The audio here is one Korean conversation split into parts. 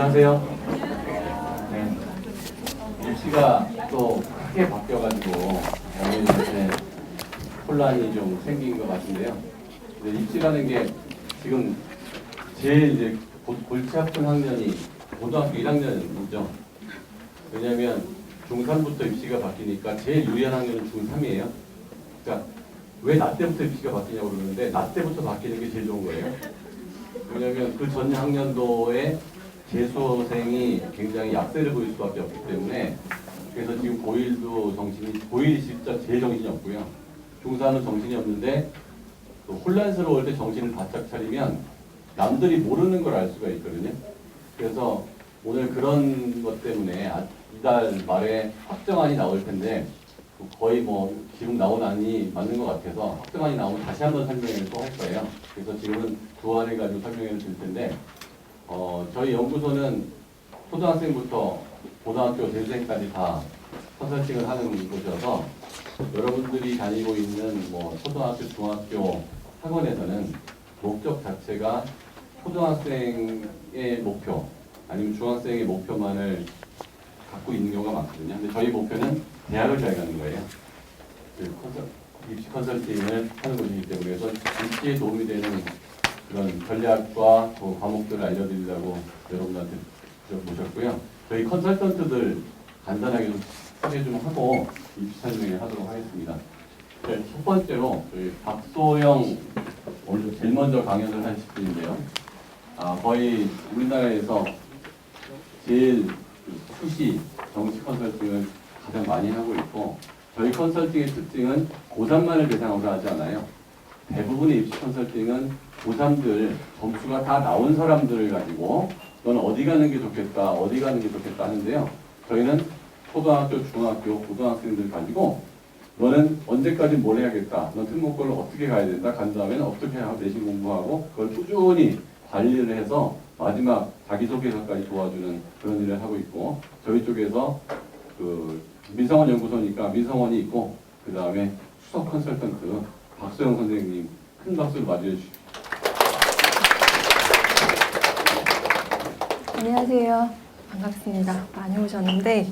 안녕하세요. 네. 입시가 또 크게 바뀌어가지고 어머니한테 혼란이 좀 생긴 것 같은데요. 근데 입시라는 게 지금 제일 이제 골치 아픈 학년이 고등학교 1학년이죠. 왜냐하면 중3부터 입시가 바뀌니까 제일 유리한 학년은 중3이에요. 그러니까 왜 나 때부터 입시가 바뀌냐고 그러는데 나 때부터 바뀌는 게 제일 좋은 거예요. 왜냐하면 그 전 학년도에 재수생이 굉장히 약세를 보일 수밖에 없기 때문에 그래서 지금 고1도 고1이 진짜 제일 정신이 없고요. 중3은 정신이 없는데 또 혼란스러울 때 정신을 바짝 차리면 남들이 모르는 걸 알 수가 있거든요. 그래서 오늘 그런 것 때문에 이달 말에 확정안이 나올 텐데 거의 뭐 지금 나온 안이 맞는 것 같아서 확정안이 나오면 다시 한번 설명을 또 할 거예요. 그래서 지금은 두안을 가지고 설명을 드릴 텐데 저희 연구소는 초등학생부터 고등학교 대학생까지 다 컨설팅을 하는 곳이어서 여러분들이 다니고 있는 뭐 초등학교, 중학교 학원에서는 목적 자체가 초등학생의 목표 아니면 중학생의 목표만을 갖고 있는 경우가 많거든요. 근데 저희 목표는 대학을 잘 가는 거예요. 입시 컨설팅을 하는 곳이기 때문에 그래서 입시에 도움이 되는 그런 전략과 과목들을 알려드리려고 여러분한테 모셨고요. 저희 컨설턴트들 간단하게 좀 소개 좀 하고 입시 설명을 하도록 하겠습니다. 네, 첫 번째로 저희 박소영 오늘 제일 먼저 강연을 하실 분인데요. 거의 우리나라에서 제일 수시 정시 컨설팅을 가장 많이 하고 있고 저희 컨설팅의 특징은 고3만을 대상으로 하지 않아요. 대부분의 입시 컨설팅은 고3들 점수가 다 나온 사람들을 가지고 너는 어디 가는 게 좋겠다, 어디 가는 게 좋겠다 하는데요. 저희는 초등학교, 중학교, 고등학생들 가지고 너는 언제까지 뭘 해야겠다, 너 특목고를 어떻게 가야 된다, 간 다음에는 어떻게 하고 내신 공부하고 그걸 꾸준히 관리를 해서 마지막 자기소개서까지 도와주는 그런 일을 하고 있고 저희 쪽에서 그 민성원 연구소니까 민성원이 있고 그 다음에 수석 컨설턴트 박소영 선생님 큰 박수를 맞이해 주십시오. 안녕하세요. 반갑습니다. 많이 오셨는데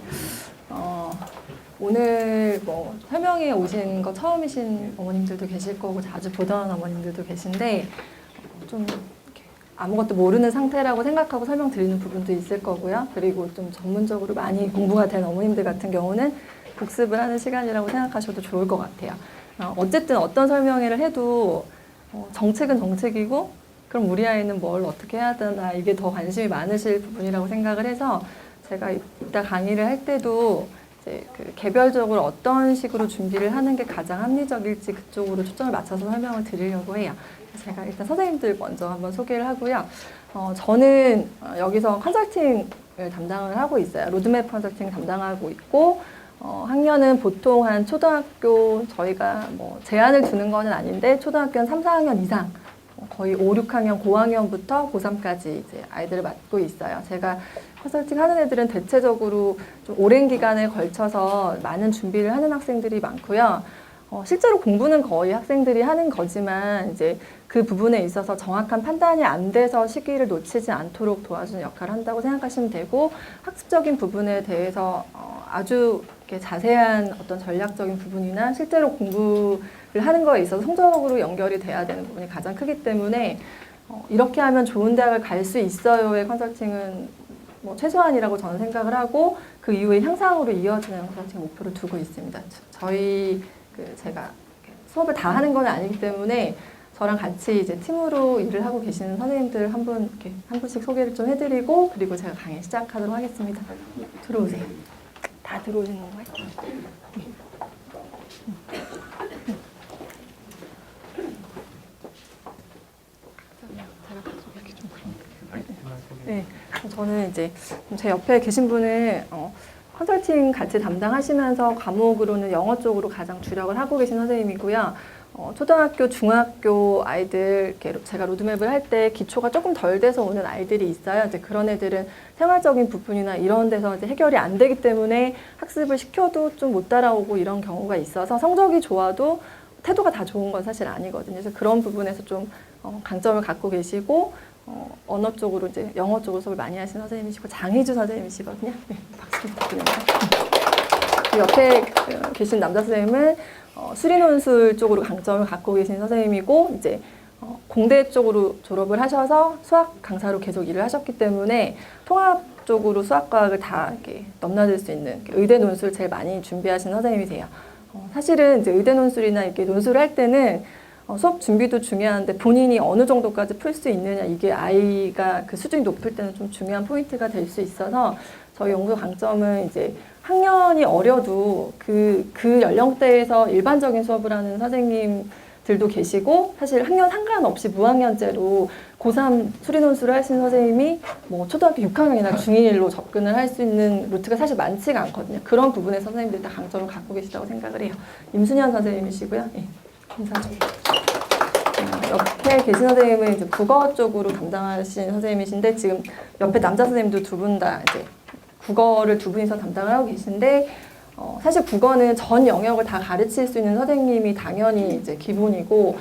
오늘 뭐 설명회 오신 거 처음이신 어머님들도 계실 거고 자주 보던 어머님들도 계신데 좀 아무것도 모르는 상태라고 생각하고 설명드리는 부분도 있을 거고요. 그리고 좀 전문적으로 많이 공부가 된 어머님들 같은 경우는 복습을 하는 시간이라고 생각하셔도 좋을 것 같아요. 어쨌든 어떤 설명회를 해도 정책은 정책이고 그럼 우리 아이는 뭘 어떻게 해야 되나 이게 더 관심이 많으실 부분이라고 생각을 해서 제가 이따 강의를 할 때도 이제 그 개별적으로 어떤 식으로 준비를 하는 게 가장 합리적일지 그쪽으로 초점을 맞춰서 설명을 드리려고 해요. 제가 일단 선생님들 먼저 한번 소개를 하고요. 저는 여기서 컨설팅을 담당을 하고 있어요. 로드맵 컨설팅 담당하고 있고 학년은 보통 한 초등학교 저희가 뭐 제한을 두는 거는 아닌데 초등학교는 3, 4학년 이상 거의 5, 6학년 고학년부터 고3까지 이제 아이들을 맡고 있어요. 제가 컨설팅 하는 애들은 대체적으로 좀 오랜 기간에 걸쳐서 많은 준비를 하는 학생들이 많고요. 실제로 공부는 거의 학생들이 하는 거지만 이제 그 부분에 있어서 정확한 판단이 안 돼서 시기를 놓치지 않도록 도와주는 역할을 한다고 생각하시면 되고 학습적인 부분에 대해서 아주 이렇게 자세한 어떤 전략적인 부분이나 실제로 공부를 하는 거에 있어서 성적으로 연결이 돼야 되는 부분이 가장 크기 때문에 이렇게 하면 좋은 대학을 갈 수 있어요의 컨설팅은 뭐 최소한이라고 저는 생각을 하고 그 이후에 향상으로 이어지는 컨설팅 목표를 두고 있습니다. 저희 제가 수업을 다 하는 건 아니기 때문에 저랑 같이 이제 팀으로 일을 하고 계시는 선생님들 한 분씩 소개를 좀 해드리고 그리고 제가 강의 시작하도록 하겠습니다. 들어오세요. 다 들어오시는 건가요? 네, 저는 이제 제 옆에 계신 분은 컨설팅 같이 담당하시면서 과목으로는 영어 쪽으로 가장 주력을 하고 계신 선생님이고요. 초등학교, 중학교 아이들 제가 로드맵을 할 때 기초가 조금 덜 돼서 오는 아이들이 있어요. 이제 그런 애들은 생활적인 부분이나 이런 데서 이제 해결이 안 되기 때문에 학습을 시켜도 좀 못 따라오고 이런 경우가 있어서 성적이 좋아도 태도가 다 좋은 건 사실 아니거든요. 그래서 그런 부분에서 좀 강점을 갖고 계시고 언어 쪽으로 이제 영어 쪽으로 수업을 많이 하시는 선생님이시고 장희주 선생님이시거든요. 네, 박수 부탁드립니다. 그 옆에 계신 남자 선생님은 수리 논술 쪽으로 강점을 갖고 계신 선생님이고 이제 공대 쪽으로 졸업을 하셔서 수학 강사로 계속 일을 하셨기 때문에 통합 쪽으로 수학과학을 다 이렇게 넘나들 수 있는 의대 논술 제일 많이 준비하시는 선생님이세요. 사실은 이제 의대 논술이나 이렇게 논술을 할 때는 수업 준비도 중요한데 본인이 어느 정도까지 풀 수 있느냐 이게 아이가 그 수준이 높을 때는 좀 중요한 포인트가 될 수 있어서 저희 연구 강점은 이제 학년이 어려도 그 연령대에서 일반적인 수업을 하는 선생님들도 계시고 사실 학년 상관없이 무학년제로 고3 수리논술을 하시는 선생님이 뭐 초등학교 6학년이나 중1로 접근을 할 수 있는 루트가 사실 많지가 않거든요. 그런 부분에 선생님들이 다 강점을 갖고 계시다고 생각을 해요. 임순현 선생님이시고요. 예, 인사 좀. 옆에 계신 선생님은 이제 국어 쪽으로 담당하신 선생님이신데 지금 옆에 남자 선생님도 두 분 다 이제 국어를 두 분이서 담당을 하고 계신데 사실 국어는 전 영역을 다 가르칠 수 있는 선생님이 당연히 이제 기본이고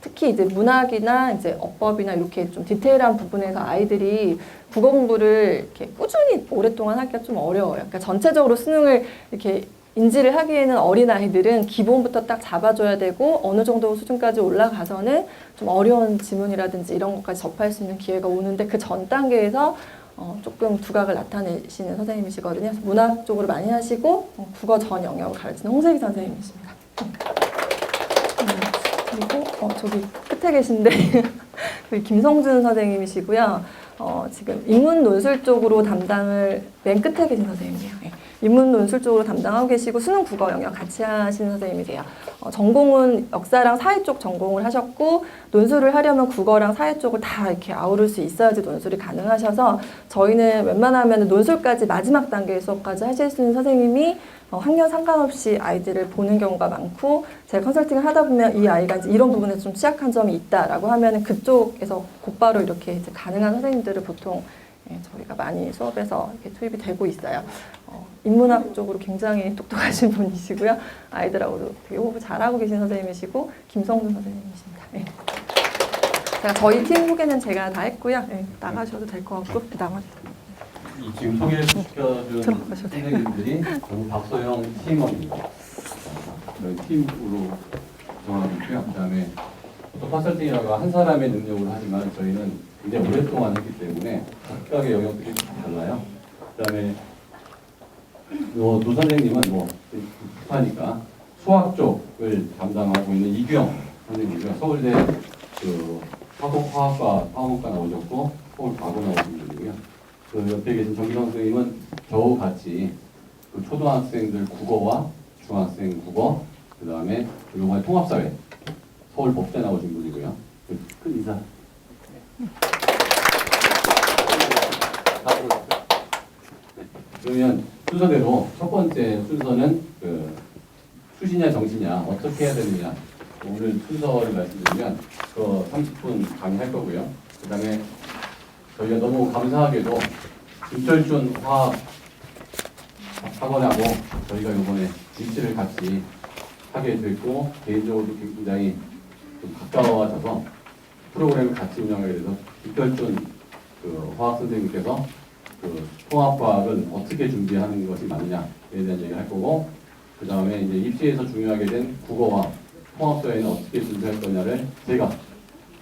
특히 이제 문학이나 이제 어법이나 이렇게 좀 디테일한 부분에서 아이들이 국어 공부를 이렇게 꾸준히 오랫동안 하기가 좀 어려워요. 그러니까 전체적으로 수능을 이렇게 인지를 하기에는 어린 아이들은 기본부터 딱 잡아줘야 되고 어느 정도 수준까지 올라가서는 좀 어려운 지문이라든지 이런 것까지 접할 수 있는 기회가 오는데 그 전 단계에서 조금 두각을 나타내시는 선생님이시거든요. 문학 쪽으로 많이 하시고 국어 전 영역을 가르치는 홍세기 선생님이십니다. 그리고 저기 끝에 계신데 김성준 선생님이시고요. 지금 인문 논술 쪽으로 담당을 맨 끝에 계신 선생님이에요. 네. 인문 논술 쪽으로 담당하고 계시고 수능 국어 영역 같이 하시는 선생님이세요. 전공은 역사랑 사회 쪽 전공을 하셨고 논술을 하려면 국어랑 사회 쪽을 다 이렇게 아우를 수 있어야지 논술이 가능하셔서 저희는 웬만하면 논술까지 마지막 단계 수업까지 하실 수 있는 선생님이 학년 상관없이 아이들을 보는 경우가 많고 제가 컨설팅을 하다 보면 이 아이가 이제 이런 부분에 좀 취약한 점이 있다라고 하면 그쪽에서 곧바로 이렇게 이제 가능한 선생님들을 보통 저희가 많이 수업에서 이렇게 투입이 되고 있어요. 인문학 쪽으로 굉장히 똑똑하신 분이시고요. 아이들하고도 되게 호흡을 잘하고 계신 선생님이시고 김성준 선생님이십니다. 네. 제가 저희 팀 소개는 제가 다 했고요. 네, 나가셔도 될 것 같고 나머지 지금 소개시켜준 선생님들이 전부 박소영 팀원입니다. 저희 팀으로 구성하고 있고요. 그다음에 또 컨설팅이라고 한 사람의 능력으로 하지만 저희는 굉장히 오랫동안 했기 때문에 각각의 영역들이 달라요. 그다음에 노 선생님은 뭐 급하니까 수학 쪽을 담당하고 있는 이규영 선생님이고요. 서울대 그 화학과 나오셨고 서울 과고 나오신 분이고요. 그 옆에 계신 정기성 선생님은 겨우 같이 그 초등학생들 국어와 중학생 국어 그다음에 이번에 통합사회 서울 법대 나오신 분이고요. 큰 인사. 그러면 순서대로 첫 번째 순서는 그 수시냐 정시냐 어떻게 해야 되느냐 오늘 순서를 말씀드리면 그 30분 강의할 거고요. 그 다음에 저희가 너무 감사하게도 김철준 화학 학원하고 저희가 이번에 입시를 같이 하게 됐고 개인적으로 굉장히 좀 가까워져서 프로그램을 같이 운영하게 돼서 김철준 그 화학 선생님께서 그 통합과학은 어떻게 준비하는 것이 맞느냐에 대한 얘기를 할 거고 그 다음에 이제 입시에서 중요하게 된 국어와 통합사회는 어떻게 준비할 거냐를 제가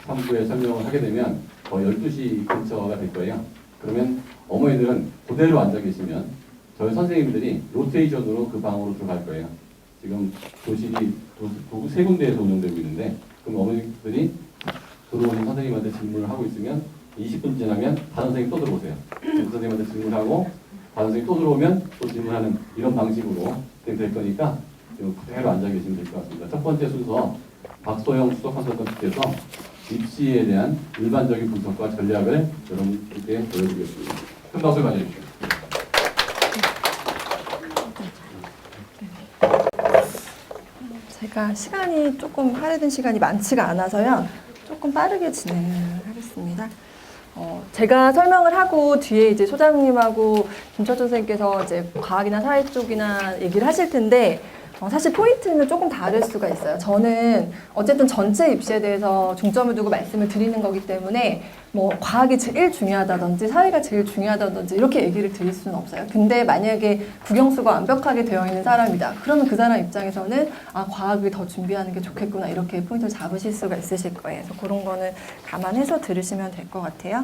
3부에 설명을 하게 되면 거의 12시 근처가 될 거예요. 그러면 어머니들은 그대로 앉아 계시면 저희 선생님들이 로테이션으로 그 방으로 들어갈 거예요. 지금 교실이 세 군데에서 운영되고 있는데 그럼 어머니들이 들어오신 선생님한테 질문을 하고 있으면 20분 지나면 다른 선생님 또 들어오세요. 그 선생님한테 질문하고 다른 선생님 또 들어오면 또 질문하는 이런 방식으로 될 거니까 지금 그대로 앉아 계시면 될 것 같습니다. 첫 번째 순서 박소영 수석 컨설턴트께서 입시에 대한 일반적인 분석과 전략을 여러분께 보여드리겠습니다. 큰 박수 맞아주십시오. 제가 시간이 조금 할애된 시간이 많지가 않아서요. 조금 빠르게 진행을 하겠습니다. 제가 설명을 하고 뒤에 이제 소장님하고 김철준 선생님께서 이제 과학이나 사회 쪽이나 얘기를 하실 텐데 사실 포인트는 조금 다를 수가 있어요. 저는 어쨌든 전체 입시에 대해서 중점을 두고 말씀을 드리는 거기 때문에 뭐 과학이 제일 중요하다든지 사회가 제일 중요하다든지 이렇게 얘기를 드릴 수는 없어요. 근데 만약에 국영수가 완벽하게 되어 있는 사람이다. 그러면 그 사람 입장에서는 아, 과학을 더 준비하는 게 좋겠구나 이렇게 포인트를 잡으실 수가 있으실 거예요. 그래서 그런 거는 감안해서 들으시면 될 것 같아요.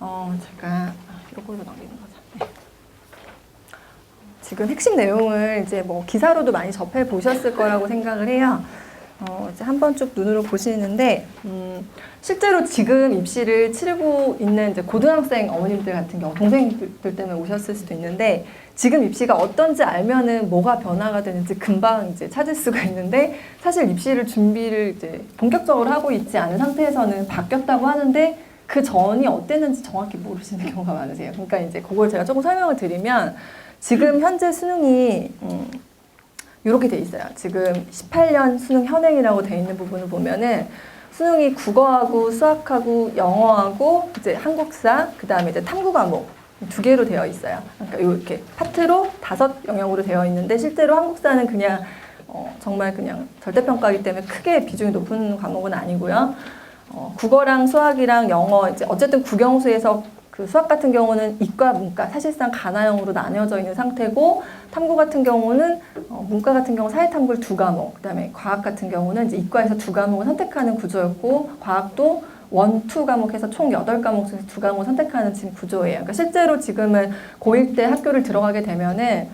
제가 이걸로 넘기는 거죠. 네. 지금 핵심 내용을 이제 뭐 기사로도 많이 접해 보셨을 거라고 생각을 해요. 이제 한번 쭉 눈으로 보시는데, 실제로 지금 입시를 치르고 있는 이제 고등학생 어머님들 같은 경우, 동생들 때문에 오셨을 수도 있는데, 지금 입시가 어떤지 알면은 뭐가 변화가 되는지 금방 이제 찾을 수가 있는데, 사실 입시를 준비를 이제 본격적으로 하고 있지 않은 상태에서는 바뀌었다고 하는데, 그 전이 어땠는지 정확히 모르시는 경우가 많으세요. 그러니까 이제 그걸 제가 조금 설명을 드리면, 지금 현재 수능이 이렇게 돼 있어요. 지금 18년 수능 현행이라고 돼 있는 부분을 보면은 수능이 국어하고 수학하고 영어하고 이제 한국사, 그 다음에 이제 탐구 과목 두 개로 되어 있어요. 그러니까 이렇게 파트로 5영역으로 되어 있는데 실제로 한국사는 그냥 정말 그냥 절대평가이기 때문에 크게 비중이 높은 과목은 아니고요. 국어랑 수학이랑 영어 이제 어쨌든 국영수에서 그 수학 같은 경우는 이과, 문과 사실상 가나형으로 나뉘어져 있는 상태고 탐구 같은 경우는 문과 같은 경우 사회탐구를 2과목, 그다음에 과학 같은 경우는 이제 이과에서 2과목을 선택하는 구조였고 과학도 1, 2과목해서 총 8과목 중에서 2과목을 선택하는 지금 구조예요. 그러니까 실제로 지금은 고1 때 학교를 들어가게 되면은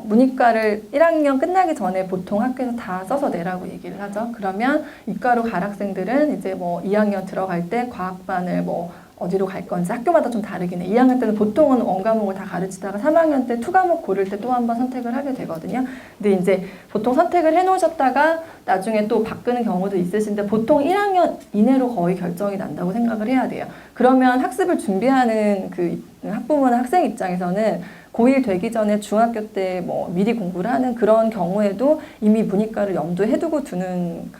문이과를 1학년 끝나기 전에 보통 학교에서 다 써서 내라고 얘기를 하죠. 그러면 이과로 갈 학생들은 이제 뭐 2학년 들어갈 때 과학반을 뭐 어디로 갈 건지 학교마다 좀 다르긴 해. 2학년 때는 보통은 원과목을 다 가르치다가 3학년 때 2과목 고를 때 또 한 번 선택을 하게 되거든요. 근데 이제 보통 선택을 해 놓으셨다가 나중에 또 바꾸는 경우도 있으신데 보통 1학년 이내로 거의 결정이 난다고 생각을 해야 돼요. 그러면 학습을 준비하는 그 학부모나 학생 입장에서는 고1 되기 전에 중학교 때 뭐 미리 공부를 하는 그런 경우에도 이미 문이과를 염두에 해두고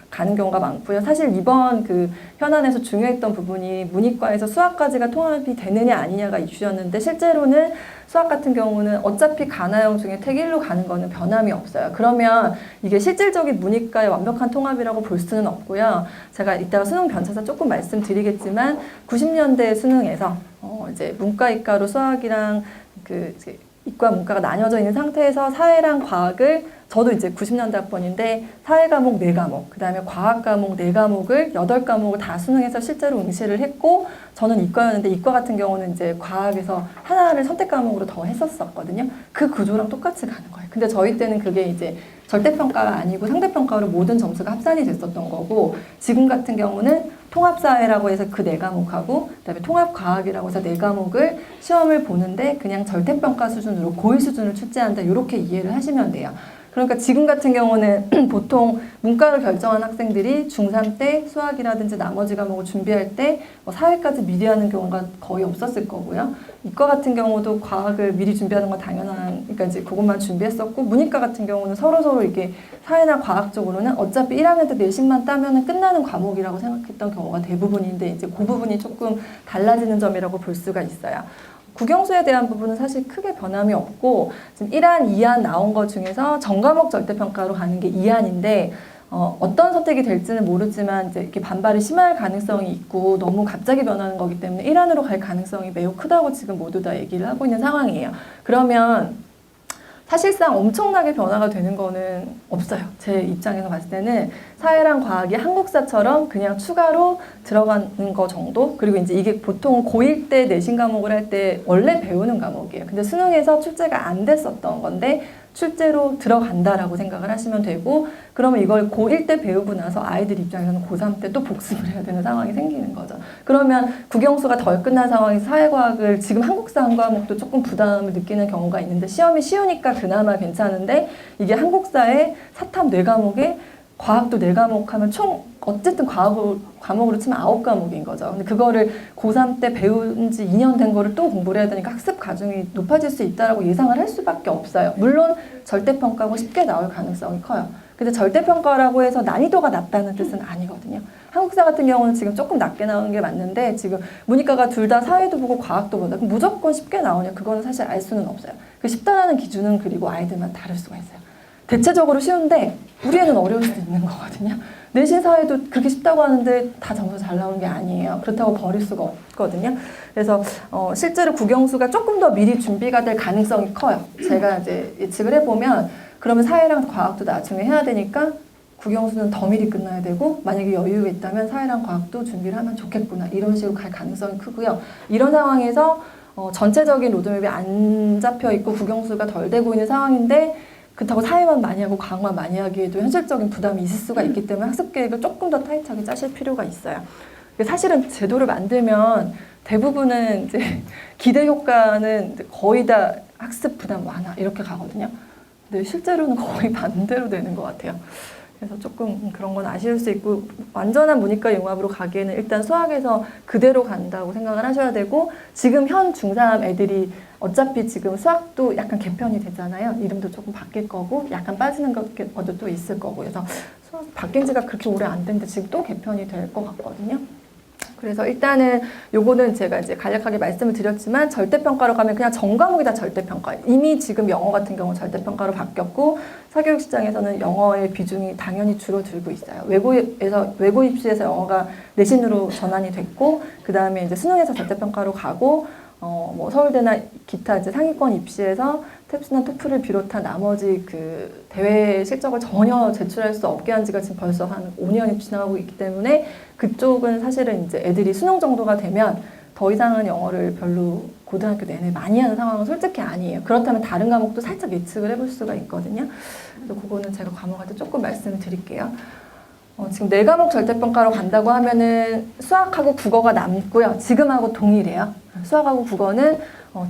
가는 경우가 많고요. 사실 이번 그 현안에서 중요했던 부분이 문이과에서 수학까지가 통합이 되느냐 아니냐가 이슈였는데 실제로는 수학 같은 경우는 어차피 가나형 중에 택1로 가는 거는 변함이 없어요. 그러면 이게 실질적인 문이과의 완벽한 통합이라고 볼 수는 없고요. 제가 이따가 수능 변차사 조금 말씀드리겠지만 90년대 수능에서 이제 문과, 이과로 수학이랑 그 이과, 문과가 나뉘어져 있는 상태에서 사회랑 과학을 저도 이제 90년대 학번인데 사회 과목 4과목, 그 다음에 과학 과목 4과목을 8과목을 다 수능해서 실제로 응시를 했고 저는 이과였는데 이과 같은 경우는 이제 과학에서 하나를 선택 과목으로 더 했었거든요. 그 구조랑 똑같이 가는 거예요. 근데 저희 때는 그게 이제 절대평가가 아니고 상대평가로 모든 점수가 합산이 됐었던 거고 지금 같은 경우는 통합사회라고 해서 그 4과목하고 그다음에 통합과학이라고 해서 4과목을 시험을 보는데 그냥 절대평가 수준으로 고1 수준을 출제한다 이렇게 이해를 하시면 돼요. 그러니까 지금 같은 경우는 보통 문과를 결정한 학생들이 중3 때 수학이라든지 나머지 과목을 준비할 때 뭐 사회까지 미리 하는 경우가 거의 없었을 거고요. 이과 같은 경우도 과학을 미리 준비하는 건 당연한, 그러니까 이제 그것만 준비했었고 문이과 같은 경우는 서로 이게 사회나 과학 쪽으로는 어차피 1학년 때 내신만 따면은 끝나는 과목이라고 생각했던 경우가 대부분인데 이제 그 부분이 조금 달라지는 점이라고 볼 수가 있어요. 국영수에 대한 부분은 사실 크게 변함이 없고 지금 1안, 2안 나온 것 중에서 전과목 절대평가로 가는 게 2안인데 어떤 선택이 될지는 모르지만 이제 이렇게 반발이 심할 가능성이 있고 너무 갑자기 변하는 거기 때문에 1안으로 갈 가능성이 매우 크다고 지금 모두 다 얘기를 하고 있는 상황이에요. 그러면 사실상 엄청나게 변화가 되는 거는 없어요. 제 입장에서 봤을 때는 사회랑 과학이 한국사처럼 그냥 추가로 들어가는 거 정도? 그리고 이제 이게 보통 고1 때 내신 과목을 할 때 원래 배우는 과목이에요. 근데 수능에서 출제가 안 됐었던 건데 출제로 들어간다라고 생각을 하시면 되고 그러면 이걸 고1 때 배우고 나서 아이들 입장에서는 고3 때 또 복습을 해야 되는 상황이 생기는 거죠. 그러면 국영수가 덜 끝난 상황에서 사회과학을 지금 한국사 한 과목도 조금 부담을 느끼는 경우가 있는데 시험이 쉬우니까 그나마 괜찮은데 이게 한국사의 사탐 4과목에 과학도 4과목 하면 총 어쨌든 과목으로 치면 9과목인 거죠. 근데 그거를 고3 때 배운 지 2년 된 거를 또 공부를 해야 되니까 학습 과중이 높아질 수 있다라고 예상을 할 수밖에 없어요. 물론 절대평가고 쉽게 나올 가능성이 커요. 근데 절대평가라고 해서 난이도가 낮다는 뜻은 아니거든요. 한국사 같은 경우는 지금 조금 낮게 나오는 게 맞는데 지금 문이과가 둘 다 사회도 보고 과학도 본다. 그럼 무조건 쉽게 나오냐? 그거는 사실 알 수는 없어요. 그 쉽다라는 기준은 그리고 아이들만 다를 수가 있어요. 대체적으로 쉬운데 우리 애는 어려울 수도 있는 거거든요. 내신 사회도 그렇게 쉽다고 하는데 다 점수 잘 나오는 게 아니에요. 그렇다고 버릴 수가 없거든요. 그래서 실제로 국영수가 조금 더 미리 준비가 될 가능성이 커요. 제가 이제 예측을 해보면 그러면 사회랑 과학도 나중에 해야 되니까 국영수는 더 미리 끝나야 되고 만약에 여유가 있다면 사회랑 과학도 준비를 하면 좋겠구나 이런 식으로 갈 가능성이 크고요. 이런 상황에서 전체적인 로드맵이 안 잡혀 있고 국영수가 덜 되고 있는 상황인데 그렇다고 사회만 많이 하고 과학만 많이 하기에도 현실적인 부담이 있을 수가 있기 때문에 학습 계획을 조금 더 타이트하게 짜실 필요가 있어요. 사실은 제도를 만들면 대부분은 이제 기대 효과는 거의 다 학습 부담 완화 이렇게 가거든요. 근데 실제로는 거의 반대로 되는 것 같아요. 그래서 조금 그런 건 아쉬울 수 있고 완전한 문이과 융합으로 가기에는 일단 수학에서 그대로 간다고 생각을 하셔야 되고 지금 현 중3 애들이 어차피 지금 수학도 약간 개편이 되잖아요. 이름도 조금 바뀔 거고 약간 빠지는 것도 또 있을 거고 그래서 수학 바뀐 지가 그렇게 오래 안 됐는데 지금 또 개편이 될 것 같거든요. 그래서 일단은 요거는 제가 이제 간략하게 말씀을 드렸지만 절대평가로 가면 그냥 전 과목이 다 절대평가. 이미 지금 영어 같은 경우 절대평가로 바뀌었고 사교육 시장에서는 영어의 비중이 당연히 줄어들고 있어요. 외고 입시에서 영어가 내신으로 전환이 됐고 그 다음에 이제 수능에서 절대평가로 가고 뭐 서울대나 기타 이제 상위권 입시에서 탭스나 토플을 비롯한 나머지 그 대회 실적을 전혀 제출할 수 없게 한 지가 지금 벌써 한 5년이 지나가고 있기 때문에 그쪽은 사실은 이제 애들이 수능 정도가 되면 더 이상은 영어를 별로 고등학교 내내 많이 하는 상황은 솔직히 아니에요. 그렇다면 다른 과목도 살짝 예측을 해볼 수가 있거든요. 그래서 그거는 제가 과목할 때 조금 말씀을 드릴게요. 지금 4과목 절대평가로 간다고 하면은 수학하고 국어가 남고요. 지금하고 동일해요. 수학하고 국어는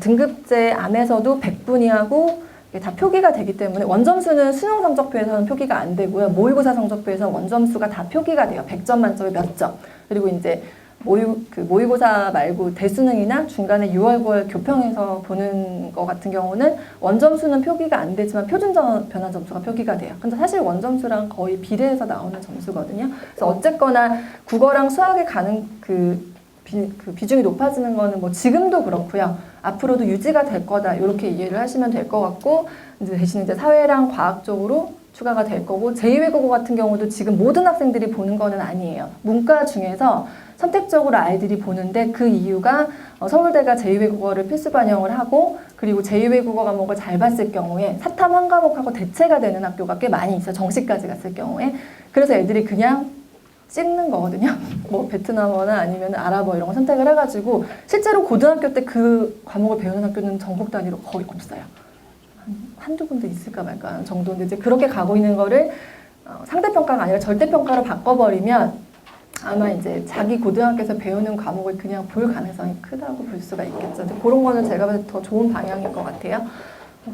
등급제 안에서도 100분위하고 다 표기가 되기 때문에 원점수는 수능 성적표에서는 표기가 안 되고요. 모의고사 성적표에서 원점수가 다 표기가 돼요. 100점 만점에 몇 점. 그리고 이제 모의고사 말고 대수능이나 중간에 6월, 9월 교평에서 보는 거 같은 경우는 원점수는 표기가 안 되지만 표준 변화 점수가 표기가 돼요. 근데 사실 원점수랑 거의 비례해서 나오는 점수거든요. 그래서 어쨌거나 국어랑 수학에 가는 그 비중이 높아지는 거는 뭐 지금도 그렇고요. 앞으로도 유지가 될 거다. 이렇게 이해를 하시면 될 것 같고 이제 대신 이제 사회랑 과학 쪽으로 추가가 될 거고 제2외국어 같은 경우도 지금 모든 학생들이 보는 거는 아니에요. 문과 중에서 선택적으로 아이들이 보는데 그 이유가 서울대가 제2외국어를 필수 반영을 하고 그리고 제2외국어 과목을 잘 봤을 경우에 사탐 한 과목하고 대체가 되는 학교가 꽤 많이 있어요. 정시까지 갔을 경우에. 그래서 애들이 그냥 찍는 거거든요. 뭐 베트남어나 아니면 아랍어 이런 거 선택을 해가지고 실제로 고등학교 때 그 과목을 배우는 학교는 전국 단위로 거의 없어요. 한두 군데 있을까 말까 하는 정도인데 이제 그렇게 가고 있는 거를 상대평가가 아니라 절대평가로 바꿔버리면 아마 이제 자기 고등학교에서 배우는 과목을 그냥 볼 가능성이 크다고 볼 수가 있겠죠. 근데 그런 거는 제가 봐도 더 좋은 방향일 것 같아요.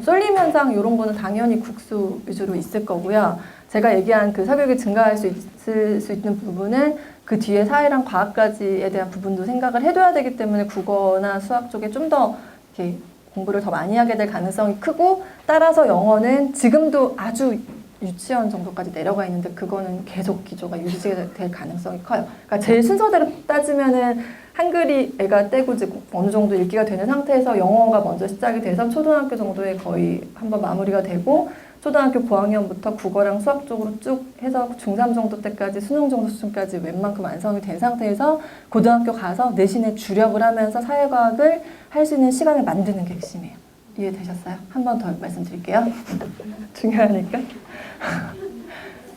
쏠림 현상 이런 거는 당연히 국수 위주로 있을 거고요. 제가 얘기한 그 사교육이 증가할 수 있는 부분은 그 뒤에 사회랑 과학까지에 대한 부분도 생각을 해둬야 되기 때문에 국어나 수학 쪽에 좀 더 이렇게 공부를 더 많이 하게 될 가능성이 크고 따라서 영어는 지금도 아주 유치원 정도까지 내려가 있는데 그거는 계속 기조가 유지될 가능성이 커요. 그러니까 제일 순서대로 따지면은 한글이 애가 떼고 이제 어느 정도 읽기가 되는 상태에서 영어가 먼저 시작이 돼서 초등학교 정도에 거의 한번 마무리가 되고 초등학교 고학년부터 국어랑 수학 쪽으로 쭉 해서 중3 정도 때까지 수능 정도 수준까지 웬만큼 완성이 된 상태에서 고등학교 가서 내신에 주력을 하면서 사회과학을 할 수 있는 시간을 만드는 게 핵심이에요. 이해되셨어요? 한 번 더 말씀드릴게요. 중요하니까.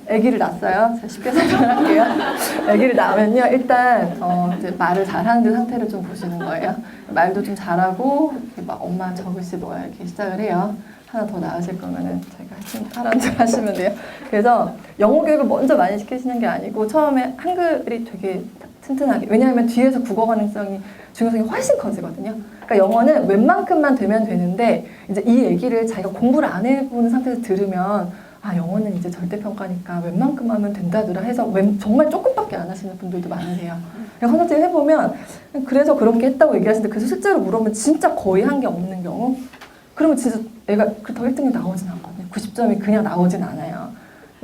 아기를 낳았어요. 제가 쉽게 설명할게요. 아기를 낳으면요, 일단 이제 말을 잘하는 상태를 좀 보시는 거예요. 말도 좀 잘하고 이렇게 막 엄마 저글씨 뭐야 이렇게 시작을 해요. 하나 더 낳으실 거면은 제가 하라는 대로 하시면 돼요. 그래서 영어 교육을 먼저 많이 시키시는 게 아니고 처음에 한글이 되게 튼튼하게, 왜냐하면 뒤에서 국어 가능성이 중요성이 훨씬 커지거든요. 그러니까 영어는 웬만큼만 되면 되는데 이제 이 얘기를 자기가 공부를 안 해보는 상태에서 들으면 아 영어는 이제 절대평가니까 웬만큼 하면 된다더라 해서 정말 조금밖에 안 하시는 분들도 많으세요. 선생님 해보면 그래서 그렇게 했다고 얘기하시는데 그래서 실제로 물어보면 진짜 거의 한 게 없는 경우 그러면 진짜 애가 그렇다고 1등이 나오진 않거든요. 90점이 그냥 나오진 않아요.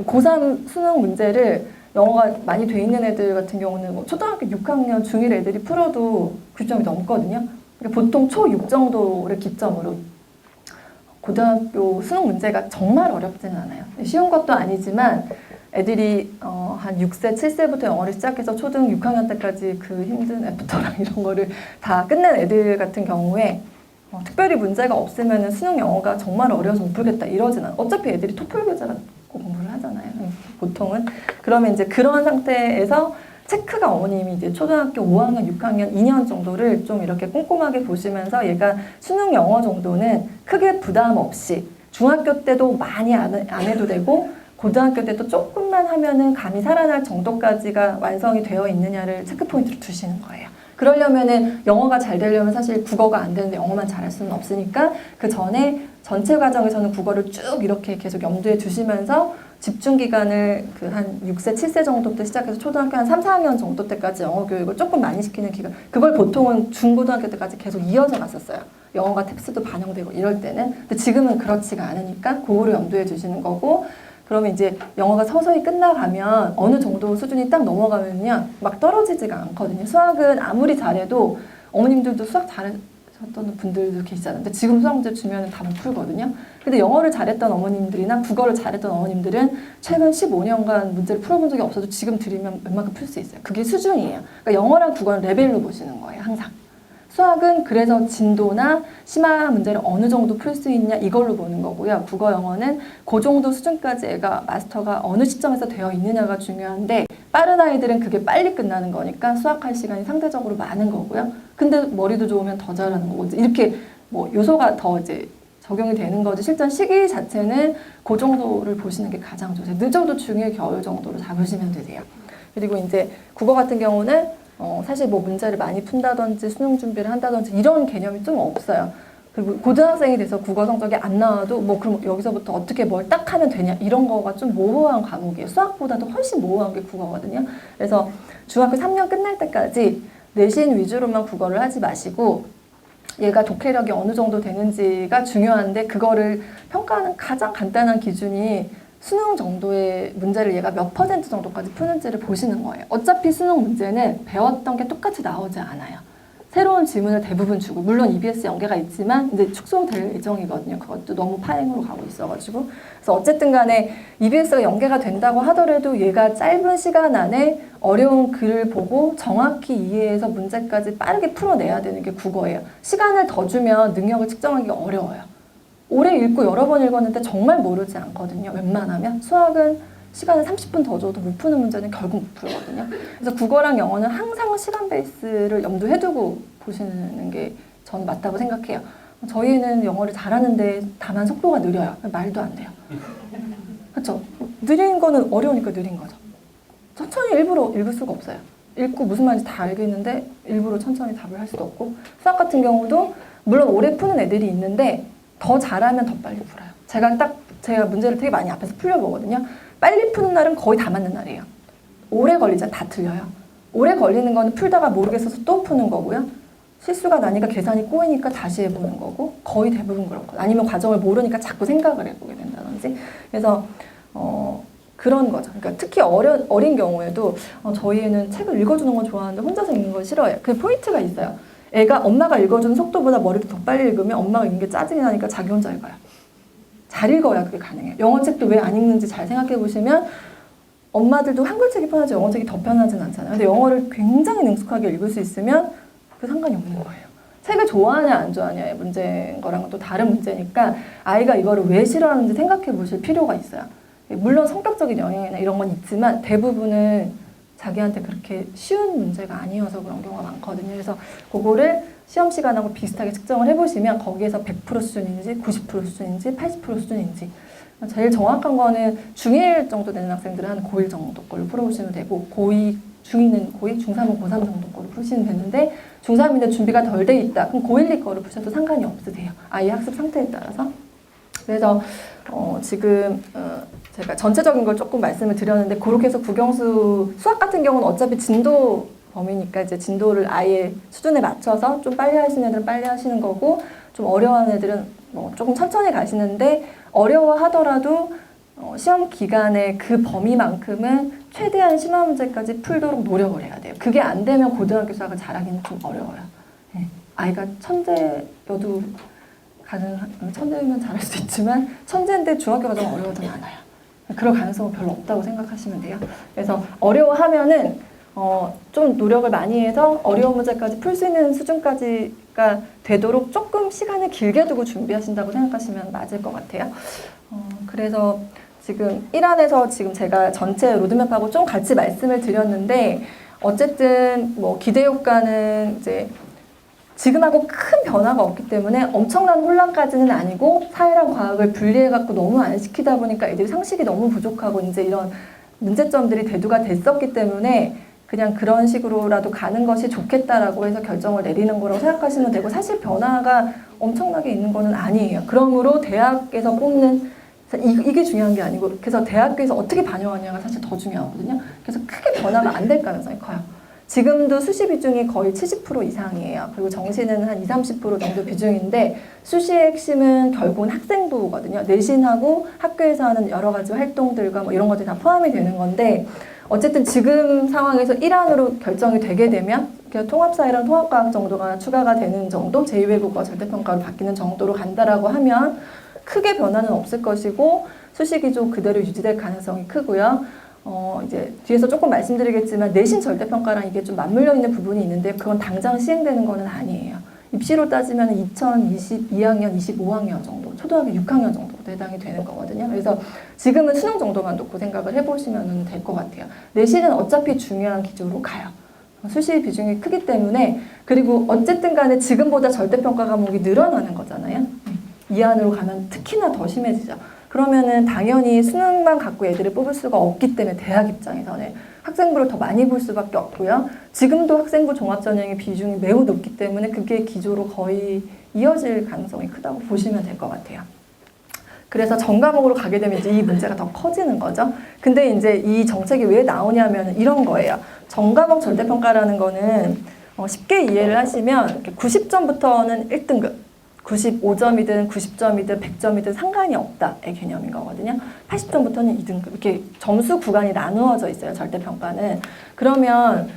고3 수능 문제를 영어가 많이 돼 있는 애들 같은 경우는 뭐 초등학교 6학년 중1 애들이 풀어도 90점이 넘거든요. 그러니까 보통 초6 정도를 기점으로 고등학교 수능 문제가 정말 어렵지는 않아요. 쉬운 것도 아니지만 애들이 한 6세, 7세부터 영어를 시작해서 초등 6학년 때까지 그 힘든 애프터랑 이런 거를 다 끝낸 애들 같은 경우에 특별히 문제가 없으면 수능 영어가 정말 어려워서 못 풀겠다 이러진 않아요. 어차피 애들이 토플 교재가 공부를 하잖아요. 보통은. 그러면 이제 그런 상태에서 체크가 어머님이 이제 초등학교 5학년, 6학년, 2년 정도를 좀 이렇게 꼼꼼하게 보시면서 얘가 수능 영어 정도는 크게 부담 없이 중학교 때도 많이 안 해도 되고 고등학교 때도 조금만 하면은 감이 살아날 정도까지가 완성이 되어 있느냐를 체크 포인트로 두시는 거예요. 그러려면은 영어가 잘 되려면 사실 국어가 안 되는데 영어만 잘할 수는 없으니까 그 전에 전체 과정에서는 국어를 쭉 이렇게 계속 염두에 두시면서 집중 기간을 그 한 6세, 7세 정도부터 시작해서 초등학교 한 3, 4학년 정도 때까지 영어 교육을 조금 많이 시키는 기간. 그걸 보통은 중고등학교 때까지 계속 이어서 갔었어요. 영어가 탭스도 반영되고 이럴 때는. 근데 지금은 그렇지가 않으니까 그거를 염두에 두시는 거고 그러면 이제 영어가 서서히 끝나가면 어느 정도 수준이 딱 넘어가면요. 막 떨어지지가 않거든요. 수학은 아무리 잘해도 어머님들도 수학 잘하셨던 분들도 계시잖아요. 근데 지금 수학 문제 주면 다 못 풀거든요. 근데 영어를 잘했던 어머님들이나 국어를 잘했던 어머님들은 최근 15년간 문제를 풀어본 적이 없어도 지금 들으면 웬만큼 풀 수 있어요. 그게 수준이에요. 그러니까 영어랑 국어는 레벨로 보시는 거예요. 항상. 수학은 그래서 진도나 심화 문제를 어느 정도 풀 수 있냐 이걸로 보는 거고요. 국어 영어는 그 정도 수준까지 애가 마스터가 어느 시점에서 되어 있느냐가 중요한데 빠른 아이들은 그게 빨리 끝나는 거니까 수학할 시간이 상대적으로 많은 거고요. 근데 머리도 좋으면 더 잘하는 거고 이렇게 뭐 요소가 더 이제 적용이 되는 거지 실전 시기 자체는 그 정도를 보시는 게 가장 좋으세요. 늦어도 중1 겨울 정도로 잡으시면 되세요. 그리고 이제 국어 같은 경우는 사실 뭐 문제를 많이 푼다든지 수능 준비를 한다든지 이런 개념이 좀 없어요. 그리고 고등학생이 돼서 국어 성적이 안 나와도 뭐 그럼 여기서부터 어떻게 뭘 딱 하면 되냐 이런 거가 좀 모호한 과목이에요. 수학보다도 훨씬 모호한 게 국어거든요. 그래서 중학교 3년 끝날 때까지 내신 위주로만 국어를 하지 마시고 얘가 독해력이 어느 정도 되는지가 중요한데 그거를 평가하는 가장 간단한 기준이 수능 정도의 문제를 얘가 몇 퍼센트 정도까지 푸는지를 보시는 거예요. 어차피 수능 문제는 배웠던 게 똑같이 나오지 않아요. 새로운 질문을 대부분 주고 물론 EBS 연계가 있지만 이제 축소될 예정이거든요. 그것도 너무 파행으로 가고 있어가지고 그래서 어쨌든 간에 EBS가 연계가 된다고 하더라도 얘가 짧은 시간 안에 어려운 글을 보고 정확히 이해해서 문제까지 빠르게 풀어내야 되는 게 국어예요. 시간을 더 주면 능력을 측정하기 어려워요. 오래 읽고 여러 번 읽었는데 정말 모르지 않거든요. 웬만하면 수학은 시간을 30분 더 줘도 못 푸는 문제는 결국 못 풀거든요. 그래서 국어랑 영어는 항상 시간 베이스를 염두에 두고 보시는 게 저는 맞다고 생각해요. 저희는 영어를 잘하는데 다만 속도가 느려요. 말도 안 돼요. 그렇죠? 느린 거는 어려우니까 느린 거죠. 천천히 일부러 읽을 수가 없어요. 읽고 무슨 말인지 다 알겠는데 일부러 천천히 답을 할 수도 없고 수학 같은 경우도 물론 오래 푸는 애들이 있는데 더 잘하면 더 빨리 풀어요. 제가 문제를 되게 많이 앞에서 풀려보거든요. 빨리 푸는 날은 거의 다 맞는 날이에요. 오래 걸리잖아요. 다 틀려요. 오래 걸리는 거는 풀다가 모르겠어서 또 푸는 거고요. 실수가 나니까 계산이 꼬이니까 다시 해보는 거고 거의 대부분 그렇거든요. 아니면 과정을 모르니까 자꾸 생각을 해보게 된다든지. 그래서 그런 거죠. 그러니까 특히 어린 경우에도 저희는 책을 읽어주는 건 좋아하는데 혼자서 읽는 건 싫어해요. 그 포인트가 있어요. 애가 엄마가 읽어주는 속도보다 머리를 더 빨리 읽으면 엄마가 읽는 게 짜증이 나니까 자기 혼자 읽어요. 잘 읽어야 그게 가능해요. 영어책도 왜 안 읽는지 잘 생각해 보시면 엄마들도 한글책이 편하지 영어책이 더 편하진 않잖아요. 근데 영어를 굉장히 능숙하게 읽을 수 있으면 그 상관이 없는 거예요. 책을 좋아하냐 안 좋아하냐의 문제인 거랑은 또 다른 문제니까 아이가 이거를 왜 싫어하는지 생각해 보실 필요가 있어요. 물론 성격적인 영향이나 이런 건 있지만 대부분은 자기한테 그렇게 쉬운 문제가 아니어서 그런 경우가 많거든요. 그래서 그거를 시험 시간하고 비슷하게 측정을 해보시면 거기에서 100% 수준인지 90% 수준인지 80% 수준인지 제일 정확한 거는 중1 정도 되는 학생들은 한 고1 정도 걸로 풀어보시면 되고 고2, 중2는 고2, 중3은 고3 정도 걸로 푸시면 되는데 중3인데 준비가 덜 돼 있다. 그럼 고1, 2 거를 푸셔도 상관이 없으세요. 아이의 학습 상태에 따라서. 그래서 지금 제가 전체적인 걸 조금 말씀을 드렸는데 그렇게 해서 국영수 수학 같은 경우는 어차피 진도 범위니까 이제 진도를 아예 수준에 맞춰서 좀 빨리 하시는 애들은 빨리 하시는 거고 좀 어려워하는 애들은 뭐 조금 천천히 가시는데 어려워하더라도 시험 기간에 그 범위만큼은 최대한 심화 문제까지 풀도록 노력을 해야 돼요. 그게 안 되면 고등학교 수학을 잘하기는 좀 어려워요. 아이가 천재여도 천재면 잘할 수 있지만 천재인데 중학교가 좀 어려워도 않아요. 그럴 가능성은 별로 없다고 생각하시면 돼요. 그래서 어려워하면은 좀 노력을 많이 해서 어려운 문제까지 풀 수 있는 수준까지가 되도록 조금 시간을 길게 두고 준비하신다고 생각하시면 맞을 것 같아요. 그래서 지금 1안에서 지금 제가 전체 로드맵하고 좀 같이 말씀을 드렸는데 어쨌든 뭐 기대 효과는 이제 지금하고 큰 변화가 없기 때문에 엄청난 혼란까지는 아니고 사회랑 과학을 분리해갖고 너무 안 시키다 보니까 애들이 상식이 너무 부족하고 이제 이런 문제점들이 대두가 됐었기 때문에 그냥 그런 식으로라도 가는 것이 좋겠다라고 해서 결정을 내리는 거라고 생각하시면 되고 사실 변화가 엄청나게 있는 거는 아니에요. 그러므로 대학에서 뽑는 이게 중요한 게 아니고 그래서 대학교에서 어떻게 반영하냐가 사실 더 중요하거든요. 그래서 크게 변화가 안 될 가능성이 커요. 지금도 수시 비중이 거의 70% 이상이에요. 그리고 정시는 한 20, 30% 정도 비중인데 수시의 핵심은 결국은 학생부거든요. 내신하고 학교에서 하는 여러 가지 활동들과 뭐 이런 것들이 다 포함이 되는 건데 어쨌든 지금 상황에서 1안으로 결정이 되게 되면 통합사회랑 통합과학 정도가 추가가 되는 정도, 제2외국어 절대평가로 바뀌는 정도로 간다라고 하면 크게 변화는 없을 것이고 수시 기조 그대로 유지될 가능성이 크고요. 이제 뒤에서 조금 말씀드리겠지만 내신 절대평가랑 이게 좀 맞물려 있는 부분이 있는데 그건 당장 시행되는 거는 아니에요. 입시로 따지면 2022학년, 25학년 정도, 초등학교 6학년 정도 해당이 되는 거거든요. 그래서 지금은 수능 정도만 놓고 생각을 해보시면 될 것 같아요. 내신은 어차피 중요한 기조로 가요. 수시 비중이 크기 때문에 그리고 어쨌든 간에 지금보다 절대평가 과목이 늘어나는 거잖아요. 이 안으로 가면 특히나 더 심해지죠. 그러면은 당연히 수능만 갖고 애들을 뽑을 수가 없기 때문에 대학 입장에서는 학생부를 더 많이 볼 수밖에 없고요. 지금도 학생부 종합전형의 비중이 매우 높기 때문에 그게 기조로 거의 이어질 가능성이 크다고 보시면 될 것 같아요. 그래서 전과목으로 가게 되면 이제 이 문제가 더 커지는 거죠. 근데 이제 이 정책이 왜 나오냐면 이런 거예요. 전과목 절대평가라는 거는 쉽게 이해를 하시면 90점부터는 1등급, 95점이든 90점이든 100점이든 상관이 없다의 개념인 거거든요. 80점부터는 2등급 이렇게 점수 구간이 나누어져 있어요. 절대평가는. 그러면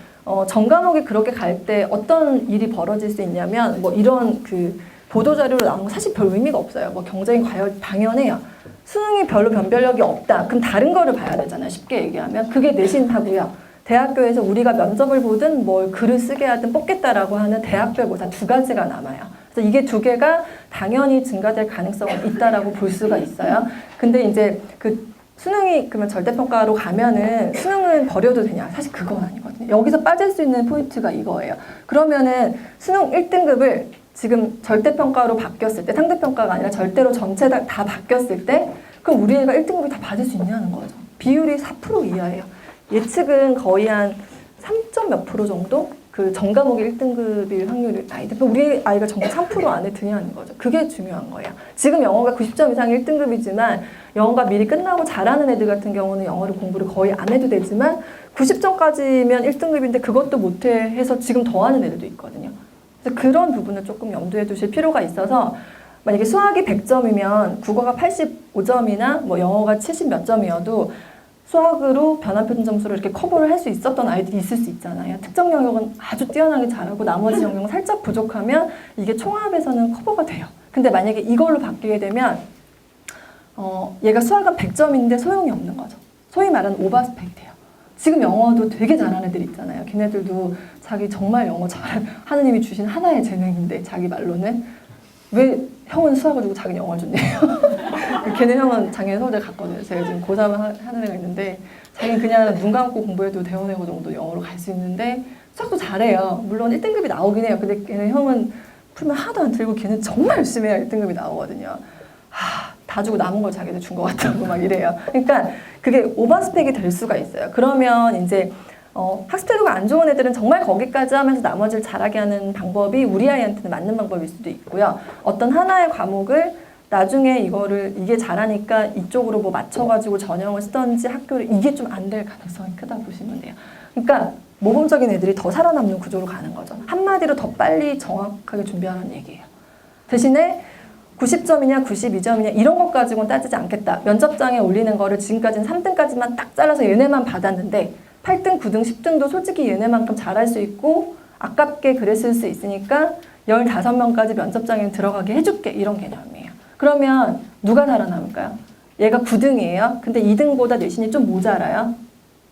전과목이 그렇게 갈 때 어떤 일이 벌어질 수 있냐면 뭐 이런 그 보도자료로 나온 거 사실 별 의미가 없어요. 뭐 경쟁이 과연 당연해요. 수능이 별로 변별력이 없다. 그럼 다른 거를 봐야 되잖아요. 쉽게 얘기하면. 그게 내신하고요. 대학교에서 우리가 면접을 보든 뭘 글을 쓰게 하든 뽑겠다라고 하는 대학별 모사 두 가지가 남아요. 그래서 이게 두 개가 당연히 증가될 가능성은 있다라고 볼 수가 있어요. 근데 이제 그 수능이 그러면 절대평가로 가면은 수능은 버려도 되냐? 사실 그건 아니거든요. 여기서 빠질 수 있는 포인트가 이거예요. 그러면은 수능 1등급을 지금 절대평가로 바뀌었을 때 상대평가가 아니라 절대로 전체 다 바뀌었을 때 그럼 우리 애가 1등급을 다 받을 수 있냐는 거죠. 비율이 4% 이하예요. 예측은 거의 한 3점 몇 프로 정도? 그 전과목이 1등급일 확률이 우리 아이가 정말 3% 안에 드냐는 거죠. 그게 중요한 거예요. 지금 영어가 90점 이상 1등급이지만 영어가 미리 끝나고 잘하는 애들 같은 경우는 영어를 공부를 거의 안 해도 되지만 90점까지면 1등급인데 그것도 못해 해서 지금 더 하는 애들도 있거든요. 그래서 그런 부분을 조금 염두에 두실 필요가 있어서 만약에 수학이 100점이면 국어가 85점이나 뭐 영어가 70 몇 점이어도 수학으로 변환표준 점수를 이렇게 커버를 할 수 있었던 아이들이 있을 수 있잖아요. 특정 영역은 아주 뛰어나게 잘하고 나머지 영역은 살짝 부족하면 이게 총합에서는 커버가 돼요. 근데 만약에 이걸로 바뀌게 되면 얘가 수학은 100점인데 소용이 없는 거죠. 소위 말하는 오버스펙이 돼요. 지금 영어도 되게 잘하는 애들 있잖아요. 걔네들도 자기 정말 영어 잘 하느님이 주신 하나의 재능인데 자기 말로는 왜 형은 수학을 주고 자기는 영어를 줬네요. 걔네 형은 작년에 서울대 갔거든요. 제가 지금 고3 하는 애가 있는데 자기는 그냥 눈 감고 공부해도 대원외고 정도 영어로 갈 수 있는데 수학도 잘해요. 물론 1등급이 나오긴 해요. 근데 걔네 형은 풀면 하나도 안 들고 걔는 정말 열심히 해야 1등급이 나오거든요. 다 주고 남은 걸 자기들 준 것 같다고 막 이래요. 그러니까 그게 오버스펙이 될 수가 있어요. 그러면 이제 학습 태도가 안 좋은 애들은 정말 거기까지 하면서 나머지를 잘하게 하는 방법이 우리 아이한테는 맞는 방법일 수도 있고요. 어떤 하나의 과목을 나중에 이게 잘하니까 이쪽으로 뭐 맞춰가지고 전형을 쓰던지 학교를 이게 좀 안 될 가능성이 크다 보시면 돼요. 그러니까 모범적인 애들이 더 살아남는 구조로 가는 거죠. 한마디로 더 빨리 정확하게 준비하라는 얘기예요. 대신에 90점이냐 92점이냐 이런 것 가지고는 따지지 않겠다. 면접장에 올리는 거를 지금까지는 3등까지만 딱 잘라서 얘네만 받았는데 8등, 9등, 10등도 솔직히 얘네만큼 잘할 수 있고 아깝게 그랬을 수 있으니까 15명까지 면접장에 들어가게 해줄게 이런 개념이에요. 그러면 누가 살아남을까요? 얘가 9등이에요. 근데 2등보다 내신이 좀 모자라요.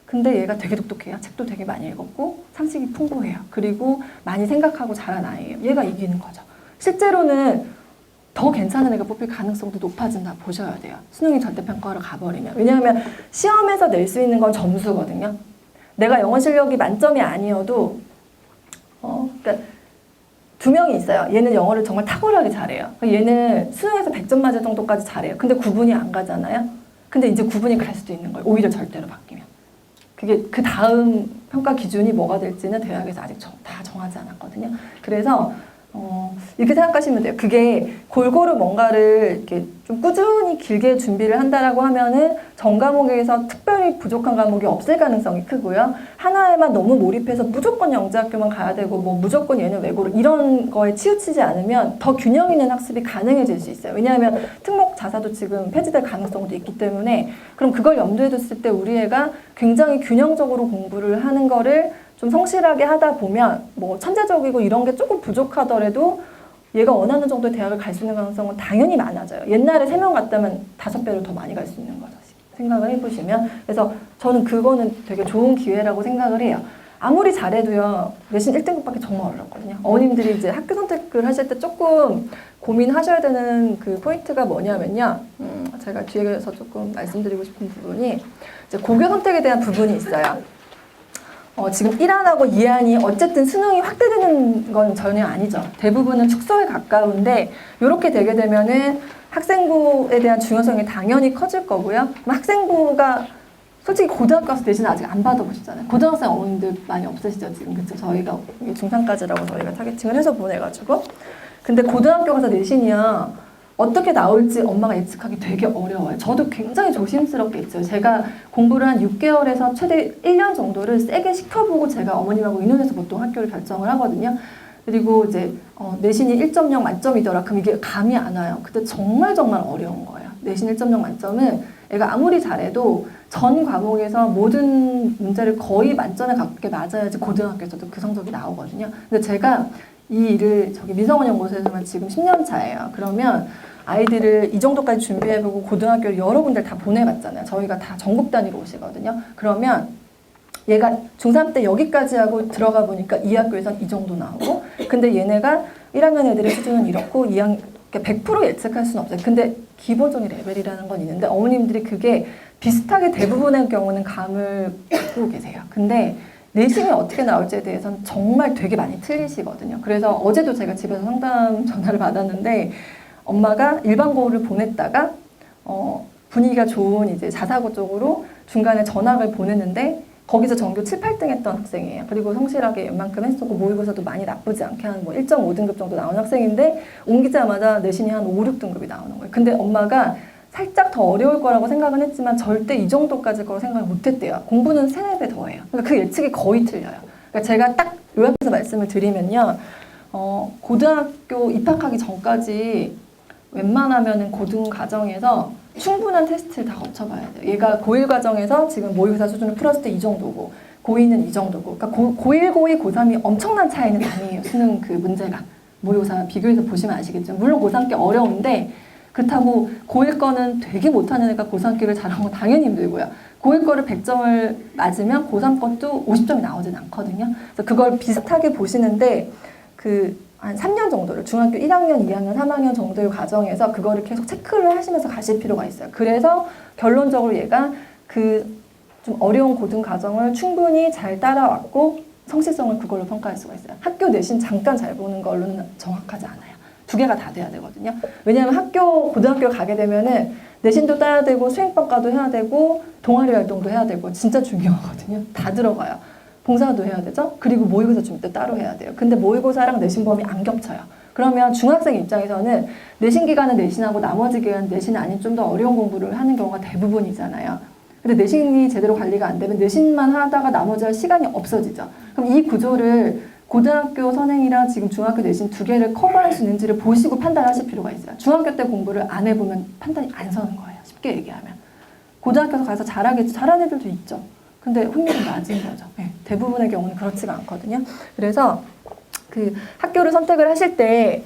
근데 얘가 되게 똑똑해요. 책도 되게 많이 읽었고 상식이 풍부해요. 그리고 많이 생각하고 잘한 아이예요. 얘가 이기는 거죠. 실제로는 더 괜찮은 애가 뽑힐 가능성도 높아진다 보셔야 돼요. 수능이 절대평가로 가버리면. 왜냐하면 시험에서 낼 수 있는 건 점수거든요. 내가 영어 실력이 만점이 아니어도 그러니까 2명이 있어요. 얘는 영어를 정말 탁월하게 잘해요. 얘는 수능에서 100점 맞을 정도까지 잘해요. 근데 구분이 안 가잖아요. 근데 이제 구분이 갈 수도 있는 거예요. 오히려 절대로 바뀌면. 그게 그 다음 평가 기준이 뭐가 될지는 대학에서 아직 다 정하지 않았거든요. 그래서 이렇게 생각하시면 돼요. 그게 골고루 뭔가를 이렇게 좀 꾸준히 길게 준비를 한다라고 하면은 전 과목에서 특별히 부족한 과목이 없을 가능성이 크고요. 하나에만 너무 몰입해서 무조건 영재학교만 가야 되고 뭐 무조건 얘는 외고로 이런 거에 치우치지 않으면 더 균형 있는 학습이 가능해질 수 있어요. 왜냐하면 특목 자사도 지금 폐지될 가능성도 있기 때문에 그럼 그걸 염두에 뒀을 때 우리 애가 굉장히 균형적으로 공부를 하는 거를 좀 성실하게 하다 보면 뭐 천재적이고 이런 게 조금 부족하더라도 얘가 원하는 정도의 대학을 갈 수 있는 가능성은 당연히 많아져요. 옛날에 3명 갔다면 5배로 더 많이 갈 수 있는 거죠. 생각을 해보시면. 그래서 저는 그거는 되게 좋은 기회라고 생각을 해요. 아무리 잘해도요. 내신 1등급밖에 정말 어렵거든요. 어머님들이 이제 학교 선택을 하실 때 조금 고민하셔야 되는 그 포인트가 뭐냐면요. 제가 뒤에서 조금 말씀드리고 싶은 부분이 이제 고교 선택에 대한 부분이 있어요. 지금 1안하고 2안이 어쨌든 수능이 확대되는 건 전혀 아니죠. 대부분은 축소에 가까운데 이렇게 되게 되면은 학생부에 대한 중요성이 당연히 커질 거고요. 학생부가 솔직히 고등학교 가서 내신 아직 안 받아보시잖아요. 고등학생 어머님들 많이 없으시죠 지금. 그쵸? 저희가 중3까지라고 저희가 타겟팅을 해서 보내가지고. 근데 고등학교 가서 내신이요. 어떻게 나올지 엄마가 예측하기 되게 어려워요. 저도 굉장히 조심스럽게 했죠. 제가 공부를 한 6개월에서 최대 1년 정도를 세게 시켜보고 제가 어머님하고 의논해서 보통 학교를 결정을 하거든요. 그리고 이제 내신이 1.0 만점이더라. 그럼 이게 감이 안 와요. 그때 정말 어려운 거예요. 내신 1.0 만점은 애가 아무리 잘해도 전 과목에서 모든 문제를 거의 만점에 가깝게 맞아야지 고등학교에서도 그 성적이 나오거든요. 근데 제가 이 일을 저기 미성원 연구소에서만 지금 10년 차예요. 그러면 아이들을 이 정도까지 준비해보고 고등학교를 여러 군데를 다 보내봤잖아요. 저희가 다 전국 단위로 오시거든요. 그러면 얘가 중3 때 여기까지 하고 들어가 보니까 이 학교에선 이 정도 나오고 근데 얘네가 1학년 애들의 수준은 이렇고 2학년 100% 예측할 수는 없어요. 근데 기본적인 레벨이라는 건 있는데 어머님들이 그게 비슷하게 대부분의 경우는 감을 갖고 계세요. 근데 내신이 어떻게 나올지에 대해서는 정말 되게 많이 틀리시거든요. 그래서 어제도 제가 집에서 상담 전화를 받았는데 엄마가 일반고를 보냈다가 분위기가 좋은 이제 자사고 쪽으로 중간에 전학을 보냈는데 거기서 전교 7, 8등 했던 학생이에요. 그리고 성실하게 웬만큼 했었고 모의고사도 많이 나쁘지 않게 한 뭐 1.5등급 정도 나온 학생인데 옮기자마자 내신이 한 5, 6등급이 나오는 거예요. 근데 엄마가 살짝 더 어려울 거라고 생각은 했지만 절대 이 정도까지 거라고 생각을 못 했대요. 공부는 3, 4배 더 해요. 그러니까 그 예측이 거의 틀려요. 그러니까 제가 딱 요약해서 말씀을 드리면요. 고등학교 입학하기 전까지 웬만하면은 고등 과정에서 충분한 테스트를 다 거쳐봐야 돼요. 얘가 고1 과정에서 지금 모의고사 수준을 풀었을 때 이 정도고 고2는 이 정도고 그러니까 고1, 고2, 고3이 엄청난 차이는 아니에요. 수능 그 문제가. 모의고사 비교해서 보시면 아시겠지만 물론 고3 께 어려운데 그렇다고 고1 거는 되게 못하는 애가 고3 기를 잘하는 건 당연히 힘들고요. 고1 거를 100점을 맞으면 고3 것도 50점이 나오진 않거든요. 그래서 그걸 비슷하게 보시는데 한 3년 정도를 중학교 1학년, 2학년, 3학년 정도의 과정에서 그거를 계속 체크를 하시면서 가실 필요가 있어요. 그래서 결론적으로 얘가 그 좀 어려운 고등 과정을 충분히 잘 따라왔고 성실성을 그걸로 평가할 수가 있어요. 학교 내신 잠깐 잘 보는 걸로는 정확하지 않아요. 2개가 다 돼야 되거든요. 왜냐하면 고등학교 가게 되면은 내신도 따야 되고 수행평가도 해야 되고 동아리 활동도 해야 되고 진짜 중요하거든요. 다 들어가요. 봉사도 해야 되죠. 그리고 모의고사 준비 때 따로 해야 돼요. 근데 모의고사랑 내신 범위 안 겹쳐요. 그러면 중학생 입장에서는 내신 기간은 내신하고 나머지 기간 내신 아닌 좀 더 어려운 공부를 하는 경우가 대부분이잖아요. 근데 내신이 제대로 관리가 안 되면 내신만 하다가 나머지 할 시간이 없어지죠. 그럼 이 구조를 고등학교 선행이랑 지금 중학교 내신 2개를 커버할 수 있는지를 보시고 판단하실 필요가 있어요. 중학교 때 공부를 안 해보면 판단이 안 서는 거예요. 쉽게 얘기하면. 고등학교 가서 잘하는 애들도 있죠. 근데 확률이 낮은 거죠. 네, 대부분의 경우는 그렇지가 않거든요. 그래서 그 학교를 선택을 하실 때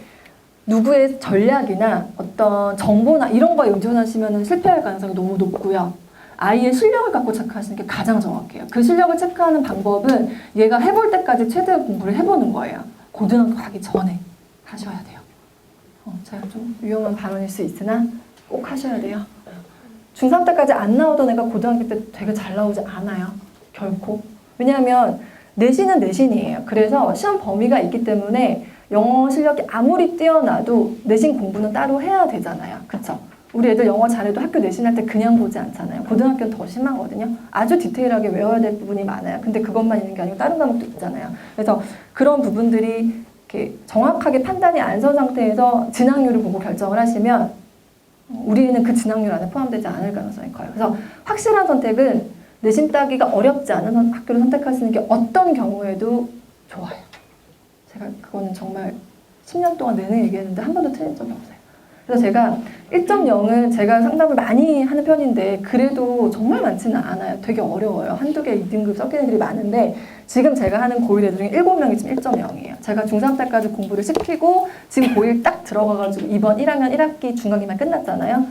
누구의 전략이나 어떤 정보나 이런 거에 의존하시면 실패할 가능성이 너무 높고요. 아이의 실력을 갖고 체크하시는 게 가장 정확해요. 그 실력을 체크하는 방법은 얘가 해볼 때까지 최대 공부를 해보는 거예요. 고등학교 가기 전에 하셔야 돼요. 제가 좀 위험한 발언일 수 있으나 꼭 하셔야 돼요. 중3 때까지 안 나오던 애가 고등학교 때 되게 잘 나오지 않아요. 결코. 왜냐하면 내신은 내신이에요. 그래서 시험 범위가 있기 때문에 영어 실력이 아무리 뛰어나도 내신 공부는 따로 해야 되잖아요. 그쵸? 우리 애들 영어 잘해도 학교 내신할 때 그냥 보지 않잖아요. 고등학교는 더 심하거든요. 아주 디테일하게 외워야 될 부분이 많아요. 근데 그것만 있는 게 아니고 다른 과목도 있잖아요. 그래서 그런 부분들이 이렇게 정확하게 판단이 안 선 상태에서 진학률을 보고 결정을 하시면 우리는 그 진학률 안에 포함되지 않을 가능성이 커요. 그래서 확실한 선택은 내신 따기가 어렵지 않은 학교를 선택하시는 게 어떤 경우에도 좋아요. 제가 그거는 정말 10년 동안 내내 얘기했는데 한 번도 틀린 적이 없어요. 그래서 제가 1.0은 제가 상담을 많이 하는 편인데 그래도 정말 많지는 않아요. 되게 어려워요. 한두 개 2등급 섞이는 애들이 많은데 지금 제가 하는 고1 애들 중에 7명이 지금 1.0이에요. 제가 중3 때까지 공부를 시키고 지금 고1 딱 들어가가지고 이번 1학년 1학기 중간기만 끝났잖아요.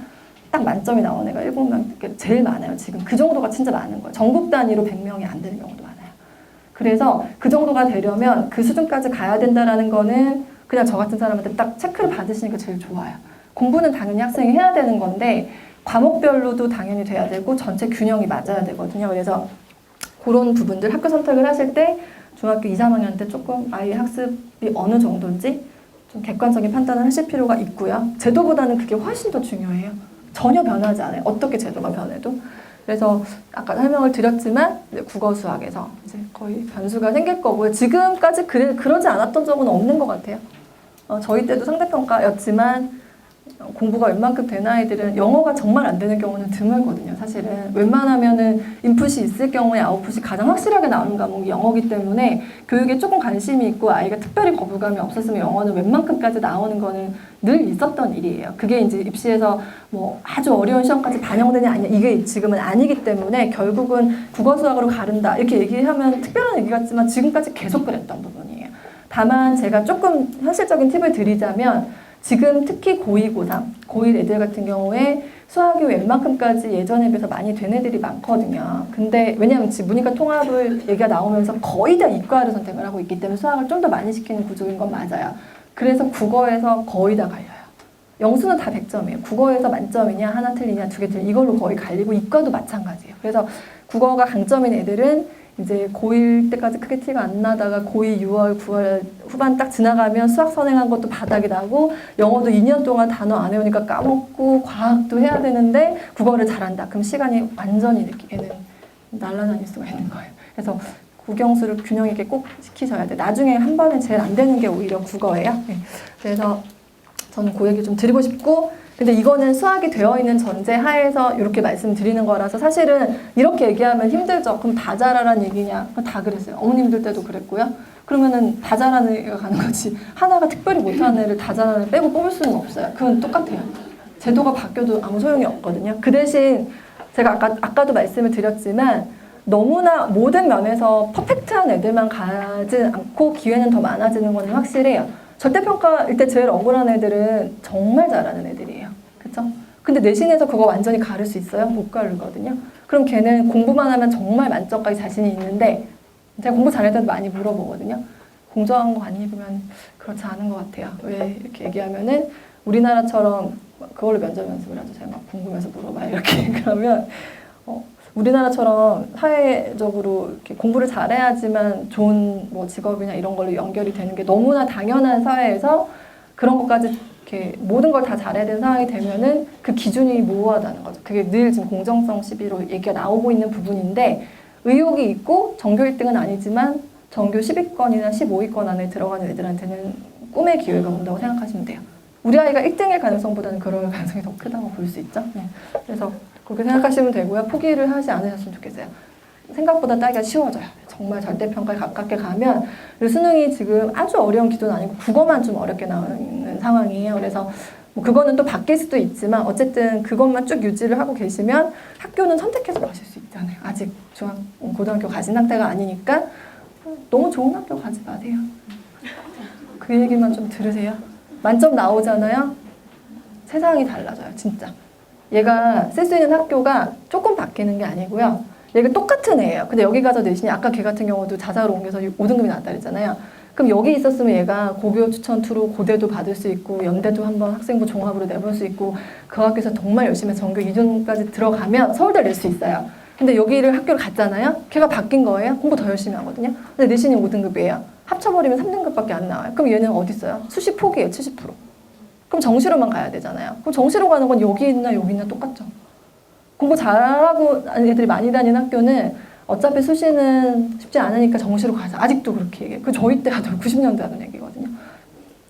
딱 만점이 나온 애가 7명 제일 많아요. 지금 그 정도가 진짜 많은 거예요. 전국 단위로 100명이 안 되는 경우도 많아요. 그래서 그 정도가 되려면 그 수준까지 가야 된다라는 거는 그냥 저 같은 사람한테 딱 체크를 받으시니까 제일 좋아요. 공부는 당연히 학생이 해야 되는 건데 과목별로도 당연히 돼야 되고 전체 균형이 맞아야 되거든요. 그래서 그런 부분들 학교 선택을 하실 때 중학교 2, 3학년 때 조금 아이의 학습이 어느 정도인지 좀 객관적인 판단을 하실 필요가 있고요. 제도보다는 그게 훨씬 더 중요해요. 전혀 변하지 않아요. 어떻게 제도가 변해도. 그래서 아까 설명을 드렸지만 국어 수학에서 이제 거의 변수가 생길 거고요. 지금까지 그러지 않았던 적은 없는 것 같아요. 저희 때도 상대평가였지만 공부가 웬만큼 된 아이들은 영어가 정말 안 되는 경우는 드물거든요. 사실은 웬만하면은 인풋이 있을 경우에 아웃풋이 가장 확실하게 나오는 과목이 영어이기 때문에 교육에 조금 관심이 있고 아이가 특별히 거부감이 없었으면 영어는 웬만큼까지 나오는 거는 늘 있었던 일이에요. 그게 이제 입시에서 뭐 아주 어려운 시험까지 반영되냐 아니냐 이게 지금은 아니기 때문에 결국은 국어 수학으로 가른다 이렇게 얘기하면 특별한 얘기 같지만 지금까지 계속 그랬던 부분이에요. 다만 제가 조금 현실적인 팁을 드리자면 지금 특히 고2, 고3, 고1 애들 같은 경우에 수학이 웬만큼까지 예전에 비해서 많이 된 애들이 많거든요. 근데 왜냐하면 지금 문이과 통합을 얘기가 나오면서 거의 다 이과를 선택을 하고 있기 때문에 수학을 좀 더 많이 시키는 구조인 건 맞아요. 그래서 국어에서 거의 다 갈려요. 영수는 다 100점이에요. 국어에서 만점이냐, 하나 틀리냐, 두 개 틀리냐 이걸로 거의 갈리고 이과도 마찬가지예요. 그래서 국어가 강점인 애들은 이제 고1 때까지 크게 티가 안 나다가 고2 6월, 9월 후반 딱 지나가면 수학 선행한 것도 바닥이 나고 영어도 2년 동안 단어 안 외우니까 까먹고 과학도 해야 되는데 국어를 잘한다. 그럼 시간이 완전히 얘는 날아다닐 수가 있는 거예요. 그래서 국영수를 균형 있게 꼭 시키셔야 돼요. 나중에 한 번에 제일 안 되는 게 오히려 국어예요. 네. 그래서 저는 그 얘기 좀 드리고 싶고 근데 이거는 수학이 되어 있는 전제 하에서 이렇게 말씀드리는 거라서 사실은 이렇게 얘기하면 힘들죠. 그럼 다 잘하라는 얘기냐? 다 그랬어요. 어머님들 때도 그랬고요. 그러면은 다 잘하는 애가 가는 거지. 하나가 특별히 못하는 애를 다 잘하는 애 빼고 뽑을 수는 없어요. 그건 똑같아요. 제도가 바뀌어도 아무 소용이 없거든요. 그 대신 제가 아까도 말씀을 드렸지만 너무나 모든 면에서 퍼펙트한 애들만 가지 않고 기회는 더 많아지는 건 확실해요. 절대평가일 때 제일 억울한 애들은 정말 잘하는 애들이에요. 그쵸? 근데 내신에서 그거 완전히 가를 수 있어요? 못 가르거든요. 그럼 걔는 공부만 하면 정말 만점까지 자신이 있는데 제가 공부 잘할 때도 많이 물어보거든요. 공정한 거 아니면 그렇지 않은 것 같아요. 왜 이렇게 얘기하면은 우리나라처럼 그걸로 면접 연습을 하죠. 제가 막 궁금해서 물어봐요. 이렇게 그러면 우리나라처럼 사회적으로 이렇게 공부를 잘해야지만 좋은 뭐 직업이나 이런 걸로 연결이 되는 게 너무나 당연한 사회에서 그런 것까지 이렇게 모든 걸 다 잘해야 되는 상황이 되면은 그 기준이 모호하다는 거죠. 그게 늘 지금 공정성 시비로 얘기가 나오고 있는 부분인데 의욕이 있고 전교 1등은 아니지만 전교 10위권이나 15위권 안에 들어가는 애들한테는 꿈의 기회가 온다고 생각하시면 돼요. 우리 아이가 1등일 가능성보다는 그럴 가능성이 더 크다고 볼 수 있죠. 네. 그래서 그렇게 생각하시면 되고요. 포기를 하지 않으셨으면 좋겠어요. 생각보다 따기가 쉬워져요. 정말 절대평가에 가깝게 가면 수능이 지금 아주 어려운 기도는 아니고 국어만 좀 어렵게 나오는 상황이에요. 그래서 뭐 그거는 또 바뀔 수도 있지만 어쨌든 그것만 쭉 유지를 하고 계시면 학교는 선택해서 가실 수 있잖아요. 아직 고등학교 가신 상태가 아니니까 너무 좋은 학교 가지 마세요. 그 얘기만 좀 들으세요. 만점 나오잖아요. 세상이 달라져요, 진짜. 얘가 쓸 수 있는 학교가 조금 바뀌는 게 아니고요. 얘가 똑같은 애예요. 근데 여기 가서 내신이 아까 걔 같은 경우도 자사로 옮겨서 5등급이 나왔다 그랬잖아요. 그럼 여기 있었으면 얘가 고교 추천 투로 고대도 받을 수 있고 연대도 한번 학생부 종합으로 내볼 수 있고 그 학교에서 정말 열심히 전교 2등까지 들어가면 서울대 낼 수 있어요. 근데 여기를 학교를 갔잖아요. 걔가 바뀐 거예요. 공부 더 열심히 하거든요. 근데 내신이 5등급이에요. 합쳐버리면 3등급밖에 안 나와요. 그럼 얘는 어디 있어요? 수시 포기예요. 70%. 그럼 정시로만 가야 되잖아요. 그럼 정시로 가는 건 여기 있나 여기 있나 똑같죠. 공부 잘하고 애들이 많이 다니는 학교는 어차피 수시는 쉽지 않으니까 정시로 가자. 아직도 그렇게 얘기해요. 그 저희 때 하던 90년대 하던 얘기거든요.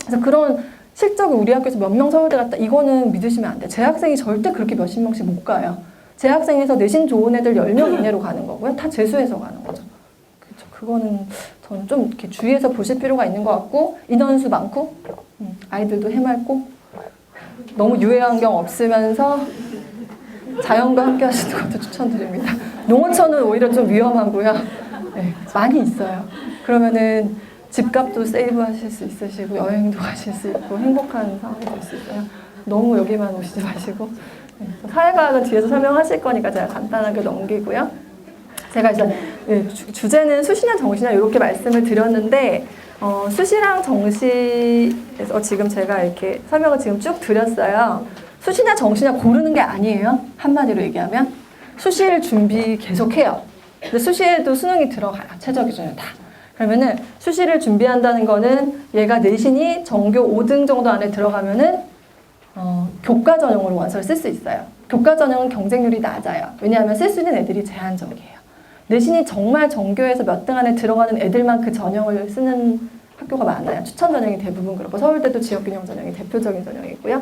그래서 그런 실적이 우리 학교에서 몇 명 서울대 갔다 이거는 믿으시면 안 돼요. 재학생이 절대 그렇게 몇십 명씩 못 가요. 재학생에서 내신 좋은 애들 10명 이내로 가는 거고요. 다 재수해서 가는 거죠. 그렇죠. 그거는 저는 좀 이렇게 주의해서 보실 필요가 있는 것 같고 인원수 많고 아이들도 해맑고 너무 유해환경 없으면서 자연과 함께 하시는 것도 추천드립니다. 농어촌은 오히려 좀 위험하고요. 네, 많이 있어요. 그러면은 집값도 세이브 하실 수 있으시고 여행도 가실 수 있고 행복한 상황이 될 수 있어요. 너무 여기만 오시지 마시고 네, 사회과학은 뒤에서 설명하실 거니까 제가 간단하게 넘기고요. 제가 이제 주제는 수시나 정시나 이렇게 말씀을 드렸는데 수시랑 정시에서 지금 제가 이렇게 설명을 지금 쭉 드렸어요. 수시나 정시나 고르는 게 아니에요. 한마디로 얘기하면 수시를 준비 계속해요. 근데 수시에도 수능이 들어가요. 최저 기준을 다. 그러면은 수시를 준비한다는 거는 얘가 내신이 전교 5등 정도 안에 들어가면은 교과 전형으로 원서를 쓸 수 있어요. 교과 전형은 경쟁률이 낮아요. 왜냐하면 쓸 수 있는 애들이 제한적이에요. 내신이 정말 전교에서 몇 등 안에 들어가는 애들만 그 전형을 쓰는 학교가 많아요. 추천 전형이 대부분 그렇고 서울대도 지역균형 전형이 대표적인 전형이고요.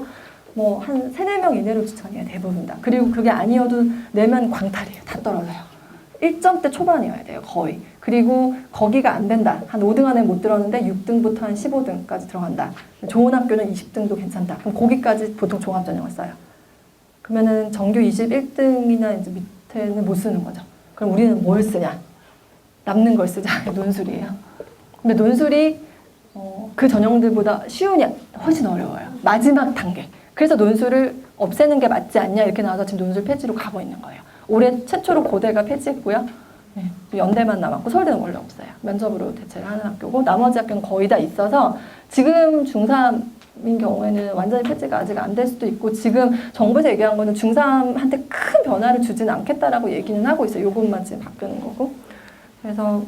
뭐 한 3, 4명 이내로 추천이에요. 대부분 다. 그리고 그게 아니어도 내면 광탈이에요. 다 떨어져요. 1점대 초반이어야 돼요. 거의. 그리고 거기가 안 된다. 한 5등 안에 못 들었는데 6등부터 한 15등까지 들어간다. 좋은 학교는 20등도 괜찮다. 그럼 거기까지 보통 종합 전형을 써요. 그러면은 전교 21등이나 이제 밑에는 못 쓰는 거죠. 그럼 우리는 뭘 쓰냐? 남는 걸 쓰자. 논술이에요. 근데 논술이 그 전형들보다 쉬우냐? 훨씬 어려워요. 마지막 단계. 그래서 논술을 없애는 게 맞지 않냐? 이렇게 나와서 지금 논술 폐지로 가고 있는 거예요. 올해 최초로 고대가 폐지했고요. 네, 연대만 남았고 서울대는 원래 없어요. 면접으로 대체를 하는 학교고 나머지 학교는 거의 다 있어서 지금 중3인 경우에는 완전히 폐지가 아직 안 될 수도 있고 지금 정부에서 얘기한 거는 중3한테 큰 변화를 주지는 않겠다라고 얘기는 하고 있어요. 요것만 지금 바뀌는 거고. 그래서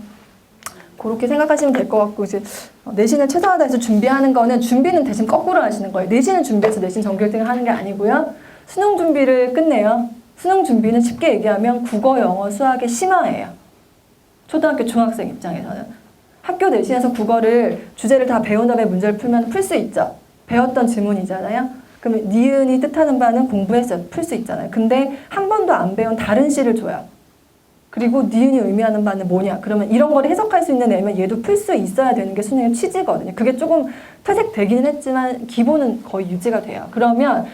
그렇게 생각하시면 될 것 같고 이제 내신을 최선을 다해서 준비하는 거는 준비는 대신 거꾸로 하시는 거예요. 내신을 준비해서 내신 전교 1등을 하는 게 아니고요. 수능 준비를 끝내요. 수능 준비는 쉽게 얘기하면 국어, 영어, 수학의 심화예요. 초등학교, 중학생 입장에서는. 학교 내신에서 국어를 주제를 다 배운 다음에 문제를 풀면 풀 수 있죠. 배웠던 지문이잖아요. 그러면 니은이 뜻하는 바는 공부했어요. 풀 수 있잖아요. 근데 한 번도 안 배운 다른 시를 줘요. 그리고 니은이 의미하는 바는 뭐냐. 그러면 이런 걸 해석할 수 있는 애면 얘도 풀 수 있어야 되는 게 수능의 취지거든요. 그게 조금 퇴색되기는 했지만 기본은 거의 유지가 돼요. 그러면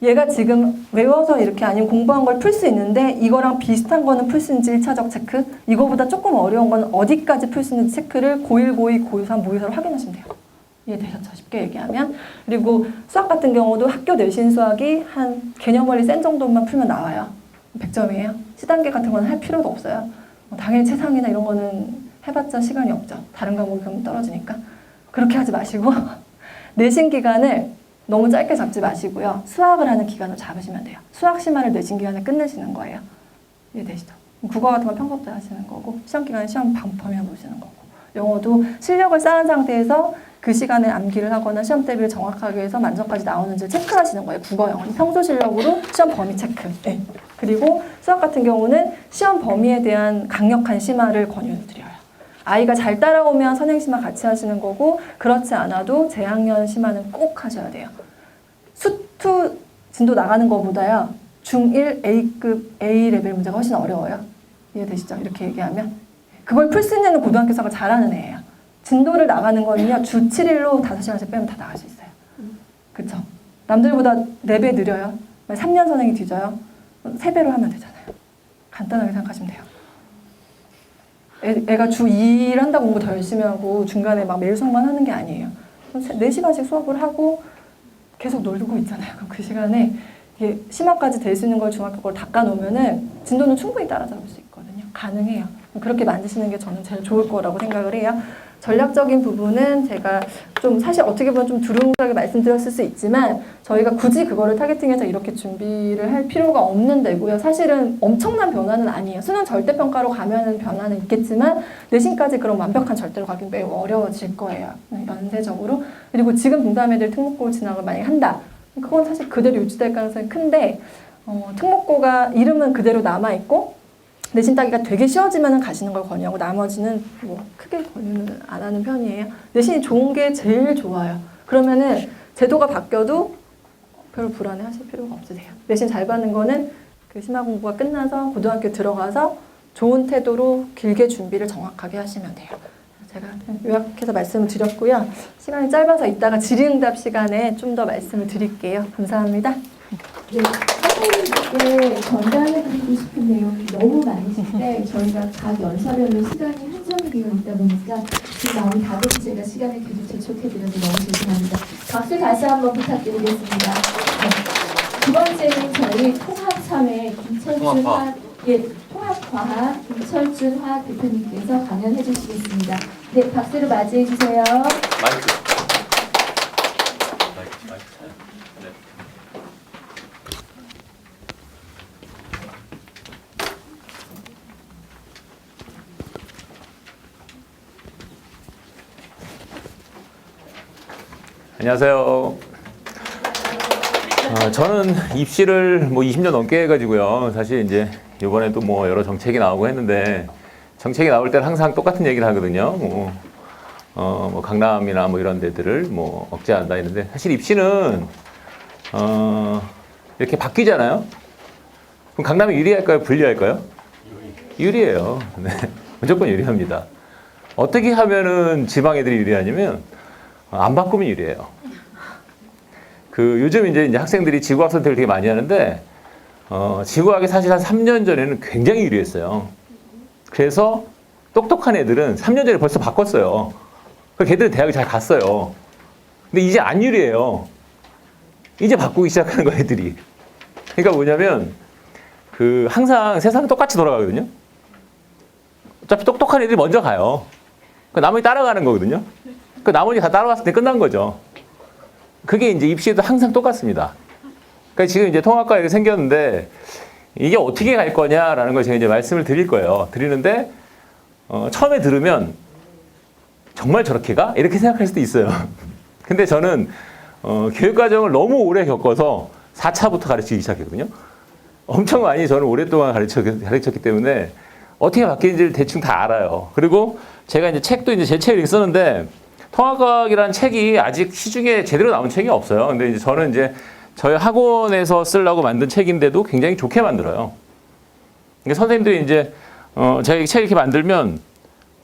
얘가 지금 외워서 이렇게 아니면 공부한 걸 풀 수 있는데 이거랑 비슷한 거는 풀 수 있는지 1차적 체크, 이거보다 조금 어려운 건 어디까지 풀 수 있는지 체크를 고1, 고2, 고3, 모의사로 확인하시면 돼요. 이해되셨죠? 쉽게 얘기하면. 그리고 수학 같은 경우도 학교 내신 수학이 한 개념 원리 센 정도만 풀면 나와요. 100점이에요. 시단계 같은 건 할 필요도 없어요. 당연히 최상이나 이런 거는 해봤자 시간이 없죠. 다른 과목이 그럼 떨어지니까. 그렇게 하지 마시고 내신 기간을 너무 짧게 잡지 마시고요. 수학을 하는 기간을 잡으시면 돼요. 수학 심화를 내신 기간에 끝내시는 거예요. 이해되시죠? 국어 같은 건 평소때 하시는 거고 시험 기간에 시험 범위만 보시는 거고 영어도 실력을 쌓은 상태에서 그 시간에 암기를 하거나 시험 대비를 정확하게 해서 만점까지 나오는지 체크하시는 거예요. 국어, 영어는 평소 실력으로 시험 범위 체크. 네. 그리고 수학 같은 경우는 시험 범위에 대한 강력한 심화를 권유드려요. 아이가 잘 따라오면 선행 심화 같이 하시는 거고 그렇지 않아도 재학년 심화는 꼭 하셔야 돼요. 수투 진도 나가는 것보다요. 중1 A급 A 레벨 문제가 훨씬 어려워요. 이해되시죠? 이렇게 얘기하면. 그걸 풀 수 있는 고등학교 수학을 잘하는 애예요. 진도를 나가는 거는요. 주 7일로 5시간씩 빼면 다 나갈 수 있어요. 그쵸? 남들보다 4배 느려요. 3년 선행이 뒤져요. 3배로 하면 되잖아요. 간단하게 생각하시면 돼요. 애가 주 2일 한다고 공부 더 열심히 하고 중간에 막 매일 수학만 하는 게 아니에요. 4시간씩 수업을 하고 계속 놀고 있잖아요. 그럼 그 시간에 이게 심화까지 될 수 있는 걸 중학교 걸 닦아놓으면은 진도는 충분히 따라잡을 수 있거든요. 가능해요. 그렇게 만드시는 게 저는 제일 좋을 거라고 생각을 해요. 전략적인 부분은 제가 좀 사실 어떻게 보면 좀 두루뭉술하게 말씀드렸을 수 있지만 저희가 굳이 그거를 타겟팅해서 이렇게 준비를 할 필요가 없는 데고요. 사실은 엄청난 변화는 아니에요. 수능 절대평가로 가면은 변화는 있겠지만 내신까지 그런 완벽한 절대로 가긴 매우 어려워질 거예요. 연세적으로. 그리고 지금 동사무애들 특목고 진학을 만약에 한다. 그건 사실 그대로 유지될 가능성이 큰데 특목고가 이름은 그대로 남아있고 내신 따기가 되게 쉬워지면 가시는 걸 권유하고 나머지는 뭐 크게 권유는 안 하는 편이에요. 내신이 좋은 게 제일 좋아요. 그러면은 제도가 바뀌어도 별로 불안해하실 필요가 없으세요. 내신 잘 받는 거는 그 심화 공부가 끝나서 고등학교 들어가서 좋은 태도로 길게 준비를 정확하게 하시면 돼요. 제가 요약해서 말씀을 드렸고요. 시간이 짧아서 이따가 질의응답 시간에 좀 더 말씀을 드릴게요. 감사합니다. 네, 선생님께 전달해드리고 싶은 내용이 너무 많으신데 저희가 각 연사별로 시간이 한정이 되어 있다 보니까 지금 나온 답은 제가 시간을 계속 재촉해드려서 너무 죄송합니다. 박수 다시 한번 부탁드리겠습니다. 네. 두 번째는 저희 통합사회 김철준 통합과학 김철준 화학 대표님께서 강연해 주시겠습니다. 네, 박수로 맞이해 주세요. 마이크. 안녕하세요. 저는 입시를 뭐 20년 넘게 해가지고요. 사실 이제 이번에 또 뭐 여러 정책이 나오고 했는데 정책이 나올 때는 항상 똑같은 얘기를 하거든요. 뭐 강남이나 뭐 이런 데들을 뭐 억제한다 이런데 사실 입시는 이렇게 바뀌잖아요. 그럼 강남이 유리할까요? 불리할까요? 유리해요. 네. 무조건 유리합니다. 어떻게 하면은 지방 애들이 유리하냐면 안 바꾸면 유리해요. 요즘 이제 학생들이 지구학 선택을 되게 많이 하는데, 지구학이 사실 한 3년 전에는 굉장히 유리했어요. 그래서 똑똑한 애들은 3년 전에 벌써 바꿨어요. 그래서 걔들은 대학을 잘 갔어요. 근데 이제 안 유리해요. 이제 바꾸기 시작하는 거예요, 애들이. 그러니까 뭐냐면, 항상 세상은 똑같이 돌아가거든요. 어차피 똑똑한 애들이 먼저 가요. 나머지 따라가는 거거든요. 나머지 다 따라왔을 때 끝난 거죠. 그게 이제 입시에도 항상 똑같습니다. 그러니까 지금 이제 통합과 이렇게 생겼는데 이게 어떻게 갈 거냐라는 걸 제가 이제 말씀을 드릴 거예요. 드리는데 처음에 들으면 정말 저렇게 가? 이렇게 생각할 수도 있어요. 근데 저는 교육과정을 너무 오래 겪어서 4차부터 가르치기 시작했거든요. 엄청 많이 저는 오랫동안 가르쳤기 때문에 어떻게 바뀌는지를 대충 다 알아요. 그리고 제가 이제 책도 이제 제 책을 쓰는데 통합과학이라는 책이 아직 시중에 제대로 나온 책이 없어요. 근데 이제 저는 이제 저희 학원에서 쓰려고 만든 책인데도 굉장히 좋게 만들어요. 그러니까 선생님들이 이제 제가 이 책 이렇게 만들면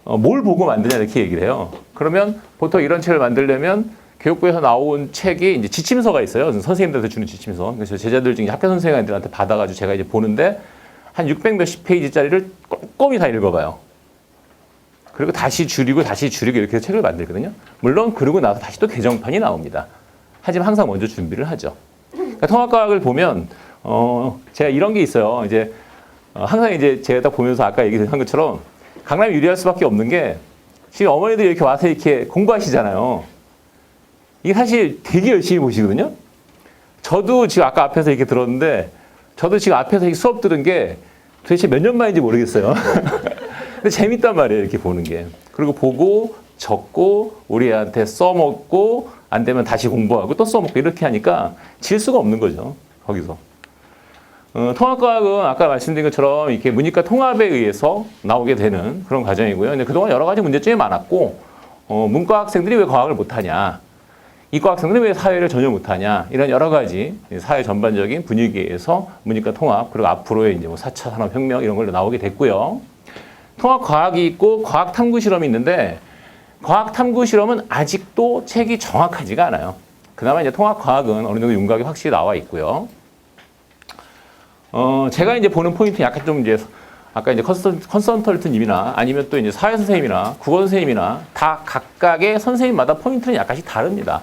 뭘 보고 만드냐 이렇게 얘기를 해요. 그러면 보통 이런 책을 만들려면 교육부에서 나온 책이 이제 지침서가 있어요. 선생님들한테 주는 지침서. 그래서 제자들 중에 학교 선생님들한테 받아가지고 제가 이제 보는데 한 600 몇십 페이지짜리를 꼼꼼히 다 읽어봐요. 그리고 다시 줄이고 이렇게 책을 만들거든요. 물론 그러고 나서 다시 또 개정판이 나옵니다. 하지만 항상 먼저 준비를 하죠. 그러니까 통합과학을 보면 제가 이런 게 있어요. 이제 항상 이제 제가 딱 보면서 아까 얘기한 것처럼 강남이 유리할 수밖에 없는 게 지금 어머니들이 이렇게 와서 이렇게 공부하시잖아요. 이게 사실 되게 열심히 보시거든요. 저도 지금 아까 앞에서 이렇게 들었는데 저도 지금 앞에서 이 수업 들은 게 도대체 몇 년 만인지 모르겠어요. 근데 재밌단 말이에요, 이렇게 보는 게. 그리고 보고, 적고, 우리 애한테 써먹고, 안 되면 다시 공부하고, 또 써먹고, 이렇게 하니까 질 수가 없는 거죠, 거기서. 통합과학은 아까 말씀드린 것처럼 이렇게 문이과 통합에 의해서 나오게 되는 그런 과정이고요. 근데 그동안 여러 가지 문제점이 많았고, 문과 학생들이 왜 과학을 못하냐, 이과 학생들이 왜 사회를 전혀 못하냐, 이런 여러 가지 사회 전반적인 분위기에서 문이과 통합, 그리고 앞으로의 이제 뭐 4차 산업혁명 이런 걸로 나오게 됐고요. 통합과학이 있고 과학탐구실험이 있는데 과학탐구실험은 아직도 책이 정확하지가 않아요. 그나마 이제 통합과학은 어느 정도 윤곽이 확실히 나와 있고요. 제가 이제 보는 포인트 약간 좀 이제 아까 이제 컨설턴트님이나 아니면 또 이제 사회 선생님이나 국어 선생님이나 다 각각의 선생님마다 포인트는 약간씩 다릅니다.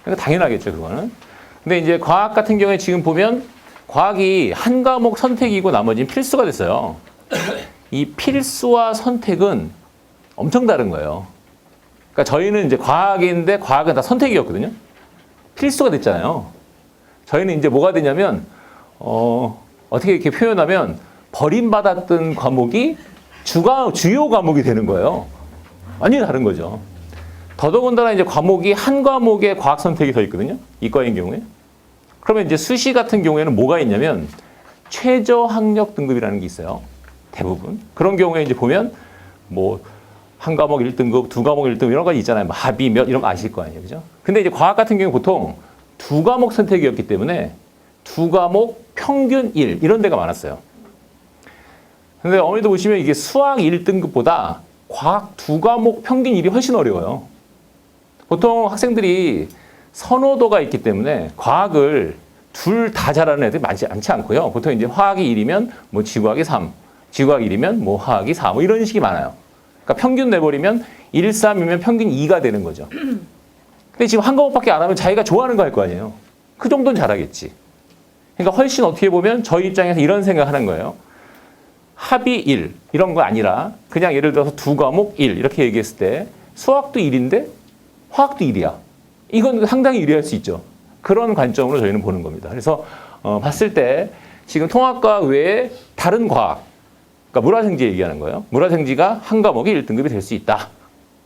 그러니까 당연하겠죠, 그거는. 근데 이제 과학 같은 경우에 지금 보면 과학이 한 과목 선택이고 나머지는 필수가 됐어요. 이 필수와 선택은 엄청 다른 거예요. 그러니까 저희는 이제 과학인데 과학은 다 선택이었거든요. 필수가 됐잖아요. 저희는 이제 뭐가 되냐면 어떻게 이렇게 표현하면 버림받았던 과목이 주요 과목이 되는 거예요. 완전히 다른 거죠. 더더군다나 이제 과목이 한 과목에 과학 선택이 더 있거든요. 이과인 경우에. 그러면 이제 수시 같은 경우에는 뭐가 있냐면 최저 학력 등급이라는 게 있어요. 대부분. 그런 경우에 이제 보면 뭐 한 과목 1등급, 두 과목 1등급 이런 거 있잖아요. 뭐 합의 몇 이런 거 아실 거 아니에요. 그죠? 근데 이제 과학 같은 경우에 보통 두 과목 선택이었기 때문에 두 과목 평균 1 이런 데가 많았어요. 근데 어머니도 보시면 이게 수학 1등급보다 과학 두 과목 평균 1이 훨씬 어려워요. 보통 학생들이 선호도가 있기 때문에 과학을 둘 다 잘하는 애들이 많지 않고요. 보통 이제 화학이 1이면 뭐 지구학이 3, 지구학 1이면 뭐 화학이 4, 뭐 이런 식이 많아요. 그러니까 평균 내버리면 1, 3이면 평균 2가 되는 거죠. 근데 지금 한 과목밖에 안 하면 자기가 좋아하는 거 할 거 아니에요. 그 정도는 잘하겠지. 그러니까 훨씬 어떻게 보면 저희 입장에서 이런 생각하는 거예요. 합이 1 이런 거 아니라 그냥 예를 들어서 두 과목 1 이렇게 얘기했을 때 수학도 1인데 화학도 1이야. 이건 상당히 유리할 수 있죠. 그런 관점으로 저희는 보는 겁니다. 그래서 봤을 때 지금 통합과 외에 다른 과학, 그러니까 물화생지 얘기하는 거예요. 물화생지가 한 과목이 1등급이 될 수 있다.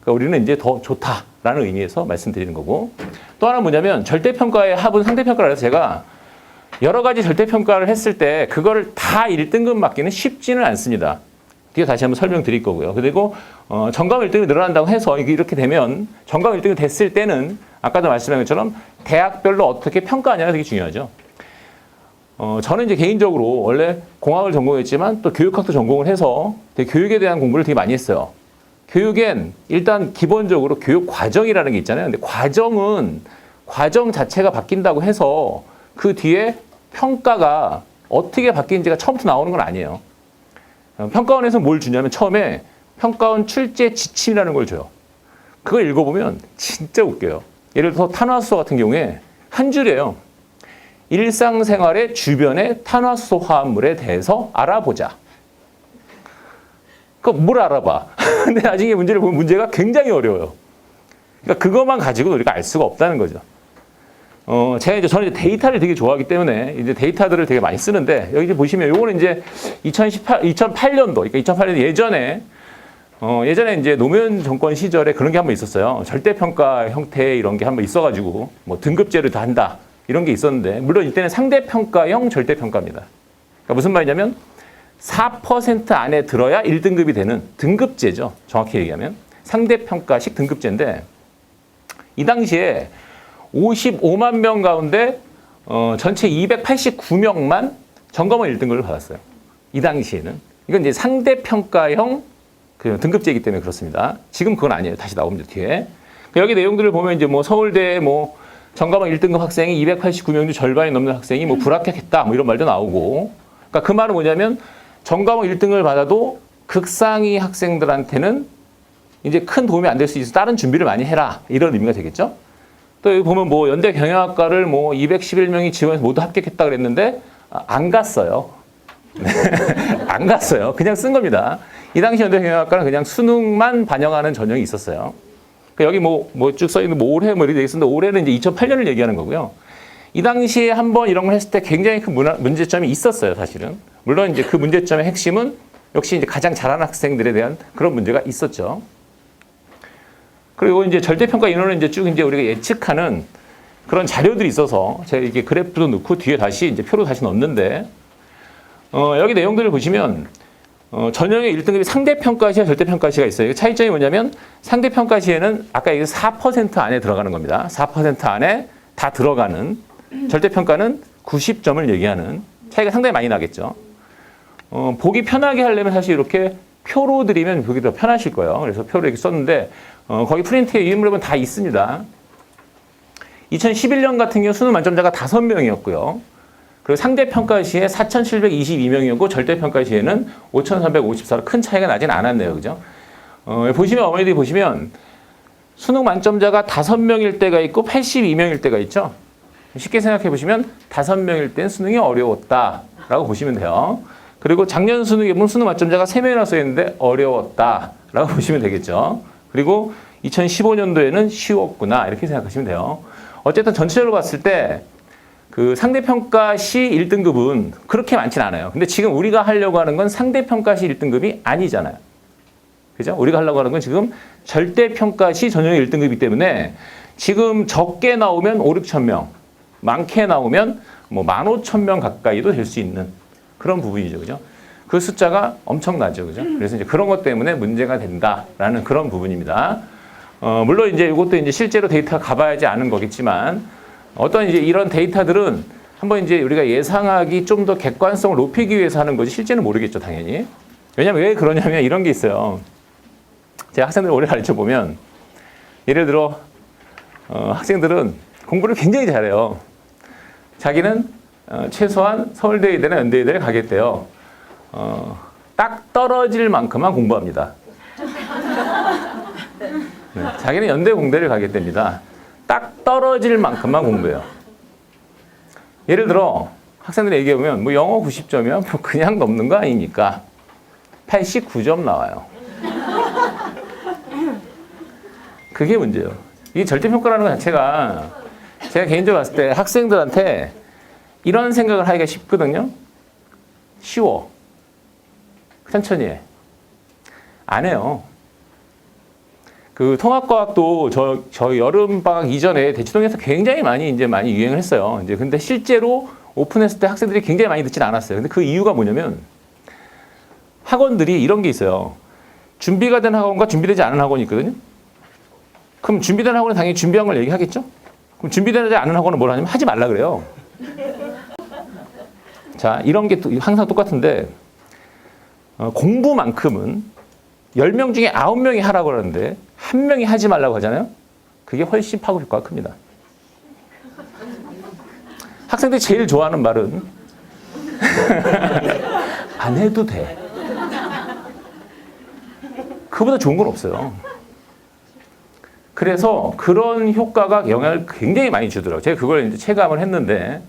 그러니까 우리는 이제 더 좋다라는 의미에서 말씀드리는 거고. 또 하나 뭐냐면 절대평가의 합은 상대평가를 해서 제가 여러 가지 절대평가를 했을 때 그거를 다 1등급 맞기는 쉽지는 않습니다. 뒤에 다시 한번 설명드릴 거고요. 그리고 전강 1등이 늘어난다고 해서 이렇게 되면 전강 1등이 됐을 때는 아까도 말씀한 것처럼 대학별로 어떻게 평가하냐가 되게 중요하죠. 저는 이제 개인적으로 원래 공학을 전공했지만 또 교육학도 전공을 해서 되게 교육에 대한 공부를 되게 많이 했어요. 교육엔 일단 기본적으로 교육 과정이라는 게 있잖아요. 근데 과정은 과정 자체가 바뀐다고 해서 그 뒤에 평가가 어떻게 바뀌는지가 처음부터 나오는 건 아니에요. 평가원에서 뭘 주냐면 처음에 평가원 출제 지침이라는 걸 줘요. 그걸 읽어보면 진짜 웃겨요. 예를 들어서 탄화수소 같은 경우에 한 줄이에요. 일상생활의 주변의 탄화수소 화합물에 대해서 알아보자. 뭘 알아봐. 근데 나중에 문제를 보면 문제가 굉장히 어려워요. 그러니까 그것만 가지고 우리가 알 수가 없다는 거죠. 저는 이제 데이터를 되게 좋아하기 때문에 이제 데이터들을 되게 많이 쓰는데 여기 보시면 요거는 이제 2008년도, 그러니까 2008년 예전에 이제 노무현 정권 시절에 그런 게 한번 있었어요. 절대평가 형태 이런 게 한번 있어가지고 뭐 등급제를 다 한다 이런 게 있었는데 물론 이때는 상대평가형 절대평가입니다. 그러니까 무슨 말이냐면 4% 안에 들어야 1등급이 되는 등급제죠. 정확히 얘기하면 상대평가식 등급제인데 이 당시에 55만 명 가운데 전체 289명만 전검원 1등급을 받았어요. 이 당시에는. 이건 이제 상대평가형 그 등급제이기 때문에 그렇습니다. 지금 그건 아니에요. 다시 나옵니다. 뒤에. 여기 내용들을 보면 이제 뭐 서울대 뭐 전검원 1등급 학생이 289명 중 절반이 넘는 학생이 뭐 불합격했다 뭐 이런 말도 나오고. 그러니까 그 말은 뭐냐면 전검원 1등을 받아도 극상위 학생들한테는 이제 큰 도움이 안 될 수 있어서 다른 준비를 많이 해라. 이런 의미가 되겠죠. 또 여기 보면 뭐 연대 경영학과를 뭐 211명이 지원해서 모두 합격했다 그랬는데 안 갔어요. 안 갔어요. 그냥 쓴 겁니다. 이 당시 연대 경영학과는 그냥 수능만 반영하는 전형이 있었어요. 여기 뭐 쭉 써 있는 뭐 올해 뭐 이렇게 돼 있었는데 올해는 이제 2008년을 얘기하는 거고요. 이 당시에 한번 이런 걸 했을 때 굉장히 큰 문제점이 있었어요, 사실은. 물론 이제 그 문제점의 핵심은 역시 이제 가장 잘하는 학생들에 대한 그런 문제가 있었죠. 그리고 이제 절대평가 인원을 이제 쭉 이제 우리가 예측하는 그런 자료들이 있어서 제가 이렇게 그래프도 넣고 뒤에 다시 이제 표로 다시 넣었는데, 여기 내용들을 보시면, 전형의 1등급이 상대평가시와 절대평가시가 있어요. 차이점이 뭐냐면 상대평가시에는 아까 얘기한 4% 안에 들어가는 겁니다. 4% 안에 다 들어가는 절대평가는 90점을 얘기하는 차이가 상당히 많이 나겠죠. 보기 편하게 하려면 사실 이렇게 표로 드리면 보기 더 편하실 거예요. 그래서 표로 이렇게 썼는데 거기 프린트에 이름은 다 있습니다. 2011년 같은 경우 수능 만점자가 5명이었고요. 그리고 상대평가 시에 4,722명이었고 절대평가 시에는 5,354로 큰 차이가 나진 않았네요. 그죠? 보시면 어머니들이 보시면 수능 만점자가 5명일 때가 있고 82명일 때가 있죠. 쉽게 생각해 보시면 5명일 땐 수능이 어려웠다라고 보시면 돼요. 그리고 작년 수능에 보면 수능 만점자가 3명이나 써있는데 어려웠다라고 보시면 되겠죠. 그리고 2015년도에는 쉬웠구나 이렇게 생각하시면 돼요. 어쨌든 전체적으로 봤을 때 그 상대평가 시 1등급은 그렇게 많지는 않아요. 근데 지금 우리가 하려고 하는 건 상대평가 시 1등급이 아니잖아요. 그죠? 우리가 하려고 하는 건 지금 절대평가 시 전형의 1등급이기 때문에 지금 적게 나오면 5, 6천 명, 많게 나오면 뭐 15,000명 가까이도 될 수 있는 그런 부분이죠. 그죠? 그 숫자가 엄청나죠. 그죠? 그래서 이제 그런 것 때문에 문제가 된다라는 그런 부분입니다. 물론 이제 이것도 이제 실제로 데이터가 가봐야지 아는 거겠지만 어떤 이제 이런 데이터들은 한번 이제 우리가 예상하기 좀 더 객관성을 높이기 위해서 하는 거지 실제는 모르겠죠, 당연히. 왜냐면 왜 그러냐면 이런 게 있어요. 제가 학생들 오래 가르쳐 보면 예를 들어 학생들은 공부를 굉장히 잘해요. 자기는 최소한 서울대 의대나 연대 의대를 가겠대요. 딱 떨어질 만큼만 공부합니다. 네, 자기는 연대 공대를 가겠답니다. 딱 떨어질 만큼만 공부해요. 예를 들어 학생들이 얘기해보면 뭐 영어 90점이면 뭐 그냥 넘는 거 아닙니까? 89점 나와요. 그게 문제예요. 이게 절대평가라는 것 자체가 제가 개인적으로 봤을 때 학생들한테 이런 생각을 하기가 쉽거든요. 쉬워. 천천히 해. 안 해요. 그 통합과학도 저 여름방학 이전에 대치동에서 굉장히 많이 유행을 했어요. 이제 근데 실제로 오픈했을 때 학생들이 굉장히 많이 듣지는 않았어요. 근데 그 이유가 뭐냐면 학원들이 이런 게 있어요. 준비가 된 학원과 준비되지 않은 학원이 있거든요. 그럼 준비된 학원은 당연히 준비한 걸 얘기하겠죠? 그럼 준비되지 않은 학원은 뭘 하냐면 하지 말라 그래요. 자, 이런 게 항상 똑같은데 공부만큼은 10명 중에 9명이 하라고 그러는데 1명이 하지 말라고 하잖아요. 그게 훨씬 파급 효과가 큽니다. 학생들이 제일 좋아하는 말은 안 해도 돼. 그보다 좋은 건 없어요. 그래서 그런 효과가 영향을 굉장히 많이 주더라고요. 제가 그걸 이제 체감을 했는데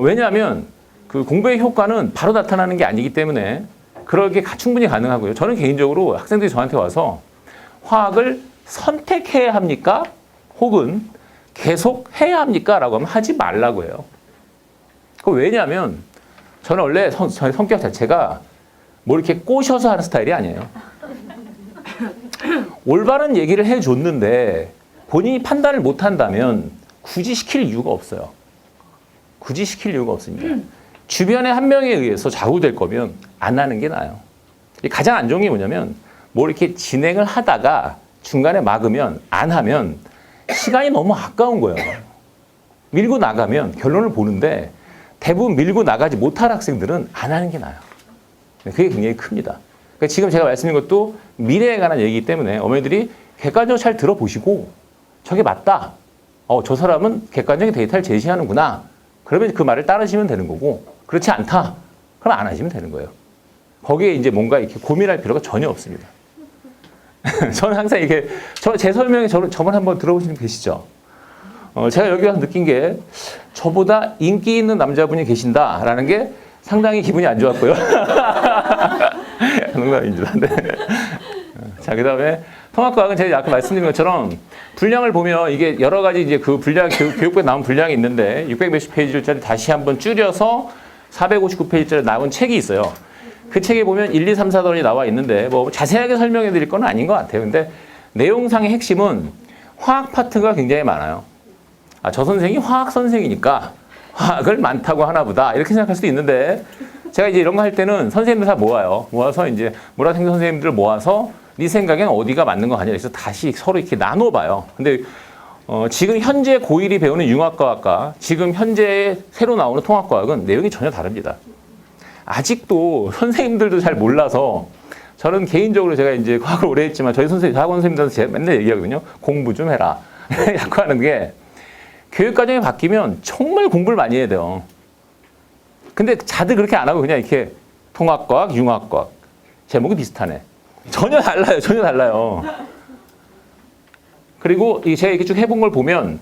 왜냐하면 그 공부의 효과는 바로 나타나는 게 아니기 때문에 그러게 충분히 가능하고요. 저는 개인적으로 학생들이 저한테 와서 화학을 선택해야 합니까? 혹은 계속 해야 합니까? 라고 하면 하지 말라고 해요. 왜냐하면 저는 원래 저의 성격 자체가 뭐 이렇게 꼬셔서 하는 스타일이 아니에요. 올바른 얘기를 해줬는데 본인이 판단을 못한다면 굳이 시킬 이유가 없어요. 굳이 시킬 이유가 없습니다. 주변에 한 명에 의해서 좌우될 거면 안 하는 게 나아요. 가장 안 좋은 게 뭐냐면 뭐 이렇게 진행을 하다가 중간에 막으면 안 하면 시간이 너무 아까운 거예요. 밀고 나가면 결론을 보는데 대부분 밀고 나가지 못할 학생들은 안 하는 게 나아요. 그게 굉장히 큽니다. 그러니까 지금 제가 말씀드린 것도 미래에 관한 얘기이기 때문에 어머니들이 객관적으로 잘 들어보시고 저게 맞다. 저 사람은 객관적인 데이터를 제시하는구나. 그러면 그 말을 따르시면 되는 거고 그렇지 않다. 그럼 안 하시면 되는 거예요. 거기에 이제 뭔가 이렇게 고민할 필요가 전혀 없습니다. 저는 항상 이렇게 제 설명에 저번 한번 들어보신 분 계시죠? 제가 여기 와서 느낀 게 저보다 인기 있는 남자분이 계신다라는 게 상당히 기분이 안 좋았고요. 농담입니다. 네. 자, 그다음에 통합과학은 제가 아까 말씀드린 것처럼 분량을 보면 이게 여러 가지 이제 그 분량 교육부에 나온 분량이 있는데 600 몇십 페이지짜리 다시 한번 줄여서 459페이지짜리 나온 책이 있어요. 그 책에 보면 1, 2, 3, 4단이 나와 있는데 뭐 자세하게 설명해 드릴 건 아닌 것 같아요. 근데 내용상의 핵심은 화학 파트가 굉장히 많아요. 저 선생이 화학 선생이니까 화학을 많다고 하나 보다 이렇게 생각할 수도 있는데 제가 이제 이런 거 할 때는 선생님들 다 모아서 이제 모라생선 선생님들 모아서 네 생각엔 어디가 맞는 거 아니야. 그래서 다시 서로 이렇게 나눠봐요. 근데 지금 현재 고1이 배우는 융합과학과 지금 현재 새로 나오는 통합과학은 내용이 전혀 다릅니다. 아직도 선생님들도 잘 몰라서 저는 개인적으로 제가 이제 과학을 오래 했지만 저희 학원 선생님들한테 제가 맨날 얘기하거든요. 공부 좀 해라. 자꾸 하는 게 교육과정이 바뀌면 정말 공부를 많이 해야 돼요. 근데 다들 그렇게 안 하고 그냥 이렇게 통합과학, 융합과학. 제목이 비슷하네. 전혀 달라요. 전혀 달라요. 그리고 제가 이렇게 쭉 해본 걸 보면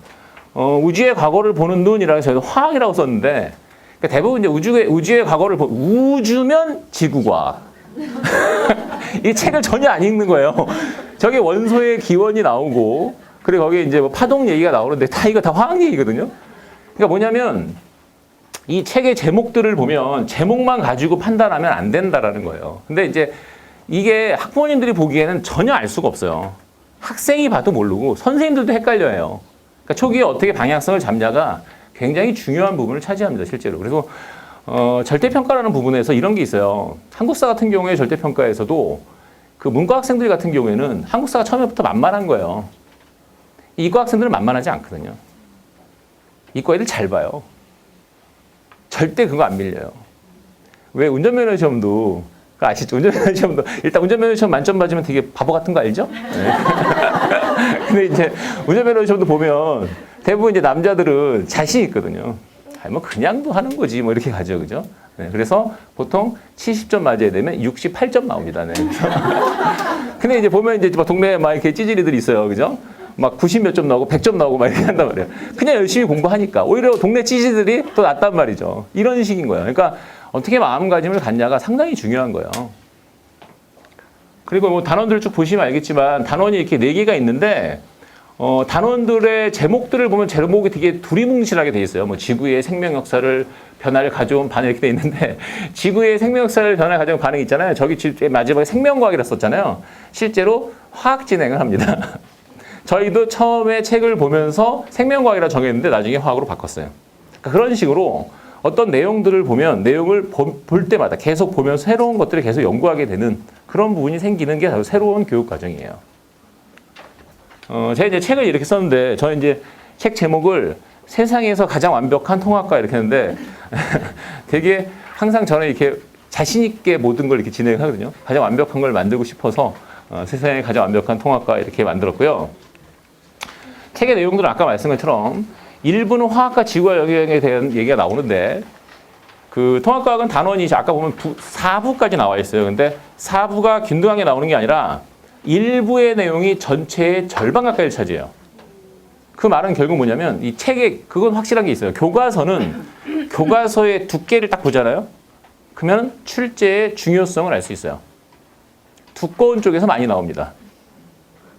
우주의 과거를 보는 눈이라고 저희는 화학이라고 썼는데 그러니까 대부분 이제 우주의 과거를 우주면 지구과학. 이 책을 전혀 안 읽는 거예요. 저게 원소의 기원이 나오고 그리고 거기에 이제 뭐 파동 얘기가 나오는데 이거 다 화학 얘기거든요. 그러니까 뭐냐면 이 책의 제목들을 보면 제목만 가지고 판단하면 안 된다라는 거예요. 근데 이제 이게 학부모님들이 보기에는 전혀 알 수가 없어요. 학생이 봐도 모르고 선생님들도 헷갈려요. 그러니까 초기에 어떻게 방향성을 잡냐가 굉장히 중요한 부분을 차지합니다, 실제로. 그리고 절대평가라는 부분에서 이런 게 있어요. 한국사 같은 경우에 절대평가에서도 그 문과 학생들 같은 경우에는 한국사가 처음부터 만만한 거예요. 이과 학생들은 만만하지 않거든요. 이과 애들 잘 봐요. 절대 그거 안 밀려요. 왜 운전면허 시험도 아시죠? 운전면허 시험도 일단 운전면허 시험 만점 맞으면 되게 바보 같은 거 알죠? 네. 근데 이제 운전면허 시험도 보면 대부분 이제 남자들은 자신 있거든요. 아니 뭐 그냥도 하는 거지 뭐 이렇게 가죠, 그죠? 네, 그래서 보통 70점 맞아야 되면 68점 나옵니다. 네. 근데 이제 보면 이제 막 동네에 막 이렇게 찌질이들이 있어요, 그죠? 막 90 몇 점 나오고 100점 나오고 막 이렇게 한단 말이에요. 그냥 열심히 공부하니까 오히려 동네 찌질들이 더 낫단 말이죠. 이런 식인 거예요. 그러니까 어떻게 마음가짐을 갖냐가 상당히 중요한 거예요. 그리고 뭐 단원들 쭉 보시면 알겠지만 단원이 이렇게 4개가 있는데 단원들의 제목들을 보면 제목이 되게 두리뭉실하게 돼 있어요. 뭐 지구의 생명 역사를 변화를 가져온 반응 이렇게 돼 있는데 지구의 생명 역사를 변화를 가져온 반응이 있잖아요. 저기 마지막에 생명과학이라 썼잖아요. 실제로 화학 진행을 합니다. 저희도 처음에 책을 보면서 생명과학이라 정했는데 나중에 화학으로 바꿨어요. 그러니까 그런 식으로 어떤 내용들을 보면 내용을 볼 때마다 계속 보면서 새로운 것들을 계속 연구하게 되는 그런 부분이 생기는 게 바로 새로운 교육 과정이에요. 제가 이제 책을 이렇게 썼는데 저는 이제 책 제목을 세상에서 가장 완벽한 통합과 이렇게 했는데 되게 항상 저는 이렇게 자신 있게 모든 걸 이렇게 진행하거든요. 가장 완벽한 걸 만들고 싶어서 세상에 가장 완벽한 통합과 이렇게 만들었고요. 책의 내용들은 아까 말씀한 것처럼 일부는 화학과 지구와 영역에 대한 얘기가 나오는데 그 통합과학은 단원이 아까 보면 4부까지 나와 있어요. 근데 4부가 균등하게 나오는 게 아니라 일부의 내용이 전체의 절반 가까이를 차지해요. 그 말은 결국 뭐냐면 이 책에 그건 확실한 게 있어요. 교과서는 교과서의 두께를 딱 보잖아요. 그러면 출제의 중요성을 알 수 있어요. 두꺼운 쪽에서 많이 나옵니다.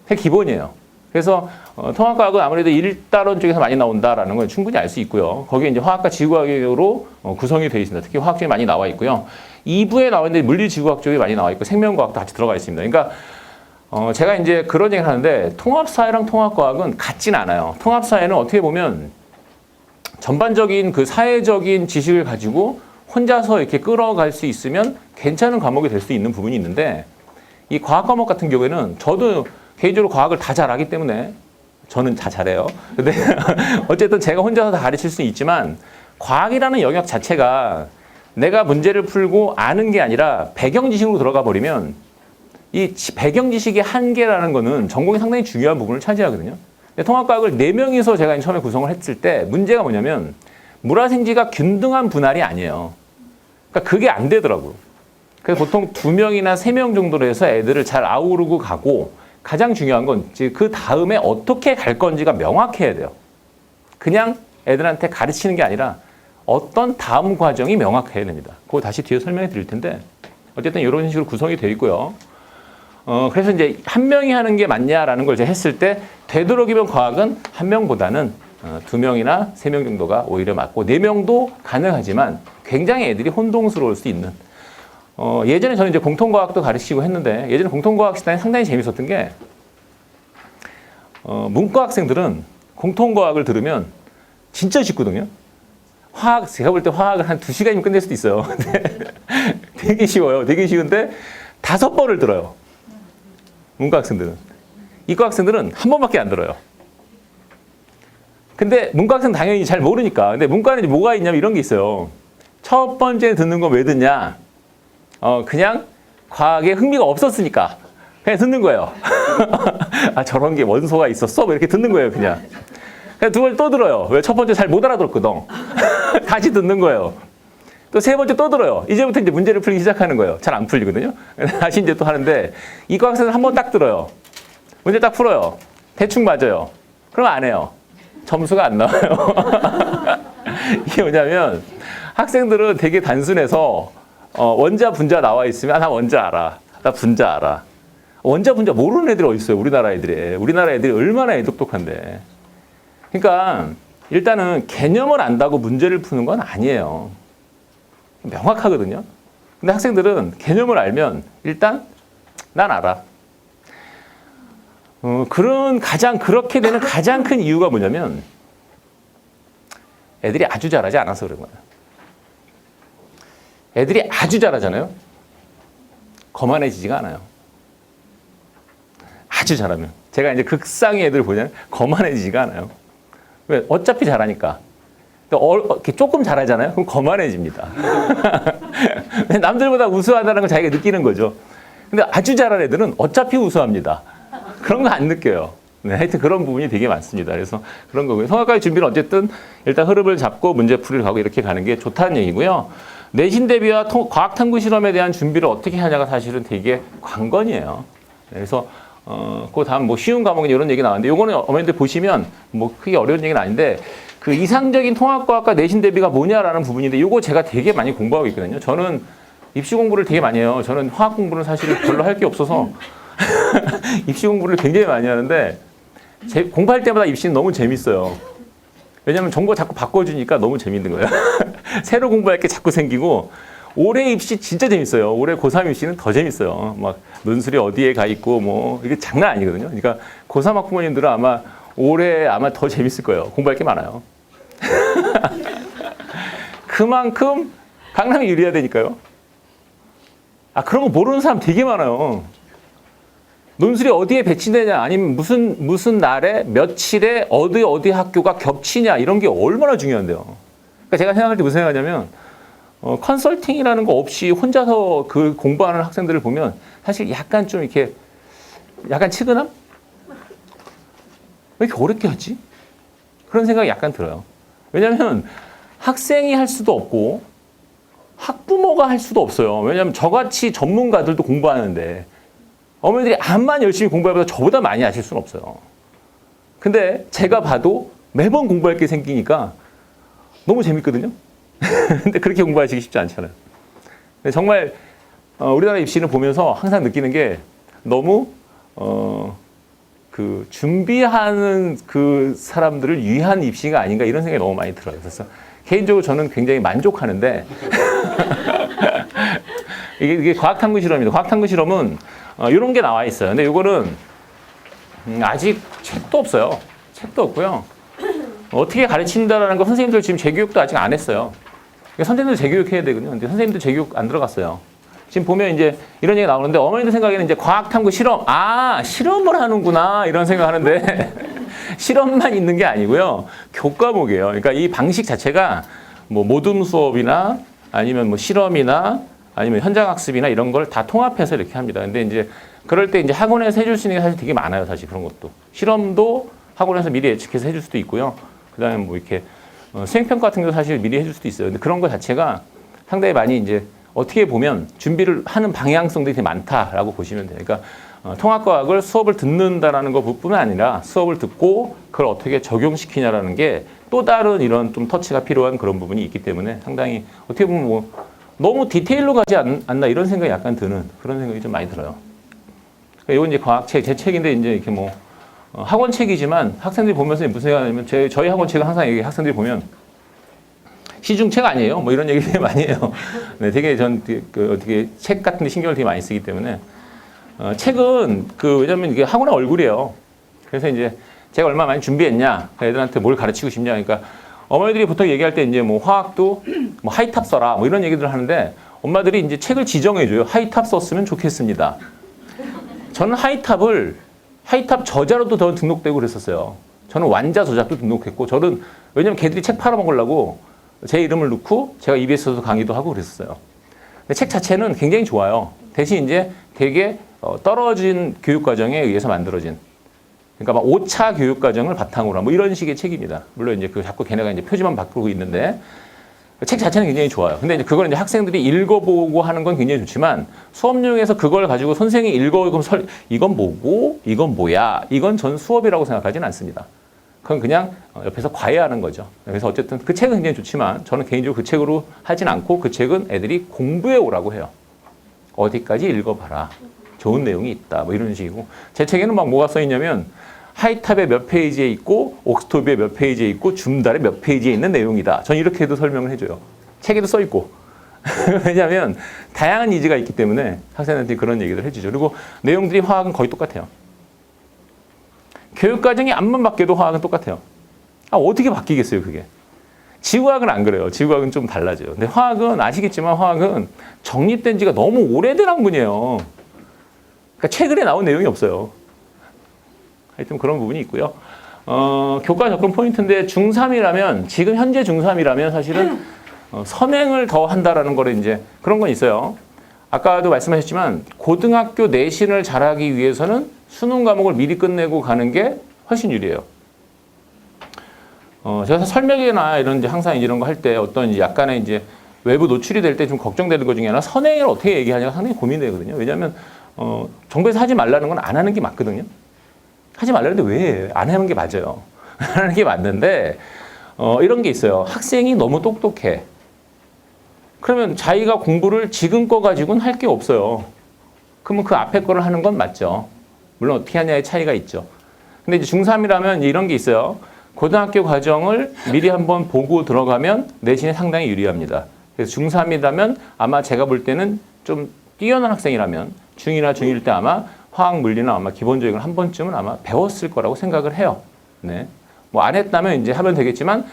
그게 기본이에요. 그래서 통합과학은 아무래도 1단원 쪽에서 많이 나온다라는 걸 충분히 알 수 있고요. 거기에 이제 화학과 지구과학으로 구성이 되어 있습니다. 특히 화학 쪽이 많이 나와 있고요. 2부에 나와 있는데 물리지구학 쪽이 많이 나와 있고 생명과학도 같이 들어가 있습니다. 그러니까 제가 이제 그런 얘기를 하는데 통합사회랑 통합과학은 같진 않아요. 통합사회는 어떻게 보면 전반적인 그 사회적인 지식을 가지고 혼자서 이렇게 끌어갈 수 있으면 괜찮은 과목이 될 수 있는 부분이 있는데 이 과학 과목 같은 경우에는 저도 개인적으로 과학을 다 잘하기 때문에 저는 다 잘해요. 근데 어쨌든 제가 혼자서 다 가르칠 수는 있지만 과학이라는 영역 자체가 내가 문제를 풀고 아는 게 아니라 배경 지식으로 들어가 버리면 이 배경 지식의 한계라는 거는 전공이 상당히 중요한 부분을 차지하거든요. 근데 통합과학을 4명이서 제가 처음에 구성을 했을 때 문제가 뭐냐면 물화생지가 균등한 분할이 아니에요. 그러니까 그게 안 되더라고요. 그래서 보통 2명이나 3명 정도로 해서 애들을 잘 아우르고 가고 가장 중요한 건 그 다음에 어떻게 갈 건지가 명확해야 돼요. 그냥 애들한테 가르치는 게 아니라 어떤 다음 과정이 명확해야 됩니다. 그거 다시 뒤에 설명해 드릴 텐데 어쨌든 이런 식으로 구성이 되어 있고요. 그래서 이제 한 명이 하는 게 맞냐라는 걸 제가 했을 때 되도록이면 과학은 한 명보다는 2명이나 3명 정도가 오히려 맞고 4명도 가능하지만 굉장히 애들이 혼동스러울 수 있는 예전에 저는 이제 공통과학도 가르치고 했는데 예전에 공통과학 시간에 상당히 재밌었던 게 문과 학생들은 공통과학을 들으면 진짜 쉽거든요. 화학, 제가 볼 때 화학을 한 2시간이면 끝낼 수도 있어요. 되게 쉬워요. 되게 쉬운데 5번을 들어요. 문과 학생들은. 이과 학생들은 한 번밖에 안 들어요. 근데 문과 학생 당연히 잘 모르니까. 근데 문과는 뭐가 있냐면 이런 게 있어요. 첫 번째 듣는 건 왜 듣냐? 그냥 과학에 흥미가 없었으니까 그냥 듣는 거예요. 아, 저런 게 원소가 있었어? 뭐 이렇게 듣는 거예요, 그냥. 그냥 2번 또 들어요. 왜 첫 번째 잘 못 알아들었거든. 다시 듣는 거예요. 또 세 번째 또 들어요. 이제부터 이제 문제를 풀기 시작하는 거예요. 잘 안 풀리거든요. 다시 이제 또 하는데 이과 학생은 한 번 딱 들어요. 문제 딱 풀어요. 대충 맞아요. 그럼 안 해요. 점수가 안 나와요. 이게 뭐냐면 학생들은 되게 단순해서 원자, 분자 나와 있으면 나 원자 알아. 나 분자 알아. 원자, 분자 모르는 애들이 어디 있어요. 우리나라 애들이. 우리나라 애들이 얼마나 똑똑한데. 그러니까 일단은 개념을 안다고 문제를 푸는 건 아니에요. 명확하거든요. 근데 학생들은 개념을 알면 일단 난 알아. 그렇게 되는 가장 큰 이유가 뭐냐면 애들이 아주 잘하지 않아서 그런 거예요. 애들이 아주 잘하잖아요. 거만해지지가 않아요. 아주 잘하면. 제가 이제 극상의 애들 보면 거만해지지가 않아요. 왜? 어차피 잘하니까. 이렇게 조금 잘하잖아요. 그럼 거만해집니다. 남들보다 우수하다는 걸 자기가 느끼는 거죠. 근데 아주 잘하는 애들은 어차피 우수합니다. 그런 거 안 느껴요. 네, 하여튼 그런 부분이 되게 많습니다. 그래서 그런 거고요. 성악과의 준비는 어쨌든 일단 흐름을 잡고 문제풀이를 가고 이렇게 가는 게 좋다는 얘기고요. 내신 대비와 과학탐구 실험에 대한 준비를 어떻게 하냐가 사실은 되게 관건이에요. 그래서 그 다음 뭐 쉬운 과목은 이런 얘기 나왔는데 요거는 어머니들 보시면 뭐 크게 어려운 얘기는 아닌데 그 이상적인 통합과학과 내신 대비가 뭐냐라는 부분인데 요거 제가 되게 많이 공부하고 있거든요. 저는 입시 공부를 되게 많이 해요. 저는 화학 공부는 사실 별로 할 게 없어서 입시 공부를 굉장히 많이 하는데 공부할 때마다 입시는 너무 재밌어요. 왜냐하면 정보 자꾸 바꿔주니까 너무 재밌는 거예요. 새로 공부할 게 자꾸 생기고 올해 입시 진짜 재밌어요. 올해 고3 입시는 더 재밌어요. 막 논술이 어디에 가 있고 뭐 이게 장난 아니거든요. 그러니까 고3 학부모님들은 아마 올해 아마 더 재밌을 거예요. 공부할 게 많아요. 그만큼 강남이 유리하다니까요. 그런 거 모르는 사람 되게 많아요. 논술이 어디에 배치되냐 아니면 무슨 날에 며칠에 어디 학교가 겹치냐 이런 게 얼마나 중요한데요. 그러니까 제가 생각할 때 무슨 생각하냐면 컨설팅이라는 거 없이 혼자서 그 공부하는 학생들을 보면 사실 약간 좀 이렇게 약간 측은함? 왜 이렇게 어렵게 하지? 그런 생각이 약간 들어요. 왜냐하면 학생이 할 수도 없고 학부모가 할 수도 없어요. 왜냐하면 저같이 전문가들도 공부하는데 어머니들이 암만 열심히 공부해봐도 저보다 많이 아실 수는 없어요. 근데 제가 봐도 매번 공부할 게 생기니까 너무 재밌거든요. 근데 그렇게 공부하시기 쉽지 않잖아요. 근데 정말 우리나라 입시를 보면서 항상 느끼는 게 너무 그 준비하는 그 사람들을 위한 입시가 아닌가 이런 생각이 너무 많이 들어요. 그래서 개인적으로 저는 굉장히 만족하는데 이게 과학탐구 실험입니다. 과학탐구 실험은 이런 게 나와 있어요. 근데 이거는 아직 책도 없어요. 책도 없고요. 어떻게 가르친다라는 거 선생님들 지금 재교육도 아직 안 했어요. 선생님들 재교육해야 되거든요. 근데 선생님들 재교육 안 들어갔어요. 지금 보면 이제 이런 얘기 나오는데 어머니들 생각에는 이제 과학탐구 실험, 실험을 하는구나 이런 생각하는데 실험만 있는 게 아니고요. 교과목이에요. 그러니까 이 방식 자체가 뭐 모둠 수업이나 아니면 뭐 실험이나 아니면 현장학습이나 이런 걸 다 통합해서 이렇게 합니다. 근데 이제 그럴 때 이제 학원에서 해줄 수 있는 게 사실 되게 많아요. 사실 그런 것도. 실험도 학원에서 미리 예측해서 해줄 수도 있고요. 그 다음에 뭐 이렇게 수행평가 같은 것도 사실 미리 해줄 수도 있어요. 근데 그런 거 자체가 상당히 많이 이제 어떻게 보면 준비를 하는 방향성들이 되게 많다라고 보시면 돼요. 그러니까 통합과학을 수업을 듣는다라는 것뿐만 아니라 수업을 듣고 그걸 어떻게 적용시키냐라는 게 또 다른 이런 좀 터치가 필요한 그런 부분이 있기 때문에 상당히 어떻게 보면 뭐 너무 디테일로 가지 않나 이런 생각이 약간 드는 그런 생각이 좀 많이 들어요. 그러니까 이건 이제 과학책, 제 책인데 이제 이렇게 뭐 학원 책이지만 학생들이 보면서 무슨 생각하냐면 저희 학원 책은 항상 얘기 학생들이 보면 시중책 아니에요? 뭐 이런 얘기 되게 많이 해요. 네, 되게 어떻게 책 같은 데 신경을 되게 많이 쓰기 때문에 책은 왜냐면 이게 학원의 얼굴이에요. 그래서 이제 제가 얼마나 많이 준비했냐, 애들한테 뭘 가르치고 싶냐, 그러니까 어머니들이 보통 얘기할 때 이제 뭐 화학도 뭐 하이탑 써라 뭐 이런 얘기들을 하는데 엄마들이 이제 책을 지정해줘요. 하이탑 썼으면 좋겠습니다. 저는 하이탑 저자로도 더 등록되고 그랬었어요. 저는 완자 저작도 등록했고 저는 왜냐면 걔들이 책 팔아먹으려고 제 이름을 넣고 제가 EBS에서 강의도 하고 그랬었어요. 근데 책 자체는 굉장히 좋아요. 대신 이제 되게 떨어진 교육과정에 의해서 만들어진 그러니까 막 5차 교육과정을 바탕으로 한 뭐 이런 식의 책입니다. 물론 이제 자꾸 걔네가 이제 표지만 바꾸고 있는데 책 자체는 굉장히 좋아요. 근데 이제 그걸 이제 학생들이 읽어보고 하는 건 굉장히 좋지만 수업용에서 그걸 가지고 선생이 그럼 이건 뭐고 이건 뭐야 이건 전 수업이라고 생각하지는 않습니다. 그건 그냥 옆에서 과외하는 거죠. 그래서 어쨌든 그 책은 굉장히 좋지만 저는 개인적으로 그 책으로 하진 않고 그 책은 애들이 공부해 오라고 해요. 어디까지 읽어봐라. 좋은 내용이 있다. 뭐 이런 식이고 제 책에는 막 뭐가 써 있냐면 하이탑의 몇 페이지에 있고 옥스토비의 몇 페이지에 있고 줌달의 몇 페이지에 있는 내용이다. 전 이렇게도 설명을 해줘요. 책에도 써 있고. 왜냐하면 다양한 니즈가 있기 때문에 학생한테 그런 얘기를 해주죠. 그리고 내용들이 화학은 거의 똑같아요. 교육과정이 앞만 바뀌어도 화학은 똑같아요. 어떻게 바뀌겠어요, 그게? 지구과학은 안 그래요. 지구과학은 좀 달라져요. 근데 화학은 아시겠지만 화학은 정립된 지가 너무 오래된 학문이에요. 그러니까 최근에 나온 내용이 없어요. 하여튼 그런 부분이 있고요. 교과 접근 포인트인데 중3이라면 지금 현재 중3이라면 사실은 선행을 더 한다라는 거를 이제 그런 건 있어요. 아까도 말씀하셨지만 고등학교 내신을 잘하기 위해서는 수능 과목을 미리 끝내고 가는 게 훨씬 유리해요. 제가 설명회나 이런 이제 항상 이런 거 할 때 어떤 이제 약간의 이제 외부 노출이 될 때 좀 걱정되는 것 중에 하나 선행을 어떻게 얘기하냐가 상당히 고민되거든요. 왜냐하면 정부에서 하지 말라는 건 안 하는 게 맞거든요. 하지 말라는데 왜 안 하는 게 맞아요. 안 하는 게 맞는데 이런 게 있어요. 학생이 너무 똑똑해. 그러면 자기가 공부를 지금 거 가지고는 할 게 없어요. 그러면 그 앞에 거를 하는 건 맞죠. 물론 어떻게 하냐의 차이가 있죠. 근데 이제 중3이라면 이런 게 있어요. 고등학교 과정을 미리 한번 보고 들어가면 내신에 상당히 유리합니다. 그래서 중3이라면 아마 제가 볼 때는 좀 뛰어난 학생이라면 중2나 중1 때 아마 화학, 물리나 아마 기본적인 걸 한 번쯤은 아마 배웠을 거라고 생각을 해요. 네. 뭐 안 했다면 이제 하면 되겠지만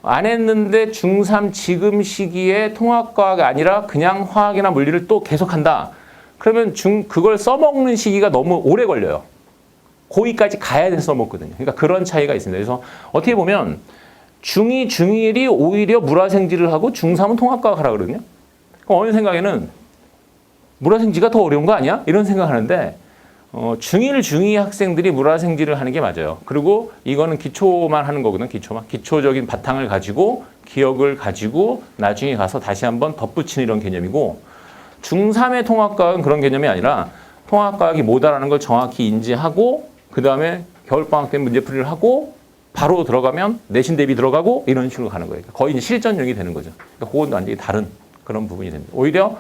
안 했는데 중3 지금 시기에 통합과학이 아니라 그냥 화학이나 물리를 또 계속한다. 그러면 그걸 써먹는 시기가 너무 오래 걸려요. 고2까지 가야 돼서 써먹거든요. 그러니까 그런 차이가 있습니다. 그래서 어떻게 보면 중2, 중1이 오히려 물화생지를 하고 중3은 통합과학 하라 그러거든요. 그럼 어느 생각에는 물화생지가 더 어려운 거 아니야? 이런 생각하는데 중1, 중2 학생들이 물화생지를 하는 게 맞아요. 그리고 이거는 기초만 하는 거거든, 기초만. 기초적인 바탕을 가지고 기억을 가지고 나중에 가서 다시 한번 덧붙이는 이런 개념이고 중3의 통합과학은 그런 개념이 아니라 통합과학이 뭐다라는 걸 정확히 인지하고 그 다음에 겨울방학 때 문제풀이를 하고 바로 들어가면 내신 대비 들어가고 이런 식으로 가는 거예요. 거의 이제 실전용이 되는 거죠. 그러니까 그건 완전히 다른 그런 부분이 됩니다. 오히려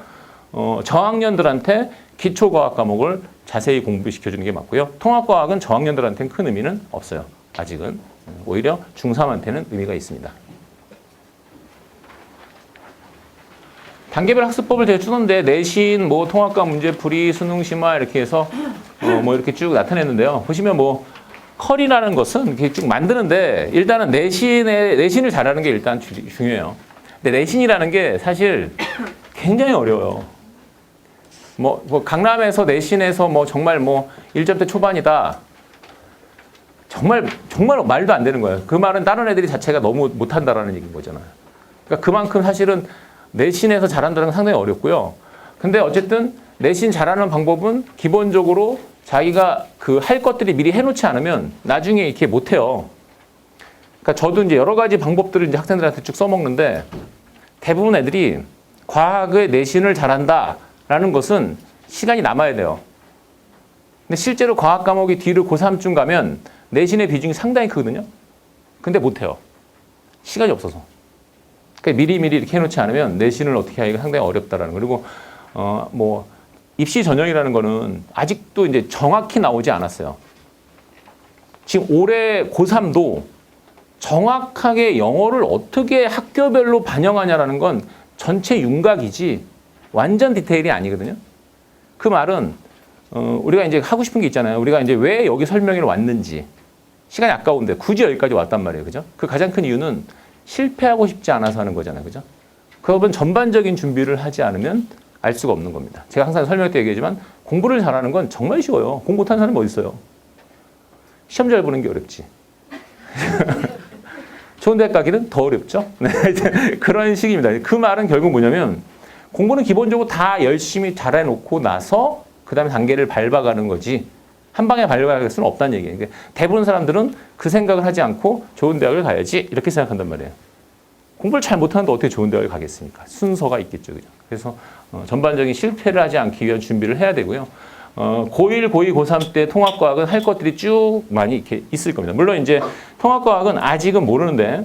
저학년들한테 기초과학 과목을 자세히 공부시켜주는 게 맞고요. 통합과학은 저학년들한테는 큰 의미는 없어요. 아직은. 오히려 중3한테는 의미가 있습니다. 단계별 학습법을 제가 주는데 내신, 뭐 통합과학 문제풀이, 수능 심화 이렇게 해서 뭐 이렇게 쭉 나타냈는데요. 보시면 뭐 컬이라는 것은 이렇게 쭉 만드는데 일단은 내신을 잘하는 게 일단 중요해요. 근데 내신이라는 게 사실 굉장히 어려워요. 뭐 강남에서 내신에서 뭐 정말 뭐 1점대 초반이다. 정말 말도 안 되는 거예요. 그 말은 다른 애들이 자체가 너무 못한다라는 얘기인 거잖아요. 그러니까 그만큼 사실은 내신에서 잘한다는 건 상당히 어렵고요. 근데 어쨌든 내신 잘하는 방법은 기본적으로 자기가 그 할 것들이 미리 해놓지 않으면 나중에 이렇게 못해요. 그러니까 저도 이제 여러 가지 방법들을 이제 학생들한테 쭉 써먹는데 대부분 애들이 과학의 내신을 잘한다라는 것은 시간이 남아야 돼요. 근데 실제로 과학 과목이 뒤로 고3쯤 가면 내신의 비중이 상당히 크거든요. 근데 못해요. 시간이 없어서. 그러니까 미리미리 이렇게 해놓지 않으면 내신을 어떻게 하기가 상당히 어렵다라는 거. 그리고 뭐 입시 전형이라는 거는 아직도 이제 정확히 나오지 않았어요. 지금 올해 고3도 정확하게 영어를 어떻게 학교별로 반영하냐라는 건 전체 윤곽이지 완전 디테일이 아니거든요. 그 말은 우리가 이제 하고 싶은 게 있잖아요. 우리가 이제 왜 여기 설명회를 왔는지 시간이 아까운데 굳이 여기까지 왔단 말이에요. 그죠? 그 가장 큰 이유는 실패하고 싶지 않아서 하는 거잖아요. 그죠? 그건 전반적인 준비를 하지 않으면 알 수가 없는 겁니다. 제가 항상 설명할 때 얘기하지만 공부를 잘하는 건 정말 쉬워요. 공부 못하는 사람이 어디 있어요? 시험 잘 보는 게 어렵지. 좋은 대학 가기는 더 어렵죠. 그런 식입니다. 그 말은 결국 뭐냐면 공부는 기본적으로 다 열심히 잘해놓고 나서 그 다음에 단계를 밟아가는 거지 한 방에 밟아갈 수는 없다는 얘기예요. 대부분 사람들은 그 생각을 하지 않고 좋은 대학을 가야지 이렇게 생각한단 말이에요. 공부를 잘 못하는데 어떻게 좋은 대학을 가겠습니까? 순서가 있겠죠. 그죠? 그래서 전반적인 실패를 하지 않기 위한 준비를 해야 되고요. 고1, 고2, 고3 때 통합과학은 할 것들이 쭉 많이 이렇게 있을 겁니다. 물론 이제 통합과학은 아직은 모르는데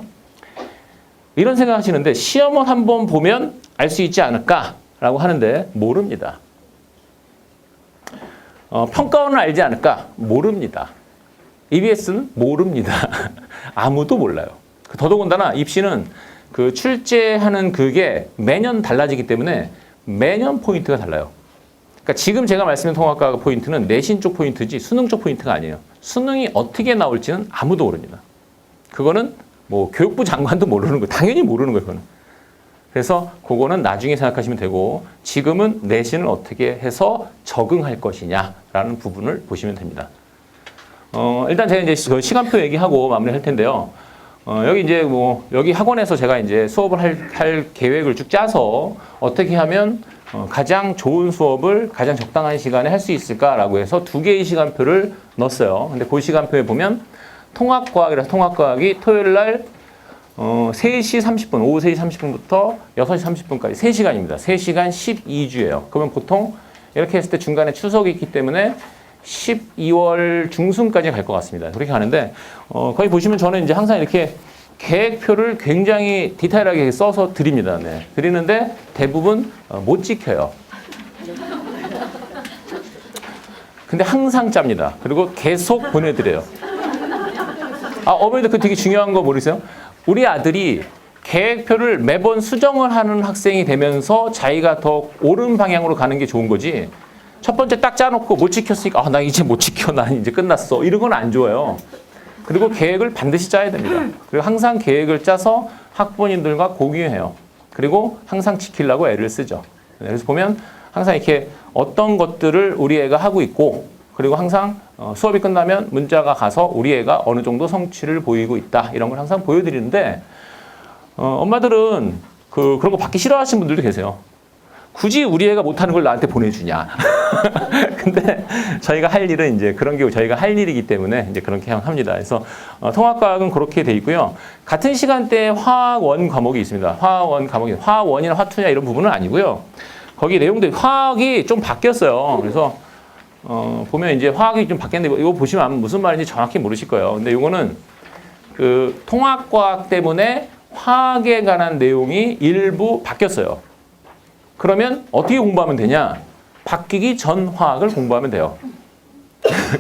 이런 생각 하시는데 시험을 한번 보면 알 수 있지 않을까라고 하는데 모릅니다. 평가원은 알지 않을까? 모릅니다. EBS는 모릅니다. 아무도 몰라요. 더더군다나 입시는 그 출제하는 그게 매년 달라지기 때문에 매년 포인트가 달라요. 그러니까 지금 제가 말씀드린 통합과학 포인트는 내신 쪽 포인트지 수능 쪽 포인트가 아니에요. 수능이 어떻게 나올지는 아무도 모릅니다. 그거는 뭐 교육부 장관도 모르는 거예요. 당연히 모르는 거예요. 그거는. 그래서 그거는 나중에 생각하시면 되고 지금은 내신을 어떻게 해서 적응할 것이냐라는 부분을 보시면 됩니다. 일단 제가 이제 시간표 얘기하고 마무리할 텐데요. 여기 이제 뭐 여기 학원에서 제가 이제 수업을 할 계획을 쭉 짜서 어떻게 하면 가장 좋은 수업을 가장 적당한 시간에 할 수 있을까라고 해서 2개의 시간표를 넣었어요. 근데 그 시간표에 보면 통합과학이라서 통합과학이 토요일 날 3시 30분, 오후 3시 30분부터 6시 30분까지 3시간입니다. 3시간 12주예요. 그러면 보통 이렇게 했을 때 중간에 추석이 있기 때문에 12월 중순까지 갈 것 같습니다. 그렇게 가는데 거기 보시면 저는 이제 항상 이렇게 계획표를 굉장히 디테일하게 써서 드립니다. 네. 드리는데 대부분 못 지켜요. 근데 항상 짭니다. 그리고 계속 보내드려요. 어머니도 그 되게 중요한 거 모르세요? 우리 아들이 계획표를 매번 수정을 하는 학생이 되면서 자기가 더 옳은 방향으로 가는 게 좋은 거지. 첫 번째 딱 짜놓고 못 지켰으니까 나 이제 못 지켜. 난 이제 끝났어. 이런 건 안 좋아요. 그리고 계획을 반드시 짜야 됩니다. 그리고 항상 계획을 짜서 학부모님들과 공유해요. 그리고 항상 지키려고 애를 쓰죠. 그래서 보면 항상 이렇게 어떤 것들을 우리 애가 하고 있고 그리고 항상 수업이 끝나면 문자가 가서 우리 애가 어느 정도 성취를 보이고 있다. 이런 걸 항상 보여드리는데 엄마들은 그런 거 받기 싫어하시는 분들도 계세요. 굳이 우리 애가 못하는 걸 나한테 보내주냐. 근데 저희가 할 일은 이제 그런 게 저희가 할 일이기 때문에 이제 그렇게 합니다. 그래서 통합과학은 그렇게 돼 있고요. 같은 시간대에 화학원 과목이 있습니다. 화학원 과목이 화원이나 화투냐 이런 부분은 아니고요. 거기 내용들이 화학이 좀 바뀌었어요. 그래서 보면 이제 화학이 좀 바뀌었는데 이거 보시면 아마 무슨 말인지 정확히 모르실 거예요. 근데 이거는 그 통합과학 때문에 화학에 관한 내용이 일부 바뀌었어요. 그러면 어떻게 공부하면 되냐? 바뀌기 전 화학을 공부하면 돼요.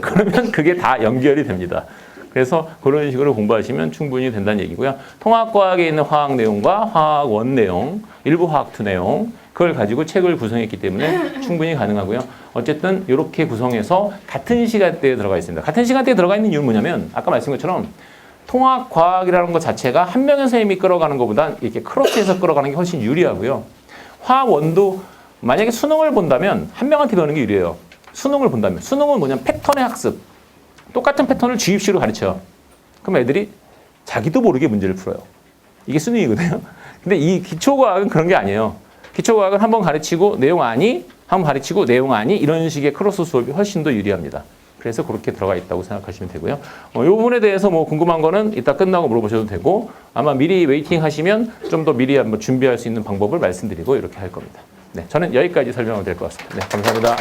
그러면 그게 다 연결이 됩니다. 그래서 그런 식으로 공부하시면 충분히 된다는 얘기고요. 통합과학에 있는 화학 내용과 화학원 내용, 일부 화학투 내용 그걸 가지고 책을 구성했기 때문에 충분히 가능하고요. 어쨌든 이렇게 구성해서 같은 시간대에 들어가 있습니다. 같은 시간대에 들어가 있는 이유는 뭐냐면 아까 말씀한 것처럼 통합과학이라는 것 자체가 한 명의 선생님이 끌어가는 것보다 이렇게 크로스해서 끌어가는 게 훨씬 유리하고요. 화원도 만약에 수능을 본다면 한 명한테 배우는 게 유리해요. 수능을 본다면. 수능은 뭐냐면 패턴의 학습. 똑같은 패턴을 주입식으로 가르쳐요. 그럼 애들이 자기도 모르게 문제를 풀어요. 이게 수능이거든요. 근데 이 기초과학은 그런 게 아니에요. 기초과학은 한번 가르치고 내용 아니, 한번 가르치고 내용 아니 이런 식의 크로스 수업이 훨씬 더 유리합니다. 그래서 그렇게 들어가 있다고 생각하시면 되고요. 이 부분에 대해서 뭐 궁금한 거는 이따 끝나고 물어보셔도 되고 아마 미리 웨이팅 하시면 좀 더 미리 한번 준비할 수 있는 방법을 말씀드리고 이렇게 할 겁니다. 네, 저는 여기까지 설명을 드릴 것 같습니다. 네, 감사합니다.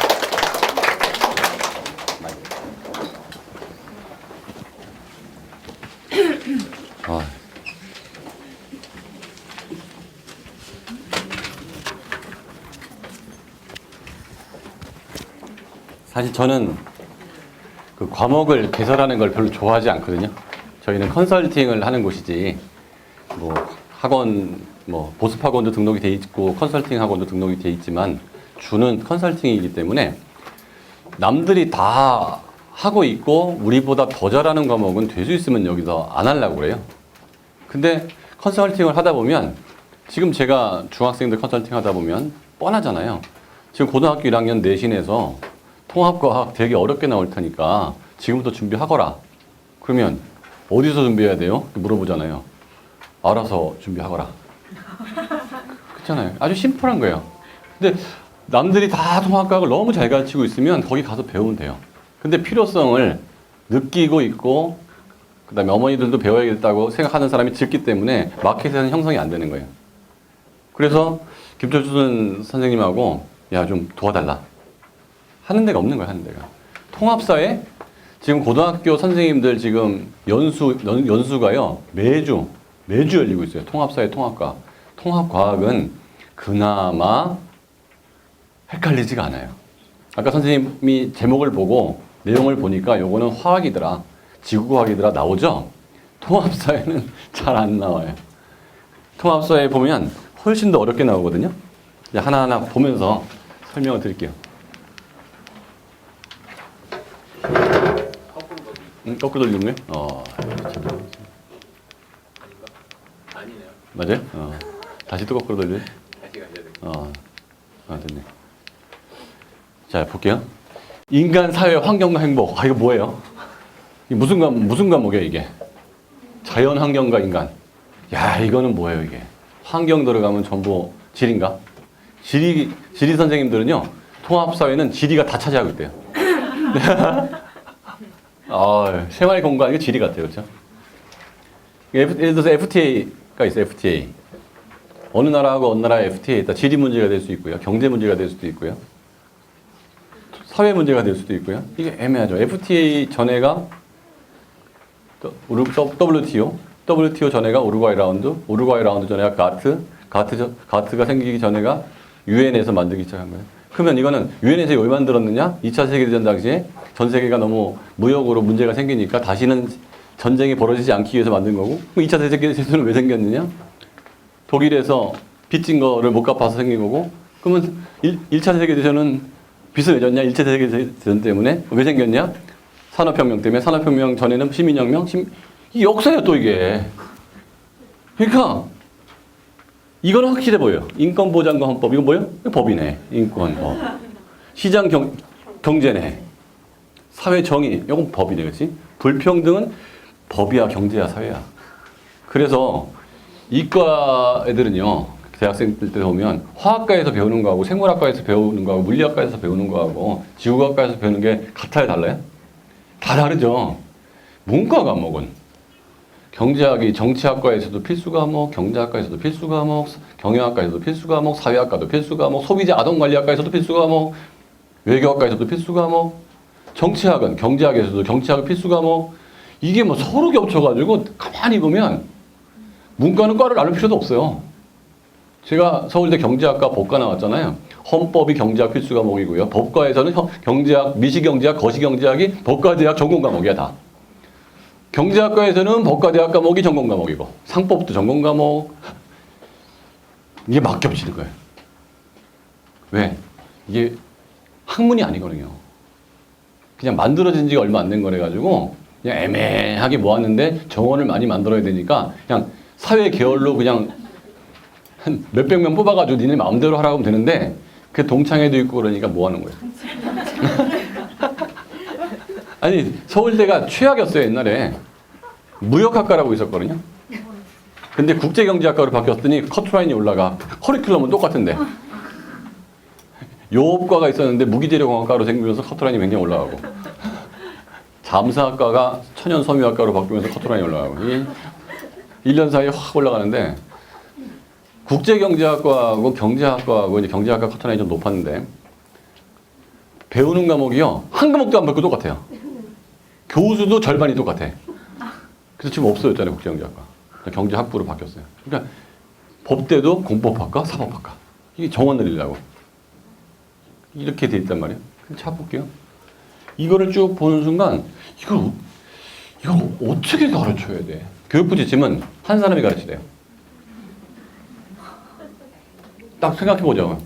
사실 저는 그 과목을 개설하는 걸 별로 좋아하지 않거든요. 저희는 컨설팅을 하는 곳이지 뭐 학원 뭐 보습 학원도 등록이 돼 있고 컨설팅 학원도 등록이 돼 있지만 주는 컨설팅이기 때문에 남들이 다 하고 있고 우리보다 더 잘하는 과목은 될 수 있으면 여기서 안 하려고 그래요. 근데 컨설팅을 하다 보면 지금 제가 중학생들 컨설팅 하다 보면 뻔하잖아요. 지금 고등학교 1학년 내신에서 통합과학 되게 어렵게 나올 테니까 지금부터 준비하거라. 그러면 어디서 준비해야 돼요? 물어보잖아요. 알아서 준비하거라. 그렇잖아요. 아주 심플한 거예요. 근데 남들이 다 통합과학을 너무 잘 가르치고 있으면 거기 가서 배우면 돼요. 근데 필요성을 느끼고 있고 그다음에 어머니들도 배워야겠다고 생각하는 사람이 적기 때문에 마켓에서는 형성이 안 되는 거예요. 그래서 김철준 선생님하고 야 좀 도와달라 하는 데가 없는 거야. 하는 데가. 통합사회 지금 고등학교 선생님들 지금 연수가요 매주 열리고 있어요. 통합사회 통합과 통합과학은 그나마 헷갈리지가 않아요. 아까 선생님이 제목을 보고 내용을 보니까 요거는 화학이더라 지구과학이더라 나오죠. 통합사회는 잘 안 나와요. 통합사회 보면 훨씬 더 어렵게 나오거든요. 이제 하나하나 보면서 설명을 드릴게요. 거꾸로 돌리는 거예요? 아니네요. 맞아요? 다시 또 거꾸로 돌려요? 다시 가셔야 돼요. 됐네. 자, 볼게요. 인간, 사회, 환경과 행복. 이거 뭐예요? 이게 무슨 과목이에요, 이게? 자연, 환경과 인간. 야, 이거는 뭐예요, 이게? 환경 들어가면 전부 지리인가? 지리 선생님들은요, 통합사회는 지리가 다 차지하고 있대요. 생활 공간, 이거 지리 같아요, 그렇죠? 예를 들어서 FTA가 있어요, FTA. 어느 나라하고 어느 나라의 FTA에 있다. 지리 문제가 될 수 있고요. 경제 문제가 될 수도 있고요. 사회 문제가 될 수도 있고요. 이게 애매하죠. FTA 전에가 WTO 전에가 우루과이 라운드 전에가 가트가 생기기 전에가 유엔에서 만들기 시작한 거예요. 그러면 이거는 유엔에서 왜 만들었느냐? 2차 세계대전 당시에 전 세계가 너무 무역으로 문제가 생기니까 다시는 전쟁이 벌어지지 않기 위해서 만든 거고, 그럼 2차 세계대전은 왜 생겼느냐? 독일에서 빚진 거를 못 갚아서 생긴 거고, 그러면 1차 세계대전은 빚을 왜 졌냐? 1차 세계대전 때문에. 왜 생겼냐? 산업혁명 때문에. 산업혁명 전에는 시민혁명? 이 역사예요, 또 이게. 그러니까, 이거는 확실해 보여요. 인권보장과 헌법. 이건 뭐예요? 이거 법이네. 인권, 법. 시장 경제네. 사회정의. 이건 법이네, 그렇지? 불평등은 법이야, 경제야, 사회야. 그래서 이과 애들은요, 대학생들 때 보면 화학과에서 배우는 거하고 생물학과에서 배우는 거하고 물리학과에서 배우는 거하고 지구과학과에서 배우는 게 같아요, 달라요? 다 다르죠. 문과 과목은 경제학이 정치학과에서도 필수 과목, 경제학과에서도 필수 과목, 경영학과에서도 필수 과목, 사회학과도 필수 과목, 소비자 아동관리학과에서도 필수 과목, 외교학과에서도 필수 과목, 정치학은 경제학에서도 정치학 필수 과목. 이게 뭐 서로 겹쳐가지고 가만히 보면 문과는 과를 나눌 필요도 없어요. 제가 서울대 경제학과 법과 나왔잖아요. 헌법이 경제학 필수 과목이고요. 법과에서는 경제학, 미시경제학, 거시경제학이 법과대학 전공 과목이야, 다. 경제학과에서는 법과대학 과목이 전공 과목이고, 상법도 전공 과목. 이게 막 겹치는 거예요. 왜? 이게 학문이 아니거든요. 그냥 만들어진 지가 얼마 안 된 거래가지고, 그냥 애매하게 모았는데 정원을 많이 만들어야 되니까, 그냥 사회 계열로 그냥 한 몇백 명 뽑아가지고 니네 마음대로 하라고 하면 되는데, 그 동창회도 있고 그러니까 뭐 하는 거예요? 아니, 서울대가 최악이었어요, 옛날에. 무역학과라고 있었거든요. 근데 국제경제학과로 바뀌었더니 커트라인이 올라가. 커리큘럼은 똑같은데. 요업과가 있었는데 무기재료공학과로 생기면서 커트라인이 굉장히 올라가고. 잠수학과가 천연섬유학과로 바뀌면서 커트라인이 올라가고. 이게 1년 사이에 확 올라가는데, 국제경제학과하고 경제학과하고 이제 경제학과 커트라인이 좀 높았는데, 배우는 과목이요, 한 과목도 안 바뀌고 똑같아요. 교수도 절반이 똑같아. 그래서 지금 없어졌잖아요, 국제경제학과. 경제학부로 바뀌었어요. 그러니까 법대도 공법학과, 사법학과. 이게 정원 늘리려고. 이렇게 돼 있단 말이에요. 찾아볼게요. 이거를 쭉 보는 순간, 이걸 어떻게 가르쳐야 돼? 교육부 지침은 한 사람이 가르치래요. 딱 생각해보죠.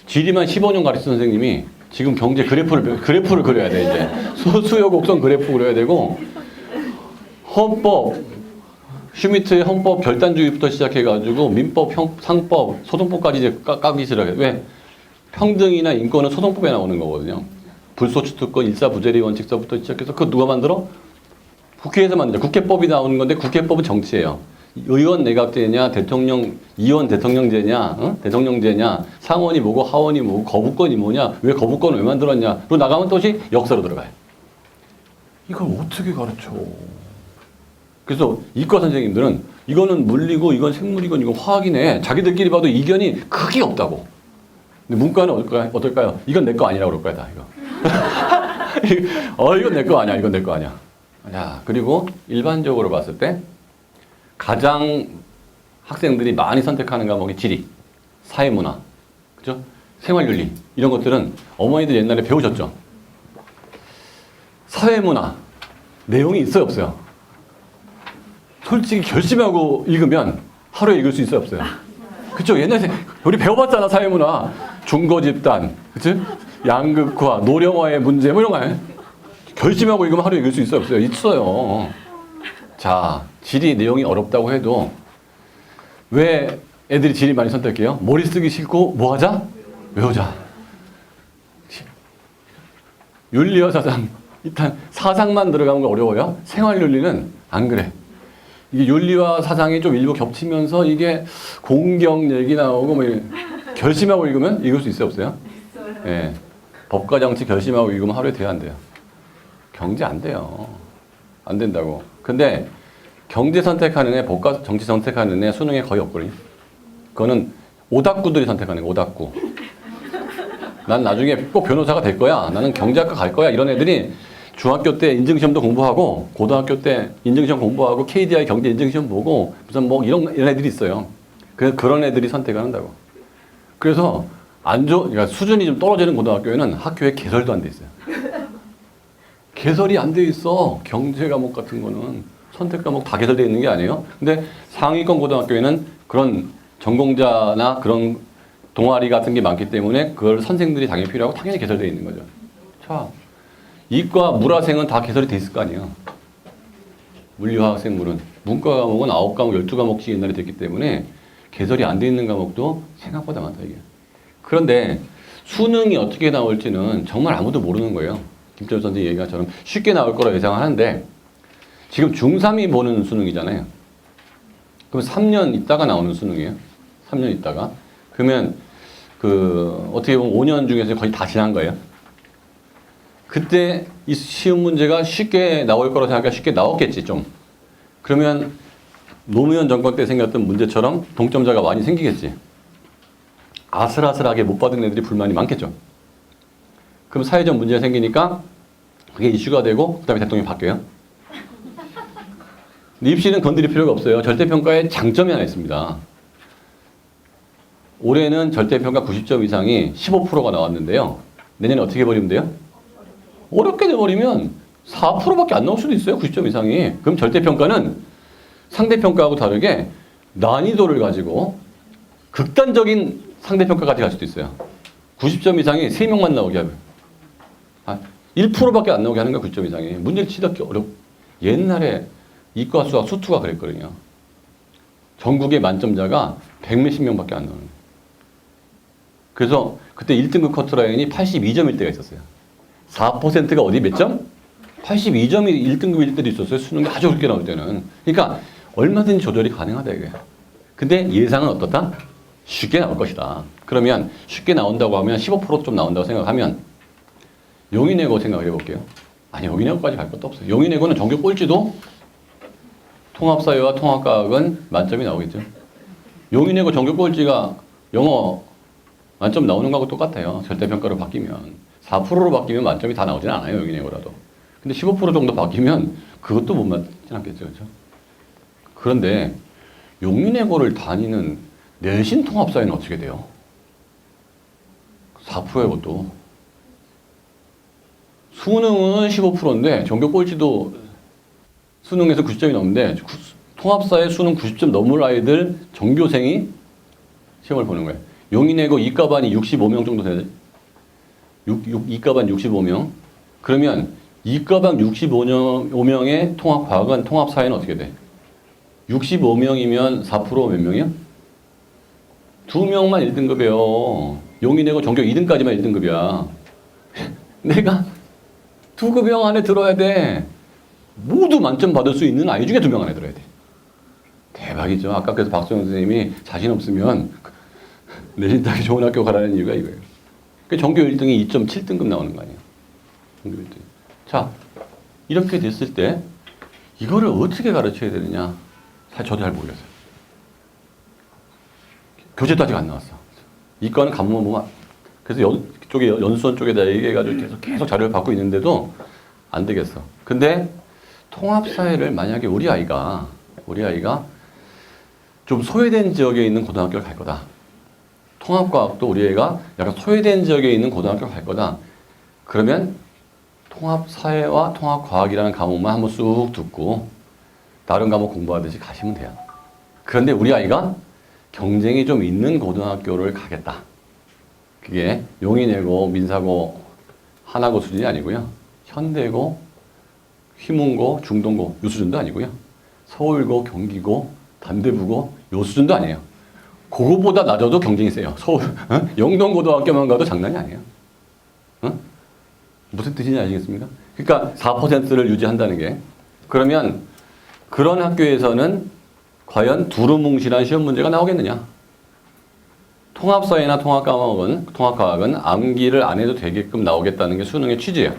지리만 15년 가르친 선생님이 지금 경제 그래프를 그려야 돼, 이제. 수요 곡선 그래프 그려야 되고, 헌법, 슈미트의 헌법 결단주의부터 시작해가지고, 민법, 상법, 소송법까지 이제 까기 시작해. 왜? 평등이나 인권은 소송법에 나오는 거거든요. 불소추특권, 일사부재리 원칙서부터 시작해서, 그거 누가 만들어? 국회에서 만들죠. 국회법이 나오는 건데, 국회법은 정치예요. 의원 내각제냐, 의원 대통령제냐, 대통령제냐, 상원이 뭐고 하원이 뭐고 거부권이 뭐냐, 왜 거부권을 왜 만들었냐, 그리고 나가면 또시 역사로 들어가요. 이걸 어떻게 가르쳐? 그래서 이과 선생님들은 이거는 물리고 이건 생물이고 이건 화학이네. 자기들끼리 봐도 이견이 크게 없다고. 근데 문과는 어떨까요? 이건 내 거 아니라고 그럴 거야, 다 이거. 이건 내 거 아니야. 이건 내 거 아니야. 자, 그리고 일반적으로 봤을 때 가장 학생들이 많이 선택하는 과목이 지리, 사회문화, 그죠? 생활윤리 이런 것들은 어머니들 옛날에 배우셨죠? 사회문화 내용이 있어요, 없어요? 솔직히 결심하고 읽으면 하루에 읽을 수 있어요, 없어요? 그쵸? 옛날에 우리 배워봤잖아, 사회문화. 중거집단, 그치? 양극화, 노령화의 문제 뭐 이런 거 결심하고 읽으면 하루에 읽을 수 있어요, 없어요? 있어요. 자, 지리 내용이 어렵다고 해도 왜 애들이 지리 많이 선택해요? 머리 쓰기 싫고 뭐 하자? 외우자. 윤리와 사상. 일단 사상만 들어가는 거 어려워요. 생활윤리는 안 그래. 이게 윤리와 사상이 좀 일부 겹치면서 이게 공경 얘기 나오고 뭐 결심하고 읽으면 읽을 수 있어요, 없어요? 예. 법과 정치 결심하고 읽으면 하루에 돼야 안 돼요. 경제 안 돼요. 안 된다고. 근데 경제 선택하는 애, 법과 정치 선택하는 애 수능에 거의 없거든요. 그거는 오닥구들이 선택하는 거, 오닥구. 난 나중에 꼭 변호사가 될 거야. 나는 경제학과 갈 거야. 이런 애들이 중학교 때 인증시험도 공부하고 고등학교 때 인증시험 공부하고 KDI 경제 인증시험 보고 무슨 뭐 이런 애들이 있어요. 그런 애들이 선택을 한다고. 그래서 그러니까 수준이 좀 떨어지는 고등학교에는 학교에 개설도 안 돼 있어요. 개설이 안 돼 있어. 경제 과목 같은 거는 선택 과목 다 개설되어 있는 게 아니에요. 근데 상위권 고등학교에는 그런 전공자나 그런 동아리 같은 게 많기 때문에 그걸 선생들이 당연히 필요하고 당연히 개설되어 있는 거죠. 자, 이과 물화생은 다 개설이 돼 있을 거 아니에요. 물리화학 생물은. 문과 과목은 9과목, 12과목씩 옛날에 됐기 때문에 개설이 안 돼 있는 과목도 생각보다 많다, 이게. 그런데 수능이 어떻게 나올지는 정말 아무도 모르는 거예요. 김철 선생님 얘기한 것처럼 쉽게 나올 거라 예상하는데 지금 중3이 보는 수능이잖아요. 그럼 3년 있다가 나오는 수능이에요. 3년 있다가. 그러면 어떻게 보면 5년 중에서 거의 다 지난 거예요. 그때 이 시험 문제가 쉽게 나올 거라고 생각하니까 쉽게 나왔겠지, 좀. 그러면 노무현 정권 때 생겼던 문제처럼 동점자가 많이 생기겠지. 아슬아슬하게 못 받은 애들이 불만이 많겠죠. 그럼 사회적 문제가 생기니까 그게 이슈가 되고 그 다음에 대통령이 바뀌어요. 근데 입시는 건드릴 필요가 없어요. 절대평가의 장점이 하나 있습니다. 올해는 절대평가 90점 이상이 15%가 나왔는데요. 내년에 어떻게 해버리면 돼요? 어렵게 돼버리면 4%밖에 안 나올 수도 있어요. 90점 이상이. 그럼 절대평가는 상대평가하고 다르게 난이도를 가지고 극단적인 상대평가까지 갈 수도 있어요. 90점 이상이 3명만 나오게 하면 1%밖에 안 나오게 하는 거야. 90점 이상이. 문제를 치닫기 옛날에 이과 수학 수투가 그랬거든요. 전국의 만점자가 100몇십 명밖에 안 나오는 거예요. 그래서 그때 1등급 커트라인이 82점일 때가 있었어요. 4%가 어디 몇 점? 82점이 1등급일 때도 있었어요. 수능이 아주 어렵게 나올 때는. 그러니까 얼마든지 조절이 가능하다 이거예요. 근데 예상은 어떻다? 쉽게 나올 것이다. 그러면 쉽게 나온다고 하면 15% 좀 나온다고 생각하면 용인외고 생각을 해볼게요. 아니, 용인외고까지 갈 것도 없어요. 용인외고는 전교 꼴찌도 통합사회와 통합과학은 만점이 나오겠죠. 용인외고 전교 꼴찌가 영어 만점 나오는 거하고 똑같아요. 절대평가로 바뀌면. 4%로 바뀌면 만점이 다 나오진 않아요. 용인외고라도. 근데 15% 정도 바뀌면 그것도 못 맞진 않겠죠. 그렇죠? 그런데 용인외고를 다니는 내신 통합사회는 어떻게 돼요? 4%의 것도. 수능은 15%인데 전교 꼴찌도 수능에서 90점이 넘는데 통합사회 수능 90점 넘을 아이들 전교생이 시험을 보는 거예요. 용인외고 이과반이 65명 정도 되죠. 이과반 65명. 그러면 이과반 65명의 통합과학은 통합사회는 어떻게 돼? 65명이면 4% 몇 명이야? 2명만 1등급이에요. 용인외고 전교 2등까지만 1등급이야. 내가 2급형 안에 들어야 돼. 모두 만점 받을 수 있는 아이 중에 2명 안에 들어야 돼. 대박이죠. 아까 그래서 박수영 선생님이 자신 없으면 내신 따기 좋은 학교 가라는 이유가 이거예요. 전교 1등이 2.7등급 나오는 거 아니에요. 전교 1등. 자, 이렇게 됐을 때 이거를 어떻게 가르쳐야 되느냐? 사실 저도 잘 모르겠어요. 교재도 아직 안 나왔어. 이과는 가면 보면 그래서 쪽에 연수원 쪽에다 얘기해가지고 계속 자료를 받고 있는데도 안 되겠어. 근데 통합사회를 만약에 우리 아이가 좀 소외된 지역에 있는 고등학교를 갈 거다. 통합과학도 우리 애가 약간 소외된 지역에 있는 고등학교를 갈 거다. 그러면 통합사회와 통합과학이라는 과목만 한번 쑥 듣고 다른 과목 공부하듯이 가시면 돼요. 그런데 우리 아이가 경쟁이 좀 있는 고등학교를 가겠다. 그게 용인외고, 민사고, 하나고 수준이 아니고요. 현대고, 휘문고, 중동고 요 수준도 아니고요. 서울고, 경기고, 단대부고 요 수준도 아니에요. 그거보다 낮아도 경쟁이 세요. 서울, 영동고등학교만 가도 장난이 아니에요. 무슨 뜻인지 아시겠습니까? 그러니까 4%를 유지한다는 게. 그러면 그런 학교에서는 과연 두루뭉실한 시험 문제가 나오겠느냐? 통합사회나 통합과학은 암기를 안 해도 되게끔 나오겠다는 게 수능의 취지예요.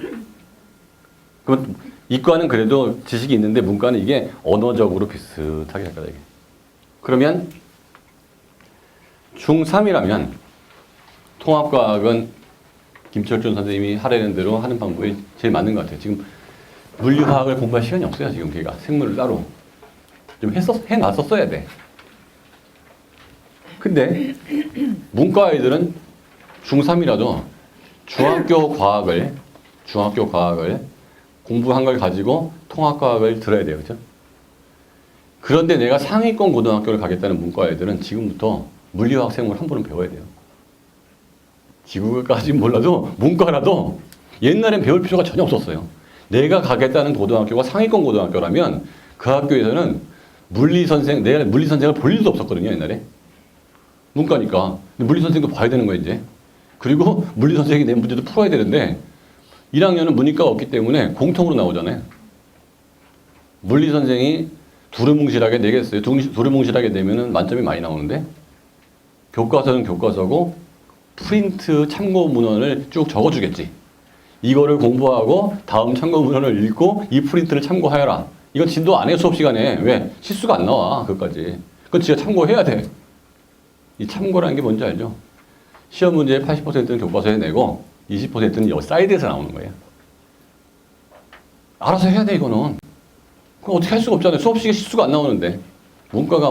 그럼 이과는 그래도 지식이 있는데 문과는 이게 언어적으로 비슷하게 할 거다. 이게. 그러면 중3이라면 통합과학은 김철준 선생님이 하라는 대로 하는 방법이 제일 맞는 것 같아요. 지금 물리화학을 공부할 시간이 없어요. 지금 걔가 생물을 따로 좀 해놨었어야 돼. 근데 문과 아이들은 중3이라도 중학교 과학을 공부한 걸 가지고 통합과학을 들어야 돼요. 그죠? 그런데 내가 상위권 고등학교를 가겠다는 문과 아이들은 지금부터 물리화학 생물 한 번은 배워야 돼요. 지구까지 몰라도 문과라도 옛날엔 배울 필요가 전혀 없었어요. 내가 가겠다는 고등학교가 상위권 고등학교라면 그 학교에서는 내가 물리 선생을 볼 일도 없었거든요, 옛날에. 문과니까. 근데 물리 선생도 봐야 되는 거예요, 이제. 그리고 물리 선생이 내 문제도 풀어야 되는데 1학년은 문이과가 없기 때문에 공통으로 나오잖아요. 물리 선생이 두루뭉실하게 내겠어요. 두루뭉실하게 내면은 만점이 많이 나오는데 교과서는 교과서고 프린트 참고 문헌을 쭉 적어주겠지. 이거를 공부하고 다음 참고 문헌을 읽고 이 프린트를 참고하여라. 이건 진도 안 해, 수업 시간에. 왜? 실수가 안 나와, 그것까지. 그건 진짜 참고해야 돼. 이 참고라는 게 뭔지 알죠? 시험 문제의 80%는 교과서에 내고 20%는 여기 사이드에서 나오는 거예요. 알아서 해야 돼, 이거는. 그럼 어떻게 할 수가 없잖아요. 수업 시간에 실수가 안 나오는데. 문과가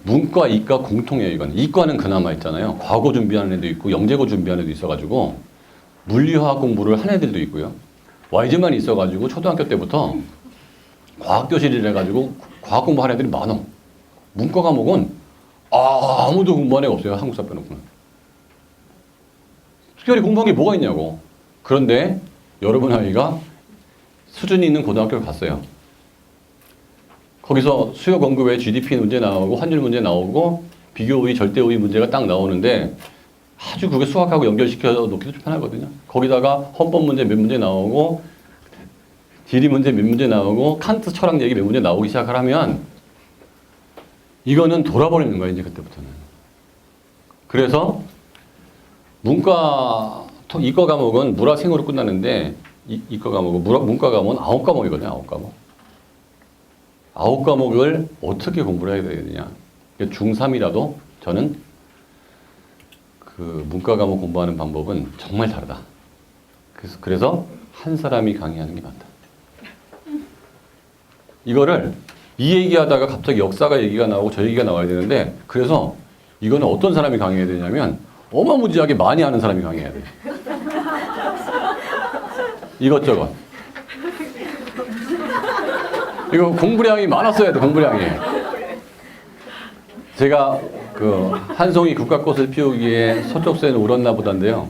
문과, 이과 공통이에요, 이건. 이과는 그나마 있잖아요. 과거 준비하는 애도 있고, 영재고 준비하는 애도 있어가지고, 물리화학 공부를 한 애들도 있고요. Y즈만 있어가지고, 초등학교 때부터 과학교실이라 해가지고, 과학 공부하는 애들이 많아. 문과 과목은 아무도 공부한 애가 없어요, 한국사 빼놓고는. 특별히 공부한 게 뭐가 있냐고. 그런데 여러분 아이가 수준이 있는 고등학교를 갔어요. 거기서 수요 공급에 GDP 문제 나오고 환율 문제 나오고 비교우위 절대우위 문제가 딱 나오는데 아주 그게 수학하고 연결시켜 놓기도 좀 편하거든요. 거기다가 헌법 문제 몇 문제 나오고 지리 문제 몇 문제 나오고 칸트 철학 얘기 몇 문제 나오기 시작하면 이거는 돌아버리는 거예요, 이제 그때부터는. 그래서 이과 과목은 물화생으로 끝나는데 이과 과목은 문과 과목은 9과목이거든요, 9과목. 9과목을 어떻게 공부를 해야 되느냐. 중3이라도 저는 그 문과 과목 공부하는 방법은 정말 다르다. 그래서 한 사람이 강의하는 게 맞다. 이거를 이 얘기하다가 갑자기 역사가 얘기가 나오고 저 얘기가 나와야 되는데 그래서 이거는 어떤 사람이 강의해야 되냐면 어마무지하게 많이 아는 사람이 강의해야 돼. 이것저것. 이거 공부량이 많았어야 돼, 공부량이. 제가 그 한송이 국가꽃을 피우기에 서쪽새는 울었나 보다인데요.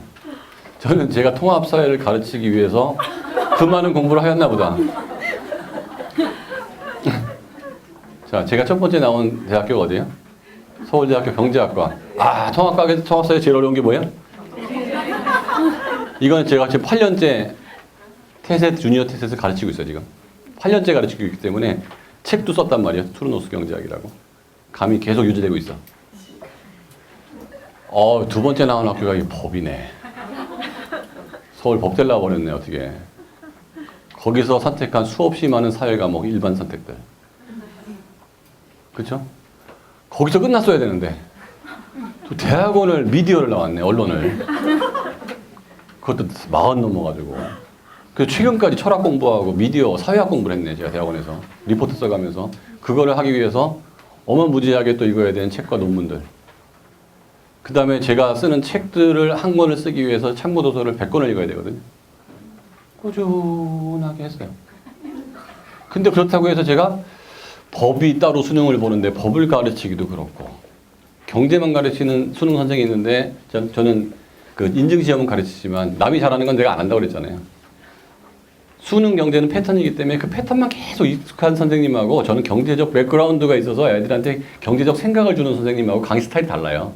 저는 제가 통합사회를 가르치기 위해서 그 많은 공부를 하였나 보다. 자, 제가 첫 번째 나온 대학교가 어디예요? 서울대학교 경제학과. 통합과학에서 통합사회 제일 어려운 게 뭐예요? 이건 제가 지금 8년째 주니어 테셋을 가르치고 있어요, 지금. 8년째 가르치고 있기 때문에 책도 썼단 말이에요. 투르노스 경제학이라고. 감이 계속 유지되고 있어. 두 번째 나온 학교가 이 법이네. 서울 법대 나와버렸네, 어떻게. 거기서 선택한 수없이 많은 사회 과목, 일반 선택들. 그렇죠? 거기서 끝났어야 되는데 또 대학원을 미디어를 나왔네, 언론을. 그것도 40 넘어가지고. 그래서 최근까지 철학 공부하고 미디어, 사회학 공부를 했네, 제가 대학원에서. 리포트 써가면서. 그거를 하기 위해서 어마무지하게 또 읽어야 되는 책과 논문들. 그 다음에 제가 쓰는 책들을 한 권을 쓰기 위해서 참고도서를 100권을 읽어야 되거든요. 꾸준하게 했어요. 근데 그렇다고 해서 제가 법이 따로 수능을 보는데 법을 가르치기도 그렇고, 경제만 가르치는 수능 선생이 있는데 저는 그 인증시험은 가르치지만 남이 잘하는 건 내가 안 한다고 그랬잖아요. 수능 경제는 패턴이기 때문에 그 패턴만 계속 익숙한 선생님하고, 저는 경제적 백그라운드가 있어서 애들한테 경제적 생각을 주는 선생님하고 강의 스타일이 달라요.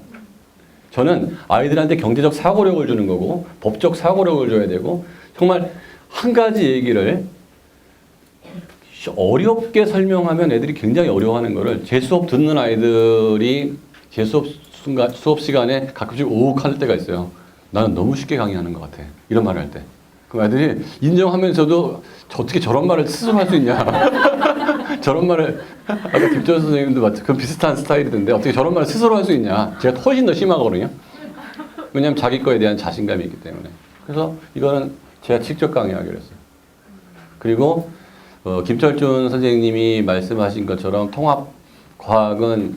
저는 아이들한테 경제적 사고력을 주는 거고 법적 사고력을 줘야 되고, 정말 한 가지 얘기를 어렵게 설명하면 애들이 굉장히 어려워하는 거를 제 수업 듣는 아이들이 제 수업 시간에 가끔씩 오욱할 때가 있어요. 나는 너무 쉽게 강의하는 것 같아, 이런 말을 할 때. 그럼 애들이 인정하면서도 어떻게 저런 말을 스스로 할 수 있냐. 저런 말을, 아까 김철 선생님도 그 비슷한 스타일이던데 어떻게 저런 말을 스스로 할 수 있냐. 제가 훨씬 더 심하거든요. 왜냐하면 자기 거에 대한 자신감이 있기 때문에. 그래서 이거는 제가 직접 강의하기로 했어요. 그리고 김철준 선생님이 말씀하신 것처럼 통합과학은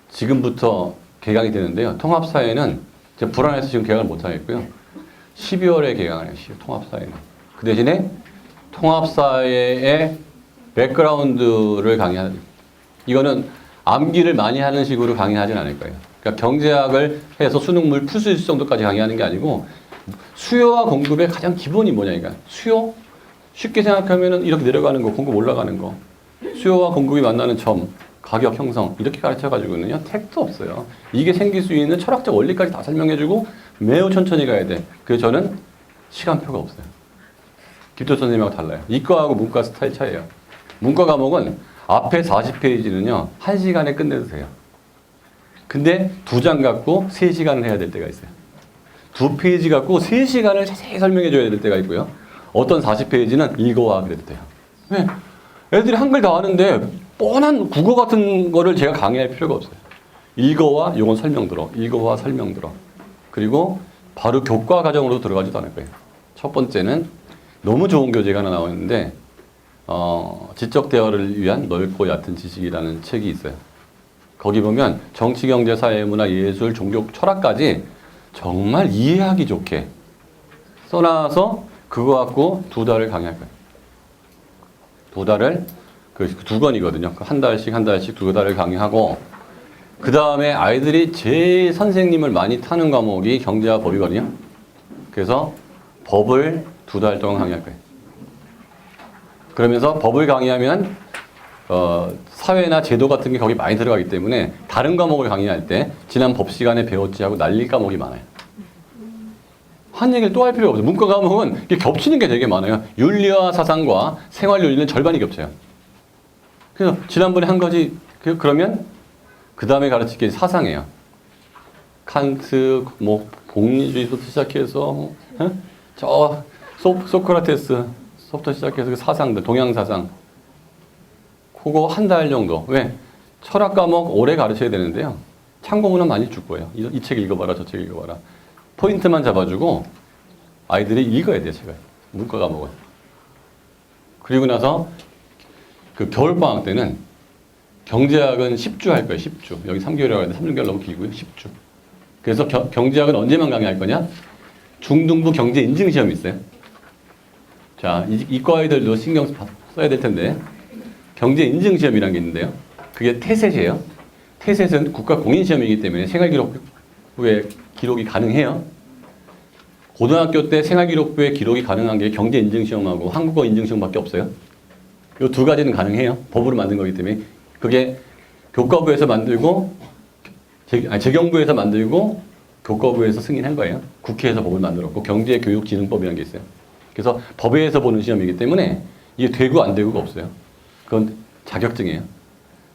지금부터 개강이 되는데요. 통합사회는 제가 불안해서 지금 개강을 못 하겠고요. 12월에 개강을 해요. 통합사회는. 그 대신에 통합사회의 백그라운드를 강의하는, 이거는 암기를 많이 하는 식으로 강의하진 않을 거예요. 그러니까 경제학을 해서 수능물 풀 수 있을 정도까지 강의하는 게 아니고, 수요와 공급의 가장 기본이 뭐냐니까. 수요? 쉽게 생각하면은 이렇게 내려가는 거, 공급 올라가는 거. 수요와 공급이 만나는 점, 가격 형성, 이렇게 가르쳐가지고는요, 택도 없어요. 이게 생길 수 있는 철학적 원리까지 다 설명해주고 매우 천천히 가야 돼. 그래서 저는 시간표가 없어요. 김철 선생님하고 달라요. 이과하고 문과 스타일 차이예요. 문과 과목은 앞에 40페이지는요, 1시간에 끝내도 돼요. 근데 2장 갖고 3시간을 해야 될 때가 있어요. 2페이지 갖고 3시간을 자세히 설명해 줘야 될 때가 있고요. 어떤 40페이지는 읽어와 그래도 돼요. 왜? 애들이 한글 다 아는데 뻔한 국어 같은 거를 제가 강의할 필요가 없어요. 읽어와 요건 설명 들어. 읽어와 설명 들어. 그리고 바로 교과 과정으로 들어가지도 않을 거예요. 첫 번째는 너무 좋은 교재가 하나 나오는데 지적 대화를 위한 넓고 얕은 지식이라는 책이 있어요. 거기 보면 정치, 경제, 사회, 문화, 예술, 종교, 철학까지 정말 이해하기 좋게 써놔서 그거 갖고 2달을 강의할 거예요. 2달을, 그 2권이거든요. 한 달씩 2달을 강의하고, 그 다음에 아이들이 제일 선생님을 많이 타는 과목이 경제와 법이거든요. 그래서 법을 2달 동안 강의할 거예요. 그러면서 법을 강의하면 사회나 제도 같은 게 거기 많이 들어가기 때문에 다른 과목을 강의할 때 지난 법 시간에 배웠지 하고 날릴 과목이 많아요. 한 얘기를 또 할 필요가 없어요. 문과 과목은 이게 겹치는 게 되게 많아요. 윤리와 사상과 생활 윤리는 절반이 겹쳐요. 그래서 지난번에 한 가지, 그러면 그 다음에 가르칠 게 사상이에요. 칸트, 뭐 복리주의부터 시작해서 저 소크라테스부터 시작해서 그 사상들, 동양 사상, 그거 한 달 정도. 왜? 철학 과목 오래 가르쳐야 되는데요. 참고문은 많이 줄 거예요. 이 책 읽어봐라, 저 책 읽어봐라. 포인트만 잡아주고 아이들이 읽어야 돼요, 제가. 문과 과목은. 그리고 나서 그 겨울방학 때는 경제학은 10주 할 거예요, 10주. 여기 3개월이라고 하는데 3개월 너무 길고요, 10주. 그래서 경제학은 언제만 강의할 거냐? 중등부 경제 인증 시험이 있어요. 자, 이과 아이들도 신경 써야 될 텐데, 경제 인증 시험이라는 게 있는데요. 그게 태셋이에요. 태셋은 국가 공인 시험이기 때문에 생활기록부에 기록이 가능해요. 고등학교 때 생활기록부에 기록이 가능한 게 경제 인증 시험하고 한국어 인증 시험밖에 없어요. 이 2가지는 가능해요. 법으로 만든 거기 때문에. 그게 교과부에서 만들고 재경부에서 만들고 교과부에서 승인한 거예요. 국회에서 법을 만들었고 경제교육진흥법이라는 게 있어요. 그래서 법에서 보는 시험이기 때문에 이게 되고 안 되고가 없어요. 그건 자격증이에요.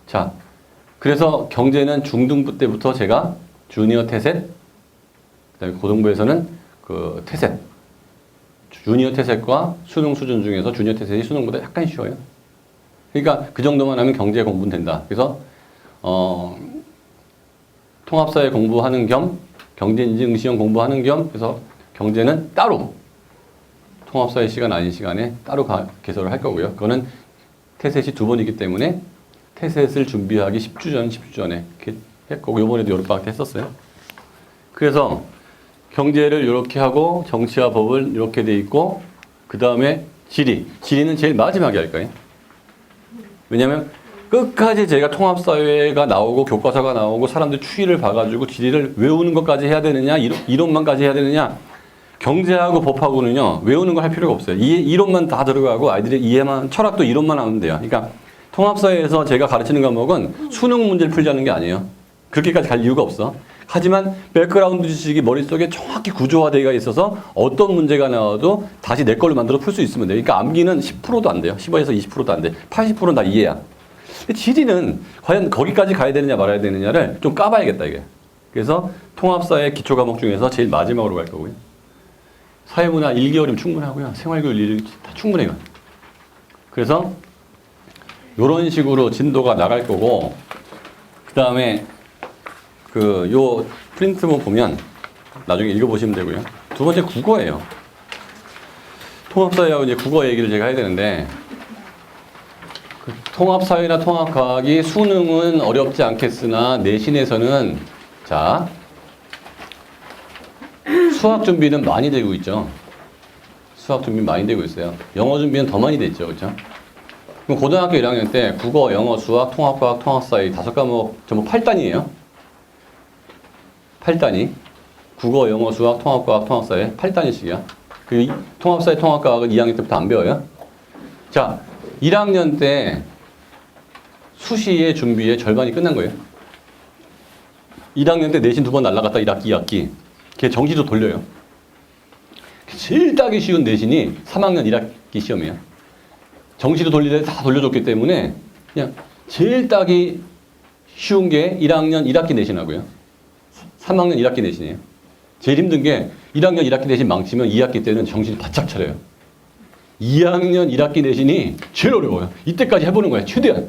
자, 그래서 경제는 중등부 때부터 제가 주니어 태셋, 그다음에 고등부에서는 그 태셋, 주니어 태색과 수능 수준 중에서 주니어 태색이 수능보다 약간 쉬워요. 그러니까 그 정도만 하면 경제 공부는 된다. 그래서 통합사회 공부하는 겸 경제인증 시험 공부하는 겸 그래서 경제는 따로 통합사회 시간 아닌 시간에 따로 개설을 할 거고요. 그거는 태셋이 2번이기 때문에 태셋을 준비하기 10주 전에 이렇게 했고 이번에도 여름방학 때 했었어요. 그래서 경제를 이렇게 하고 정치와 법을 이렇게 돼 있고 그 다음에 지리는 제일 마지막에 할 거예요. 왜냐하면 끝까지 제가 통합사회가 나오고 교과서가 나오고 사람들 추이를 봐가지고 지리를 외우는 것까지 해야 되느냐 이론만까지 해야 되느냐 경제하고 법하고는요 외우는 걸 할 필요가 없어요. 이론만 다 들어가고 아이들이 이해만 철학도 이론만 하면 돼요. 그러니까 통합사회에서 제가 가르치는 과목은 수능 문제를 풀자는 게 아니에요. 그렇게까지 갈 이유가 없어. 하지만 백그라운드 지식이 머릿속에 정확히 구조화되어 있어서 어떤 문제가 나와도 다시 내 걸로 만들어 풀 수 있으면 돼요. 그러니까 암기는 10%도 안 돼요. 15에서 20%도 안 돼. 80%는 다 이해야. 지리는 과연 거기까지 가야 되느냐 말아야 되느냐를 좀 까봐야겠다 이게. 그래서 통합사회 기초 과목 중에서 제일 마지막으로 갈 거고요. 사회문화 1개월이면 충분하고요. 생활교육 1일 다 충분해요. 그래서 이런 식으로 진도가 나갈 거고 그 다음에 요 프린트본 보면 나중에 읽어보시면 되고요. 두 번째 국어예요. 통합사회하고 이제 국어 얘기를 제가 해야 되는데 통합사회나 통합과학이 수능은 어렵지 않겠으나 내신에서는 자 수학 준비는 많이 되고 있죠. 수학 준비 많이 되고 있어요. 영어 준비는 더 많이 됐죠. 그렇죠? 그럼 고등학교 1학년 때 국어, 영어, 수학, 통합과학, 통합사회 5과목 전부 8단이에요. 8단이 국어, 영어, 수학, 통합과학, 통합사회 8단위씩이야. 그 통합사회, 통합과학은 2학년 때부터 안 배워요. 자, 1학년 때 수시의 준비의 절반이 끝난 거예요. 1학년 때 내신 2번 날라갔다 1학기, 2학기. 걔 정시도 돌려요. 제일 따기 쉬운 내신이 3학년 1학기 시험이에요. 정시도 돌리되 다 돌려줬기 때문에 그냥 제일 따기 쉬운 게 1학년 1학기 내신하고요. 3학년 1학기 내신이에요. 제일 힘든 게 1학년 1학기 내신 망치면 2학기 때는 정신 바짝 차려요. 2학년 1학기 내신이 제일 어려워요. 이때까지 해보는 거예요. 최대한.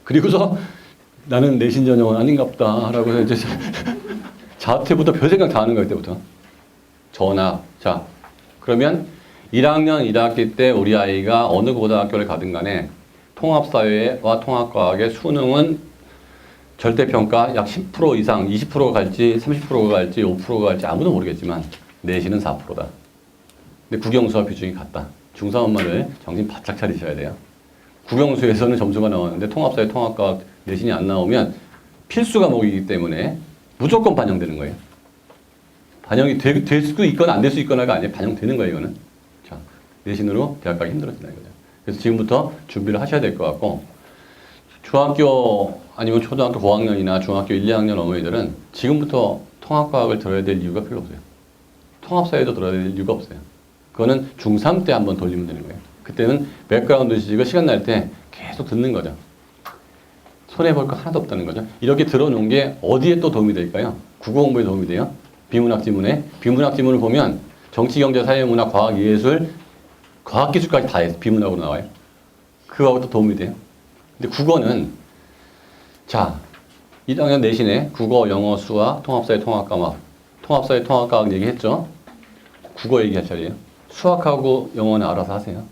그리고서 나는 내신 전형은 아닌가 보다 라고 해서 이제 자퇴부터 별 생각 다 하는 거예요. 그때부터. 전학. 자, 그러면 1학년 1학기 때 우리 아이가 어느 고등학교를 가든 간에 통합사회와 통합과학의 수능은 절대평가 약 10% 이상, 20%가 갈지, 30%가 갈지, 5%가 갈지 아무도 모르겠지만 내신은 4%다. 근데 국영수와 비중이 같다. 중3 엄마를 정신 바짝 차리셔야 돼요. 국영수에서는 점수가 나왔는데 통합사회, 통합과학 내신이 안 나오면 필수 과목이기 때문에 무조건 반영되는 거예요. 반영이 될 수도 있거나 안 될 수 있거나가 아니에요. 반영되는 거예요, 이거는. 자, 내신으로 대학 가기 힘들어진다는 거죠. 그래서 지금부터 준비를 하셔야 될 것 같고, 중학교 아니면 초등학교 고학년이나 중학교 1, 2학년 어머니들은 지금부터 통합과학을 들어야 될 이유가 필요 없어요. 통합사회도 들어야 될 이유가 없어요. 그거는 중3 때 한번 돌리면 되는 거예요. 그때는 백그라운드 지식을 시간 날 때 계속 듣는 거죠. 손해볼 거 하나도 없다는 거죠. 이렇게 들어놓은 게 어디에 또 도움이 될까요? 국어 공부에 도움이 돼요. 비문학 지문에. 비문학 지문을 보면 정치, 경제, 사회, 문화, 과학, 예술, 과학기술까지 다 해서 비문학으로 나와요. 그거하고 또 도움이 돼요. 근데 국어는 자, 1학년 내신에 국어, 영어, 수학, 통합사회, 통합과학, 통합사회, 통합과학 얘기했죠. 국어 얘기할 차례예요. 수학하고 영어는 알아서 하세요.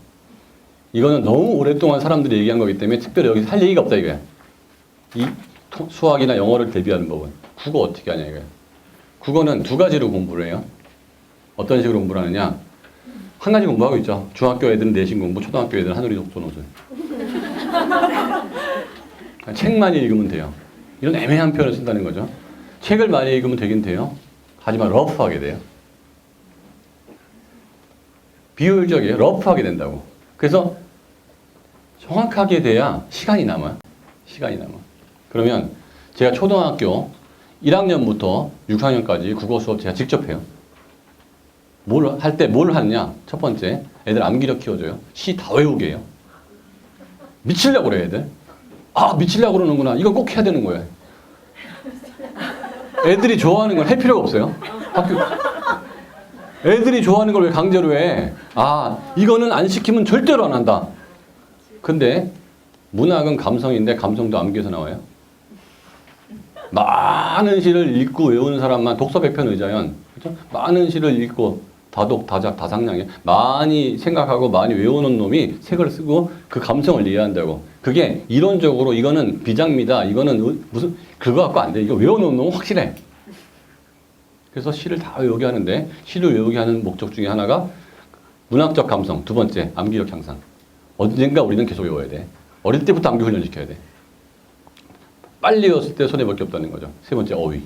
이거는 너무 오랫동안 사람들이 얘기한 거기 때문에 특별히 여기서 할 얘기가 없다 이거야. 이 수학이나 영어를 대비하는 법은. 국어 어떻게 하냐 이거야. 국어는 두 가지로 공부를 해요. 어떤 식으로 공부를 하느냐. 한 가지 공부하고 있죠. 중학교 애들은 내신 공부, 초등학교 애들은 하늘이 독서노술. 책만 읽으면 돼요. 이런 애매한 표현을 쓴다는 거죠. 책을 많이 읽으면 되긴 돼요. 하지만 러프하게 돼요. 비효율적이에요. 러프하게 된다고. 그래서 정확하게 돼야 시간이 남아요. 시간이 남아. 그러면 제가 초등학교 1학년부터 6학년까지 국어 수업 제가 직접 해요. 할 때 뭘 하느냐? 첫 번째, 애들 암기력 키워줘요. 시 다 외우게 해요. 미치려고 그래, 애들. 아, 미치려고 그러는구나. 이거 꼭 해야 되는 거예요. 애들이 좋아하는 건 할 필요가 없어요. 애들이 좋아하는 걸 왜 강제로 해? 아, 이거는 안 시키면 절대로 안 한다. 근데 문학은 감성인데 감성도 암기에서 나와요. 많은 시를 읽고 외우는 사람만 독서 100편 의자연. 그렇죠? 많은 시를 읽고 다독, 다작, 다상량에 많이 생각하고 많이 외우는 놈이 책을 쓰고 그 감성을 이해한다고. 그게 이론적으로 이거는 비장미다. 이거는 무슨 그거 갖고 안 돼. 이거 외우는 놈은 확실해. 그래서 시를 다 외우게 하는데 시를 외우게 하는 목적 중에 하나가 문학적 감성. 두 번째, 암기력 향상. 언젠가 우리는 계속 외워야 돼. 어릴 때부터 암기 훈련 시켜야 돼. 빨리 외웠을 때 손해볼 게 없다는 거죠. 세 번째, 어휘.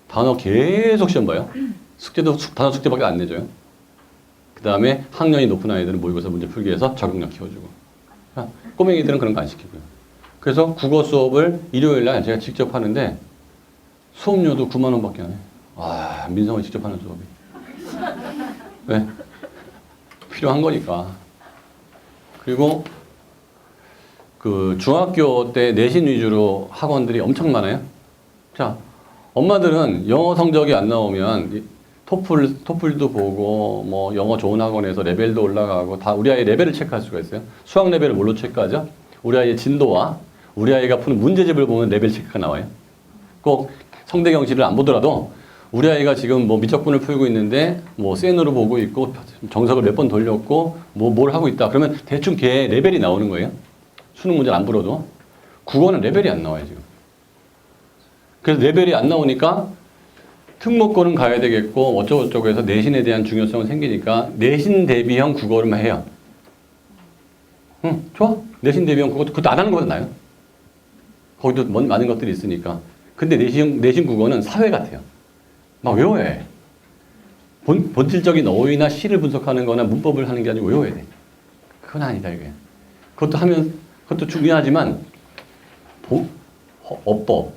단어 계속 시험 봐요. 숙제도 단어 숙제밖에 안 내줘요. 그 다음에 학년이 높은 아이들은 모의고사 문제 풀기 위해서 적응력 키워주고. 꼬맹이들은 그런 거 안 시키고요. 그래서 국어 수업을 일요일 날 제가 직접 하는데 수업료도 9만 원밖에 안 해요. 와, 민성을 직접 하는 수업이. 왜? 필요한 거니까. 그리고 그 중학교 때 내신 위주로 학원들이 엄청 많아요. 자, 엄마들은 영어 성적이 안 나오면 토플도 보고 뭐 영어 좋은 학원에서 레벨도 올라가고 다 우리 아이 레벨을 체크할 수가 있어요. 수학 레벨을 뭘로 체크하죠? 우리 아이의 진도와 우리 아이가 푸는 문제집을 보면 레벨 체크가 나와요. 꼭 성대경시를 안 보더라도 우리 아이가 지금 뭐 미적분을 풀고 있는데 뭐 센으로 보고 있고 정석을 몇 번 돌렸고 뭐 뭘 하고 있다. 그러면 대충 걔 레벨이 나오는 거예요. 수능 문제를 안 풀어도. 국어는 레벨이 안 나와요, 지금. 그래서 레벨이 안 나오니까 특목고는 가야 되겠고 어쩌고저쩌고 해서 내신에 대한 중요성은 생기니까 내신 대비형 국어를만 해요. 응, 좋아. 내신 대비형 국어, 그것도 안 하는 것보다 나아요. 거기도 많은 것들이 있으니까. 근데 내신 국어는 사회 같아요. 막 외워야 해. 본질적인 어휘나 시를 분석하는 거나 문법을 하는 게 아니고 외워야 돼. 그건 아니다, 이게. 그것도 중요하지만, 어법,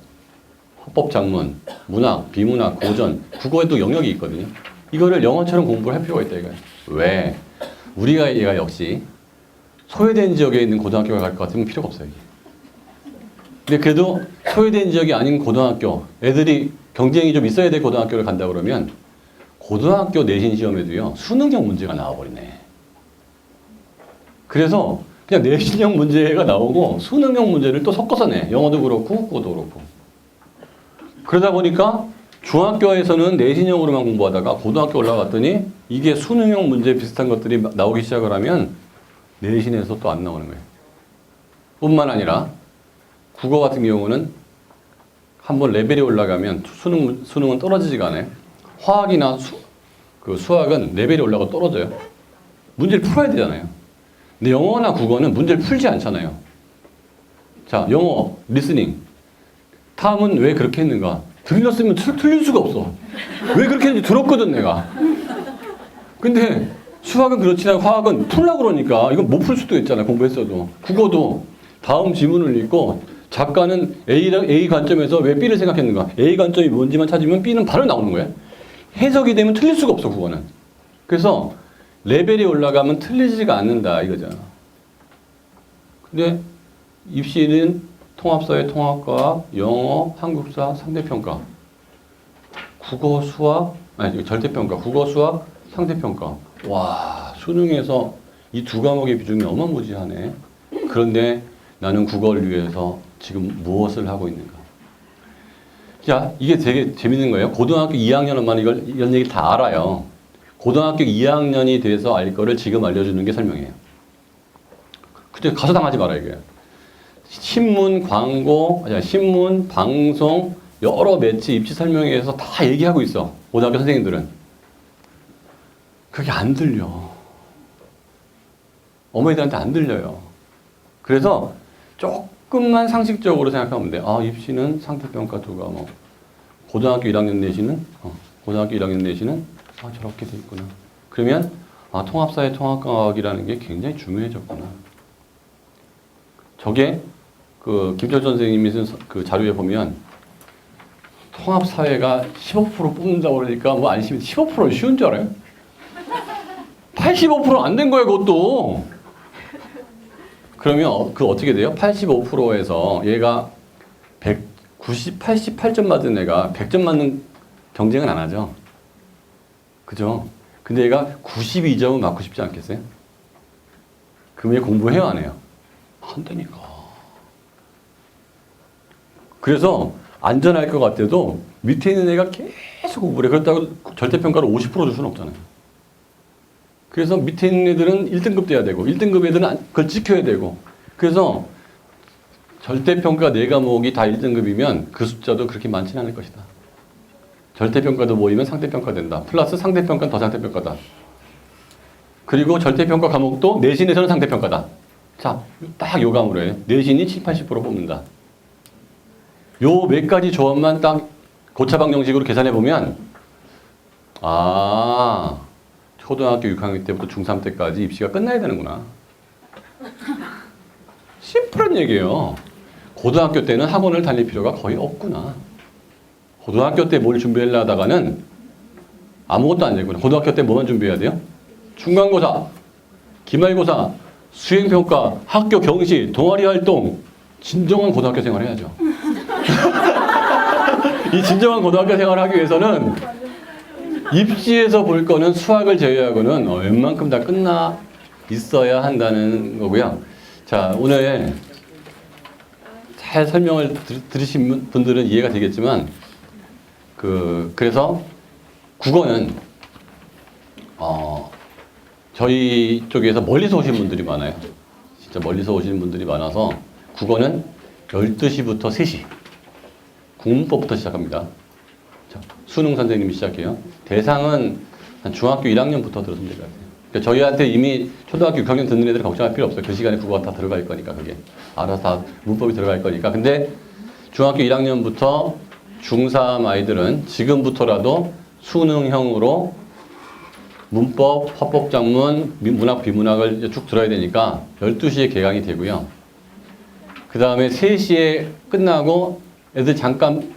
헌법작문, 문학, 비문학, 고전, 국어에도 영역이 있거든요. 이거를 영어처럼 공부를 할 필요가 있다, 이거예요. 왜? 우리가 얘가 역시 소외된 지역에 있는 고등학교가 갈 것 같으면 필요가 없어요, 이게. 근데 그래도 소외된 지역이 아닌 고등학교, 애들이 경쟁이 좀 있어야 될 고등학교를 간다 그러면 고등학교 내신 시험에도요, 수능형 문제가 나와버리네. 그래서 그냥 내신형 문제가 나오고 수능형 문제를 또 섞어서 내. 영어도 그렇고 국어도 그렇고. 그러다 보니까 중학교에서는 내신형으로만 공부하다가 고등학교 올라갔더니 이게 수능형 문제 비슷한 것들이 나오기 시작을 하면 내신에서 또 안 나오는 거예요. 뿐만 아니라 국어 같은 경우는 한번 레벨이 올라가면 수능은 떨어지지가 않아요. 화학이나 수학은 레벨이 올라가고 떨어져요. 문제를 풀어야 되잖아요. 근데 영어나 국어는 문제를 풀지 않잖아요. 자, 영어, 리스닝. 탐은 왜 그렇게 했는가? 들렸으면 틀릴 수가 없어. 왜 그렇게 했는지 들었거든, 내가. 근데 수학은 그렇지 않고 화학은 풀려고 그러니까 이건 못 풀 수도 있잖아, 공부했어도. 국어도 다음 지문을 읽고 작가는 A 관점에서 왜 B를 생각했는가? A 관점이 뭔지만 찾으면 B는 바로 나오는 거예요. 해석이 되면 틀릴 수가 없어, 국어는. 그래서 레벨이 올라가면 틀리지가 않는다, 이거잖아. 근데 입시는 통합사회, 통합과학, 영어, 한국사, 상대평가. 국어, 수학, 아니, 절대평가. 국어, 수학, 상대평가. 와, 수능에서 이 두 과목의 비중이 어마무지하네. 그런데 나는 국어를 위해서 지금 무엇을 하고 있는가? 자, 이게 되게 재밌는 거예요. 고등학교 2학년 엄마는 이런 얘기 다 알아요. 고등학교 2학년이 돼서 알 거를 지금 알려주는 게 설명이에요. 근데 가서 당하지 마라, 이게. 신문, 광고, 신문, 방송, 여러 매체 입시 설명회에서 다 얘기하고 있어. 고등학교 선생님들은. 그게 안 들려. 어머니들한테 안 들려요. 그래서 조금만 상식적으로 생각하면 돼. 아, 입시는 상대평가 두 과목. 고등학교 1학년 내신은? 고등학교 1학년 내신은? 아, 저렇게 돼 있구나. 그러면, 아, 통합사회 통합과학이라는 게 굉장히 중요해졌구나. 저게, 김철 선생님이 쓴 그 자료에 보면, 통합사회가 15% 뽑는다고 그러니까 뭐 안심이 15%는 쉬운 줄 알아요? 85% 안 된 거예요, 그것도. 그러면 어떻게 돼요? 85%에서 얘가 88점 맞은 애가 100점 맞는 경쟁은 안 하죠. 그죠? 근데 얘가 92점은 맞고 싶지 않겠어요? 그럼 얘 공부해요, 안 해요? 한다니까. 그래서 안전할 것 같아도 밑에 있는 애가 계속 공부를 해. 그렇다고 절대평가를 50% 줄 수는 없잖아요. 그래서 밑에 있는 애들은 1등급 돼야 되고 1등급 애들은 그걸 지켜야 되고 그래서 절대평가 4과목이 다 1등급이면 그 숫자도 그렇게 많지는 않을 것이다. 절대평가도 모이면 상대평가 된다. 플러스 상대평가는 더 상대평가다. 그리고 절대평가 과목도 내신에서는 상대평가다. 자, 딱 요 과목으로 해요. 내신이 7, 80% 뽑는다. 요 몇 가지 조합만 딱 고차방 형식으로 계산해 보면 아, 초등학교 6학년 때부터 중3 때까지 입시가 끝나야 되는구나. 심플한 얘기예요. 고등학교 때는 학원을 다닐 필요가 거의 없구나. 고등학교 때 뭘 준비하려 하다가는 아무것도 안 되구나. 고등학교 때 뭐만 준비해야 돼요? 중간고사, 기말고사, 수행평가, 학교 경시, 동아리 활동, 진정한 고등학교 생활을 해야죠. 이 진정한 고등학교 생활을 하기 위해서는 입시에서 볼 거는 수학을 제외하고는 웬만큼 다 끝나 있어야 한다는 거고요. 자, 오늘 잘 설명을 들으신 분들은 이해가 되겠지만 그래서 국어는 저희 쪽에서 멀리서 오신 분들이 많아요. 진짜 멀리서 오시는 분들이 많아서 국어는 12시부터 3시 국문법부터 시작합니다. 자, 수능 선생님이 시작해요. 대상은 한 중학교 1학년부터 들어서면 될 것 같아요. 그러니까 저희한테 이미 초등학교 6학년 듣는 애들은 걱정할 필요 없어요. 그 시간에 국어가 다 들어갈 거니까 그게 알아서 다 문법이 들어갈 거니까. 근데 중학교 1학년부터 중3 아이들은 지금부터라도 수능형으로 문법, 화법작문, 문학, 비문학을 쭉 들어야 되니까 12시에 개강이 되고요. 그 다음에 3시에 끝나고 애들 잠깐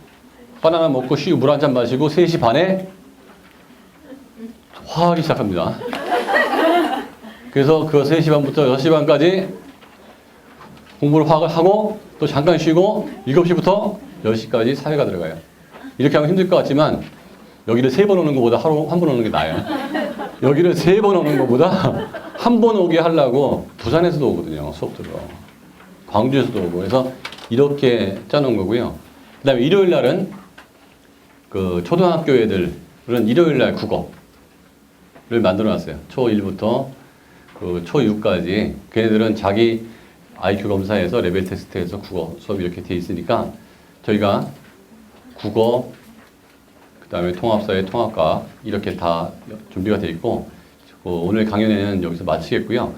바나나 먹고 쉬고 물 한 잔 마시고 3시 반에 화하기 시작합니다. 그래서 그 3시 반부터 6시 반까지 공부를 하고 또 잠깐 쉬고 7시부터 10시까지 사회가 들어가요. 이렇게 하면 힘들 것 같지만 여기를 3번 오는 것보다 하루 한 번 오는 게 나아요. 여기를 3번 오는 것보다 한 번 오게 하려고 부산에서도 오거든요. 수업 들어. 광주에서도 오고. 그래서 이렇게 짜놓은 거고요. 그 다음에 일요일 날은 그 초등학교 애들은 일요일 날 국어를 만들어 놨어요. 초1부터 그 초6까지. 걔네들은 자기 IQ 검사에서 레벨 테스트에서 국어 수업이 이렇게 돼 있으니까 저희가 국어, 그 다음에 통합사회, 통합과 이렇게 다 준비가 돼 있고 오늘 강연회는 여기서 마치겠고요.